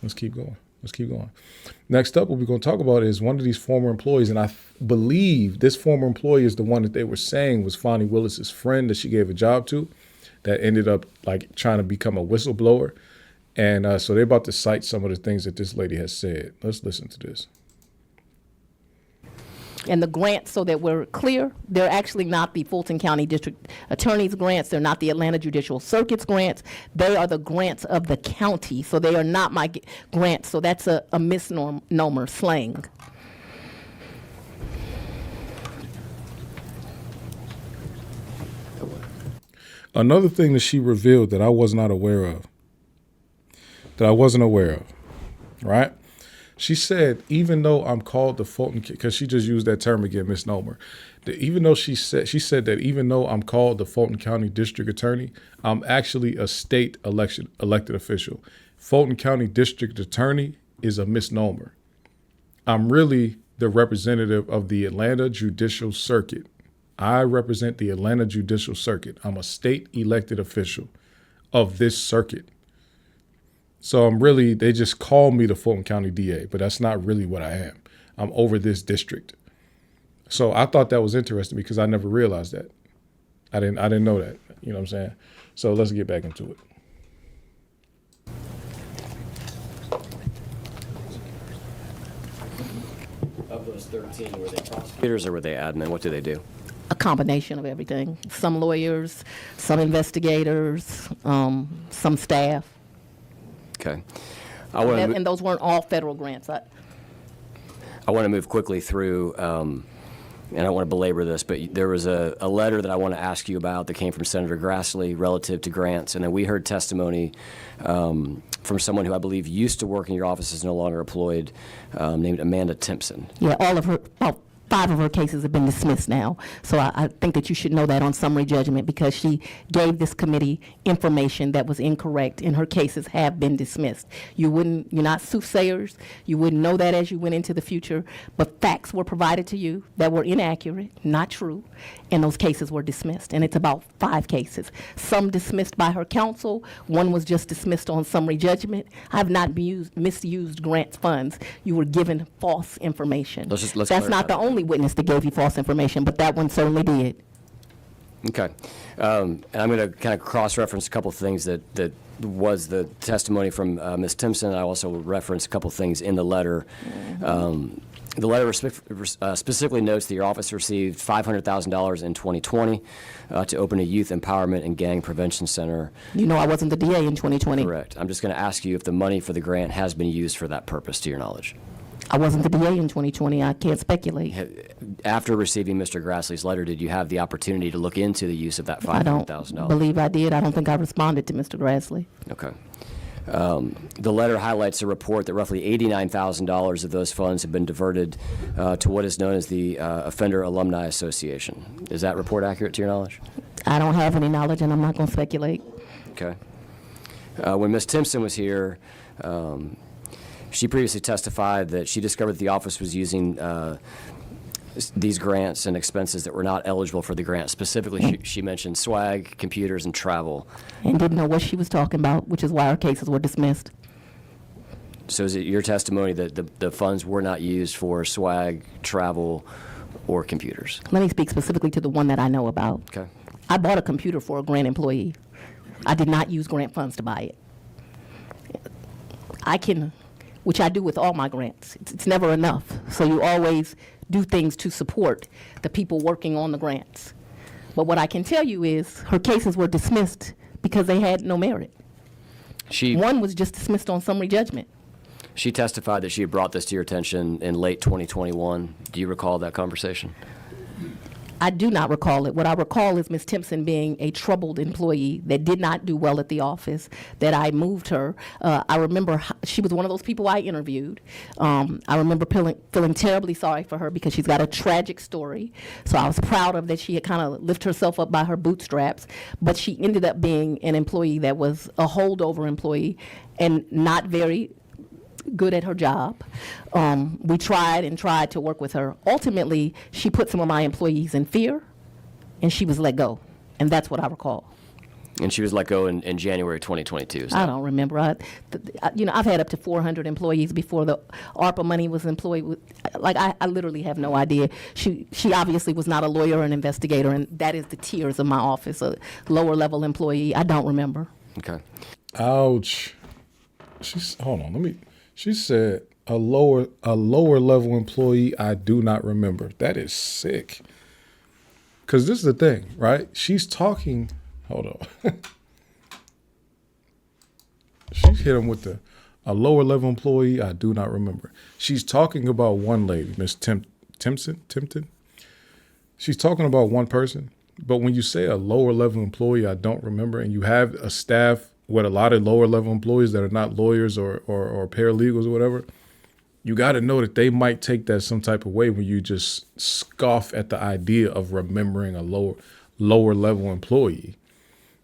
Let's keep going. Next up, what we're going to talk about is one of these former employees, and I believe this former employee is the one that they were saying was Fani Willis's friend that she gave a job to, that ended up like trying to become a whistleblower. And so they're about to cite some of the things that this lady has said. Let's listen to this. And the grants, so that we're clear, they're actually not the Fulton County District Attorney's grants. They're not the Atlanta Judicial Circuit's grants. They are the grants of the county. So they are not my grants. So that's a misnomer slang. Another thing that she revealed that I wasn't aware of, right? She said, even though I'm called the Fulton, because she just used that term again, misnomer. She said that even though I'm called the Fulton County District Attorney, I'm actually a state elected official. Fulton County District Attorney is a misnomer. I'm really the representative of the Atlanta Judicial Circuit. I represent the Atlanta Judicial Circuit. I'm a state elected official of this circuit. So they just call me the Fulton County DA, but that's not really what I am. I'm over this district. So I thought that was interesting because I never realized that. I didn't know that. You know what I'm saying? So let's get back into it. Of those 13, were they prosecutors or were they admin? What do they do? A combination of everything. Some lawyers, some investigators, some staff. Okay. And those weren't all federal grants. I want to move quickly through, and I don't want to belabor this, but there was a letter that I want to ask you about that came from Senator Grassley relative to grants, and then we heard testimony from someone who I believe used to work in your office, is no longer employed, named Amanda Timpson. Yeah, all of her, about 5 of her cases have been dismissed now. So I think that you should know that on summary judgment, because she gave this committee information that was incorrect, and her cases have been dismissed. You're not soothsayers. You wouldn't know that as you went into the future, but facts were provided to you that were inaccurate, not true, and those cases were dismissed. And it's about 5 cases. Some dismissed by her counsel. One was just dismissed on summary judgment. I have not misused grants funds. You were given false information. That's not the only witness that gave you false information, but that one certainly did. Okay. And I'm going to kind of cross-reference a couple of things that was the testimony from Ms. Timpson. I also referenced a couple things in the letter. The letter specifically notes that your office received $500,000 in 2020 to open a youth empowerment and gang prevention center. You know I wasn't the DA in 2020. Correct. I'm just going to ask you if the money for the grant has been used for that purpose, to your knowledge. I wasn't the DA in 2020. I can't speculate. After receiving Mr. Grassley's letter, did you have the opportunity to look into the use of that I don't $500,000? believe I did. I don't think I responded to Mr. Grassley. Okay. The letter highlights a report that roughly $89,000 of those funds have been diverted to what is known as the Offender Alumni Association. Is that report accurate to your knowledge? I don't have any knowledge, and I'm not going to speculate. Okay. When Ms. Timpson was here, she previously testified that she discovered that the office was using these grants and expenses that were not eligible for the grant. Specifically, she mentioned swag, computers, and travel. And didn't know what she was talking about, which is why our cases were dismissed. So is it your testimony that the funds were not used for swag, travel, or computers? Let me speak specifically to the one that I know about. Okay. I bought a computer for a grant employee. I did not use grant funds to buy it. I can, which I do with all my grants. It's never enough. So you always do things to support the people working on the grants. But what I can tell you is her cases were dismissed because they had no merit. One was just dismissed on summary judgment. She testified that she had brought this to your attention in late 2021. Do you recall that conversation? I do not recall it. What I recall is Ms. Timpson being a troubled employee that did not do well at the office, that I moved her. I remember she was one of those people I interviewed. I remember feeling terribly sorry for her because she's got a tragic story. So I was proud of that she had kind of lifted herself up by her bootstraps, but she ended up being an employee that was a holdover employee and not very good at her job. We tried to work with her. Ultimately, she put some of my employees in fear, and she was let go. And that's what I recall. And she was let go in January 2022. I don't remember. I've had up to 400 employees before the ARPA money was employed. I literally have no idea. She obviously was not a lawyer or an investigator, and that is the tiers of my office, a lower level employee. I don't remember. Okay. Ouch. Hold on. She said a lower level employee. I do not remember. That is sick. Because this is the thing, right? She's talking. Hold on. She's hit him with a lower level employee. I do not remember. She's talking about one lady, Miss Timpson. She's talking about one person. But when you say a lower level employee, I don't remember, and you have a staff with a lot of lower level employees that are not lawyers or paralegals or whatever, you got to know that they might take that some type of way when you just scoff at the idea of remembering a lower level employee.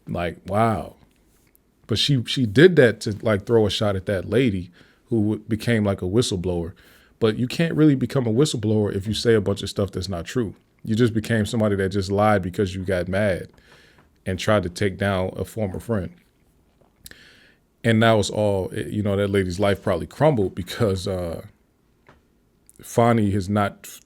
Like, wow. But she did that to like throw a shot at that lady who became like a whistleblower. But you can't really become a whistleblower if you say a bunch of stuff that's not true. You just became somebody that just lied because you got mad and tried to take down a former friend. And now it's all, that lady's life probably crumbled because Fani has not,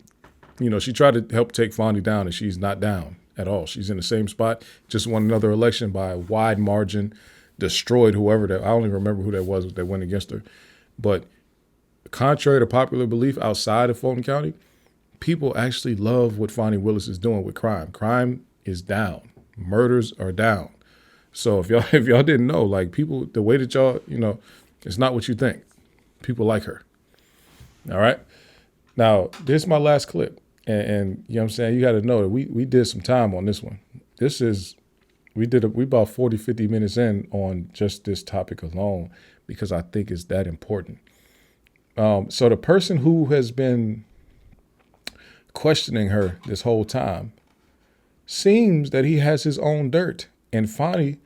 she tried to help take Fani down and she's not down at all. She's in the same spot, just won another election by a wide margin, destroyed whoever I don't even remember who that was that went against her. But contrary to popular belief outside of Fulton County, people actually love what Fani Willis is doing with crime. Crime is down. Murders are down. So if y'all didn't know, like people, the way that y'all, it's not what you think. People like her. All right. Now, this is my last clip. And you know what I'm saying? You got to know that we did some time on this one. We about 40, 50 minutes in on just this topic alone because I think it's that important. So the person who has been questioning her this whole time seems that he has his own dirt. And Fani,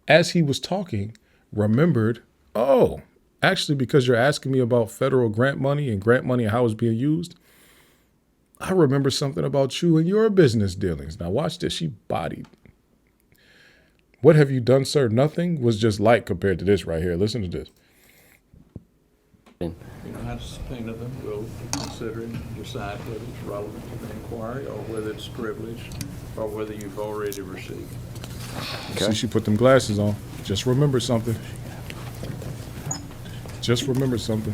as he was talking, remembered, oh, actually, because you're asking me about federal grant money and how it's being used, I remember something about you and your business dealings. Now watch this. She bodied. What have you done, sir? Nothing was just light compared to this right here. Listen to this. You know how to subpoena them, we'll consider it and decide whether it's relevant to the inquiry or whether it's privileged or whether you've already received. See, she put them glasses on. Just remember something. Just remember something.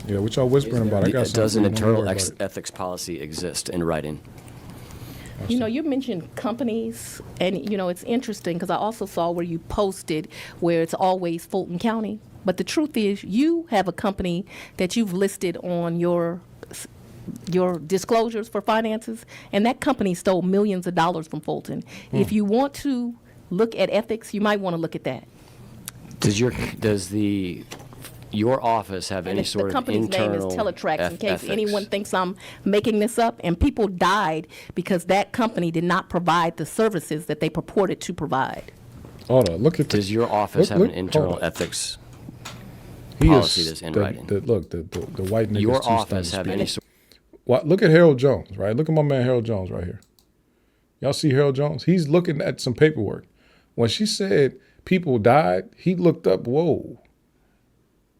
Yeah, what y'all whispering about? I got something. Does an Don't internal worry about it. ethics policy exist in writing? You know, you mentioned companies, and, you know, it's interesting because I also saw where you posted where it's always Fulton County. But the truth is, you have a company that you've listed on your disclosures for finances, and that company stole millions of dollars from Fulton. If you want to look at ethics, you might want to look at that. Does your office have any And sort the of company's name is internal Teletrax, in case ethics? anyone thinks I'm making this up. And people died because that company did not provide the services that they purported to provide. Hold on, look at this. Does your office have Look, an internal hold on. ethics He policy is that's in the, writing? the white niggas Your too office stunning have to any speak. sort Look at Harold Jones, right? Look at my man Harold Jones right here. Y'all see Harold Jones? He's looking at some paperwork. When she said people died, he looked up. Whoa.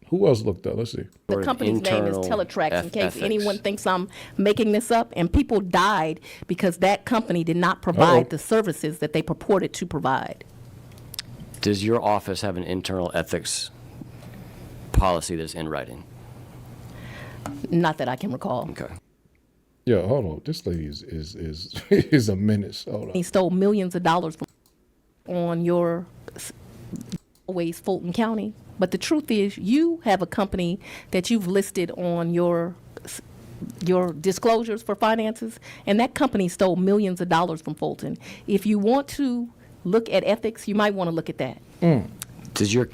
Who else looked up? Let's see. The of company's name is internal Teletrax, in case ethics? anyone thinks I'm making this up. And people died because that company did not provide the services that they purported to provide. Does your office have an internal ethics policy that's in writing? Not that I can recall. Okay. Yeah, hold on. This lady is is a menace. Hold on. He stole millions of dollars on your always Fulton County. But the truth is, you have a company that you've listed on your disclosures for finances, and that company stole millions of dollars from Fulton. If you want to look at ethics, you might want to look at that. Does your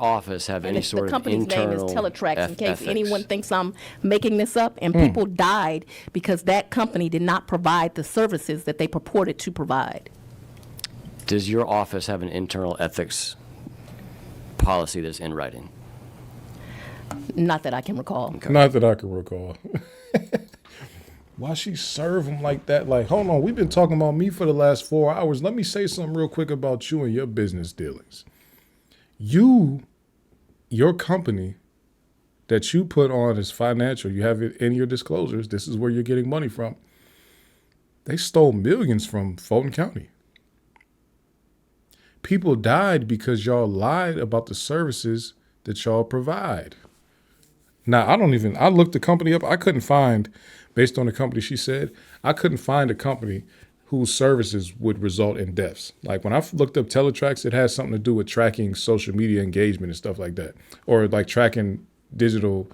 office have any And sort the of company's name is internal Teletrax, in case ethics? anyone thinks I'm making this up. And people died because that company did not provide the services that they purported to provide. Does your office have an internal ethics policy that's in writing? Not that I can recall. Okay. Not that I can recall. Why she serve him like that? Like, hold on, we've been talking about me for the last 4 hours. Let me say something real quick about you and your business dealings. Your company that you put on as financial, you have it in your disclosures, this is where you're getting money from. They stole millions from Fulton County. People died because y'all lied about the services that y'all provide. Now, I looked the company up. I couldn't find, based on the company she said, I couldn't find a company whose services would result in deaths. Like when I looked up Teletrax, it has something to do with tracking social media engagement and stuff like that, or like tracking digital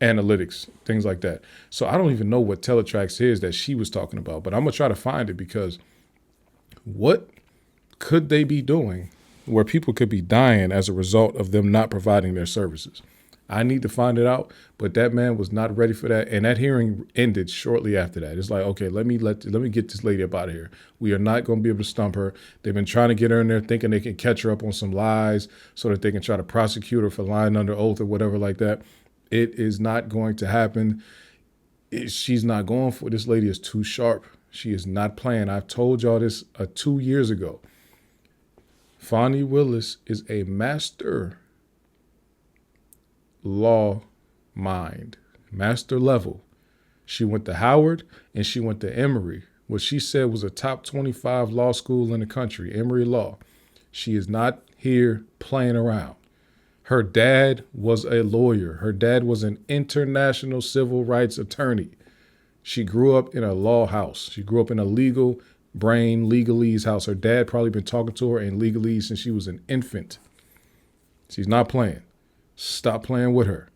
analytics, things like that. So I don't even know what Teletrax is that she was talking about, but I'm gonna try to find it, because what could they be doing where people could be dying as a result of them not providing their services? I need to find it out, but that man was not ready for that. And that hearing ended shortly after that. It's like, okay, let me get this lady up out of here. We are not going to be able to stump her. They've been trying to get her in there thinking they can catch her up on some lies so that they can try to prosecute her for lying under oath or whatever like that. It is not going to happen. She's not going for it. This lady is too sharp. She is not playing. I've told y'all this 2 years ago. Fani Willis is a master law mind, master level. She went to Howard and she went to Emory, what she said was a top 25 law school in the country, Emory Law. She is not here playing around. Her dad was a lawyer. Her dad was an international civil rights attorney. She grew up in a law house. She grew up in a legalese house. Her dad probably been talking to her in legalese since she was an infant. She's not playing. Stop playing with her.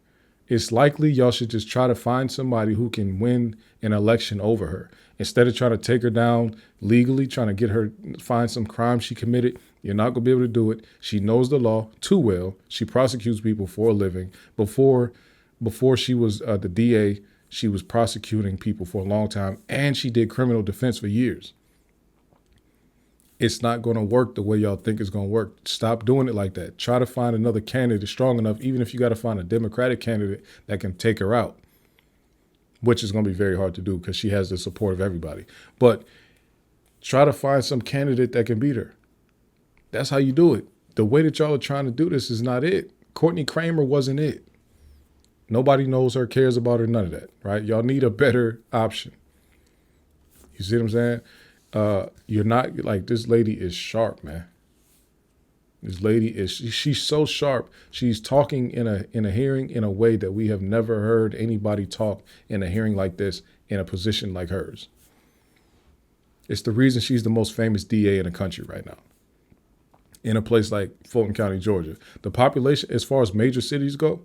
It's likely y'all should just try to find somebody who can win an election over her. Instead of trying to take her down legally, trying to get her, find some crime she committed, you're not going to be able to do it. She knows the law too well. She prosecutes people for a living. Before she was the DA, she was prosecuting people for a long time, and she did criminal defense for years. It's not going to work the way y'all think it's going to work. Stop doing it like that. Try to find another candidate strong enough, even if you got to find a Democratic candidate that can take her out, which is going to be very hard to do because she has the support of everybody. But try to find some candidate that can beat her. That's how you do it. The way that y'all are trying to do this is not it. Courtney Kramer wasn't it. Nobody knows her, cares about her, none of that, right? Y'all need a better option. You see what I'm saying? you're not like, this lady is sharp, man. This lady is, she's so sharp. She's talking in a hearing in a way that we have never heard anybody talk in a hearing like this in a position like hers. It's the reason she's the most famous DA in the country right now. In a place like Fulton County, Georgia. The population, as far as major cities go,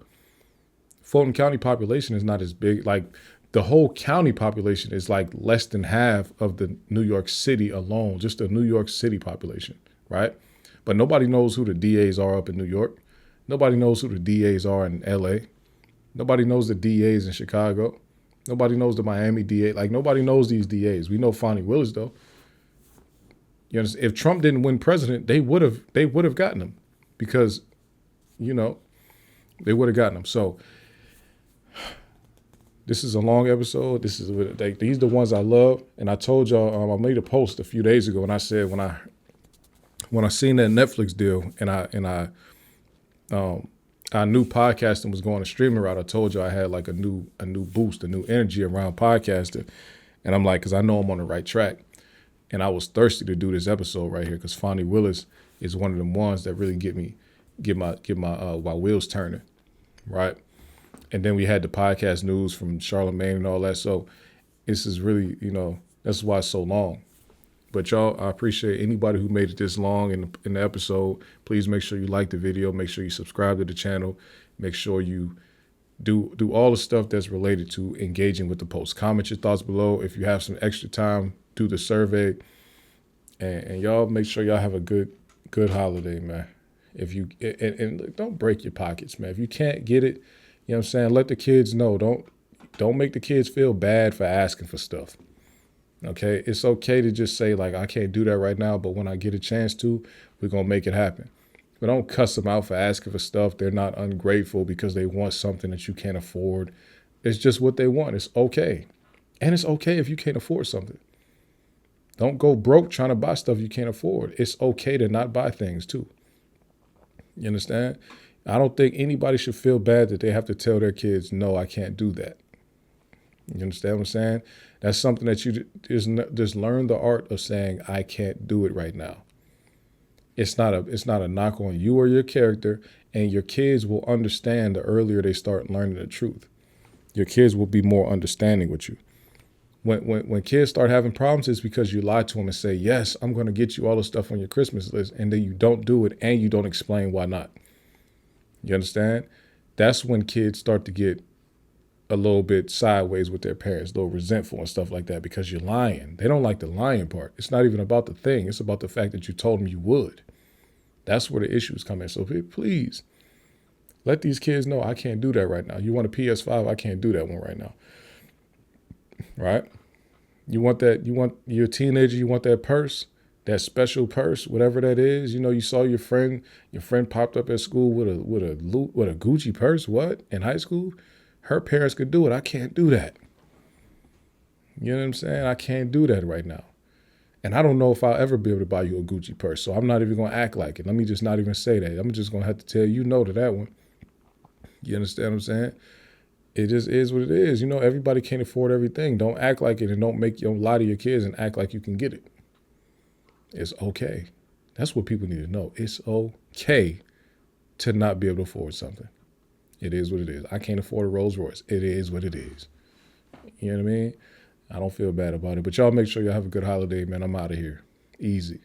Fulton County population is not as big. Like, the whole county population is like less than half of the New York City alone, just the New York City population, right? But nobody knows who the DAs are up in New York. Nobody knows who the DAs are in LA. Nobody knows the DAs in Chicago. Nobody knows the Miami DA. Like, nobody knows these DAs. We know Fani Willis, though. You understand? If Trump didn't win president, they would have gotten him, because, you know, they would have gotten him. So this is a long episode. These are the ones I love. And I told y'all, I made a post a few days ago, and I said when I seen that Netflix deal and I knew podcasting was going a streaming route, I told you I had like a new boost, a new energy around podcasting. And I'm like, because I know I'm on the right track. And I was thirsty to do this episode right here, because Fani Willis is one of them ones that really get my wheels turning, right? And then we had the podcast news from Charlamagne and all that. So this is really, you know, that's why it's so long. But y'all, I appreciate anybody who made it this long in the episode. Please make sure you like the video. Make sure you subscribe to the channel. Make sure you do all the stuff that's related to engaging with the post. Comment your thoughts below. If you have some extra time, do the survey. And y'all make sure y'all have a good holiday, man. If you and don't break your pockets, man. If you can't get it, you know what I'm saying, let the kids know. Don't make the kids feel bad for asking for stuff. Okay, it's okay to just say, like, I can't do that right now, but when I get a chance to, we're going to make it happen. But don't cuss them out for asking for stuff. They're not ungrateful because they want something that you can't afford. It's just what they want. It's okay. And it's okay if you can't afford something. Don't go broke trying to buy stuff you can't afford. It's okay to not buy things too. You understand? I don't think anybody should feel bad that they have to tell their kids, no, I can't do that. You understand what I'm saying? That's something that you just learn the art of saying, I can't do it right now. It's not a knock on you or your character, and your kids will understand the earlier they start learning the truth. Your kids will be more understanding with you. When kids start having problems, it's because you lie to them and say, yes, I'm going to get you all the stuff on your Christmas list, and then you don't do it and you don't explain why not. You understand? That's when kids start to get a little bit sideways with their parents, a little resentful and stuff like that, because you're lying. They don't like the lying part. It's not even about the thing. It's about the fact that you told them you would. That's where the issues come in. So please let these kids know, I can't do that right now. You want a PS5? I can't do that one right now. Right? You want you're a teenager, you want that purse, that special purse, whatever that is. You know, you saw your friend popped up at school with a Gucci purse. What? In high school? Her parents could do it. I can't do that. You know what I'm saying? I can't do that right now. And I don't know if I'll ever be able to buy you a Gucci purse. So I'm not even going to act like it. Let me just not even say that. I'm just going to have to tell you no to that one. You understand what I'm saying? It just is what it is. You know, everybody can't afford everything. Don't act like it, and don't lie to your kids and act like you can get it. It's okay. That's what people need to know. It's okay to not be able to afford something. It is what it is. I can't afford a Rolls Royce. It is what it is. You know what I mean? I don't feel bad about it. But y'all make sure y'all have a good holiday, man. I'm out of here. Easy.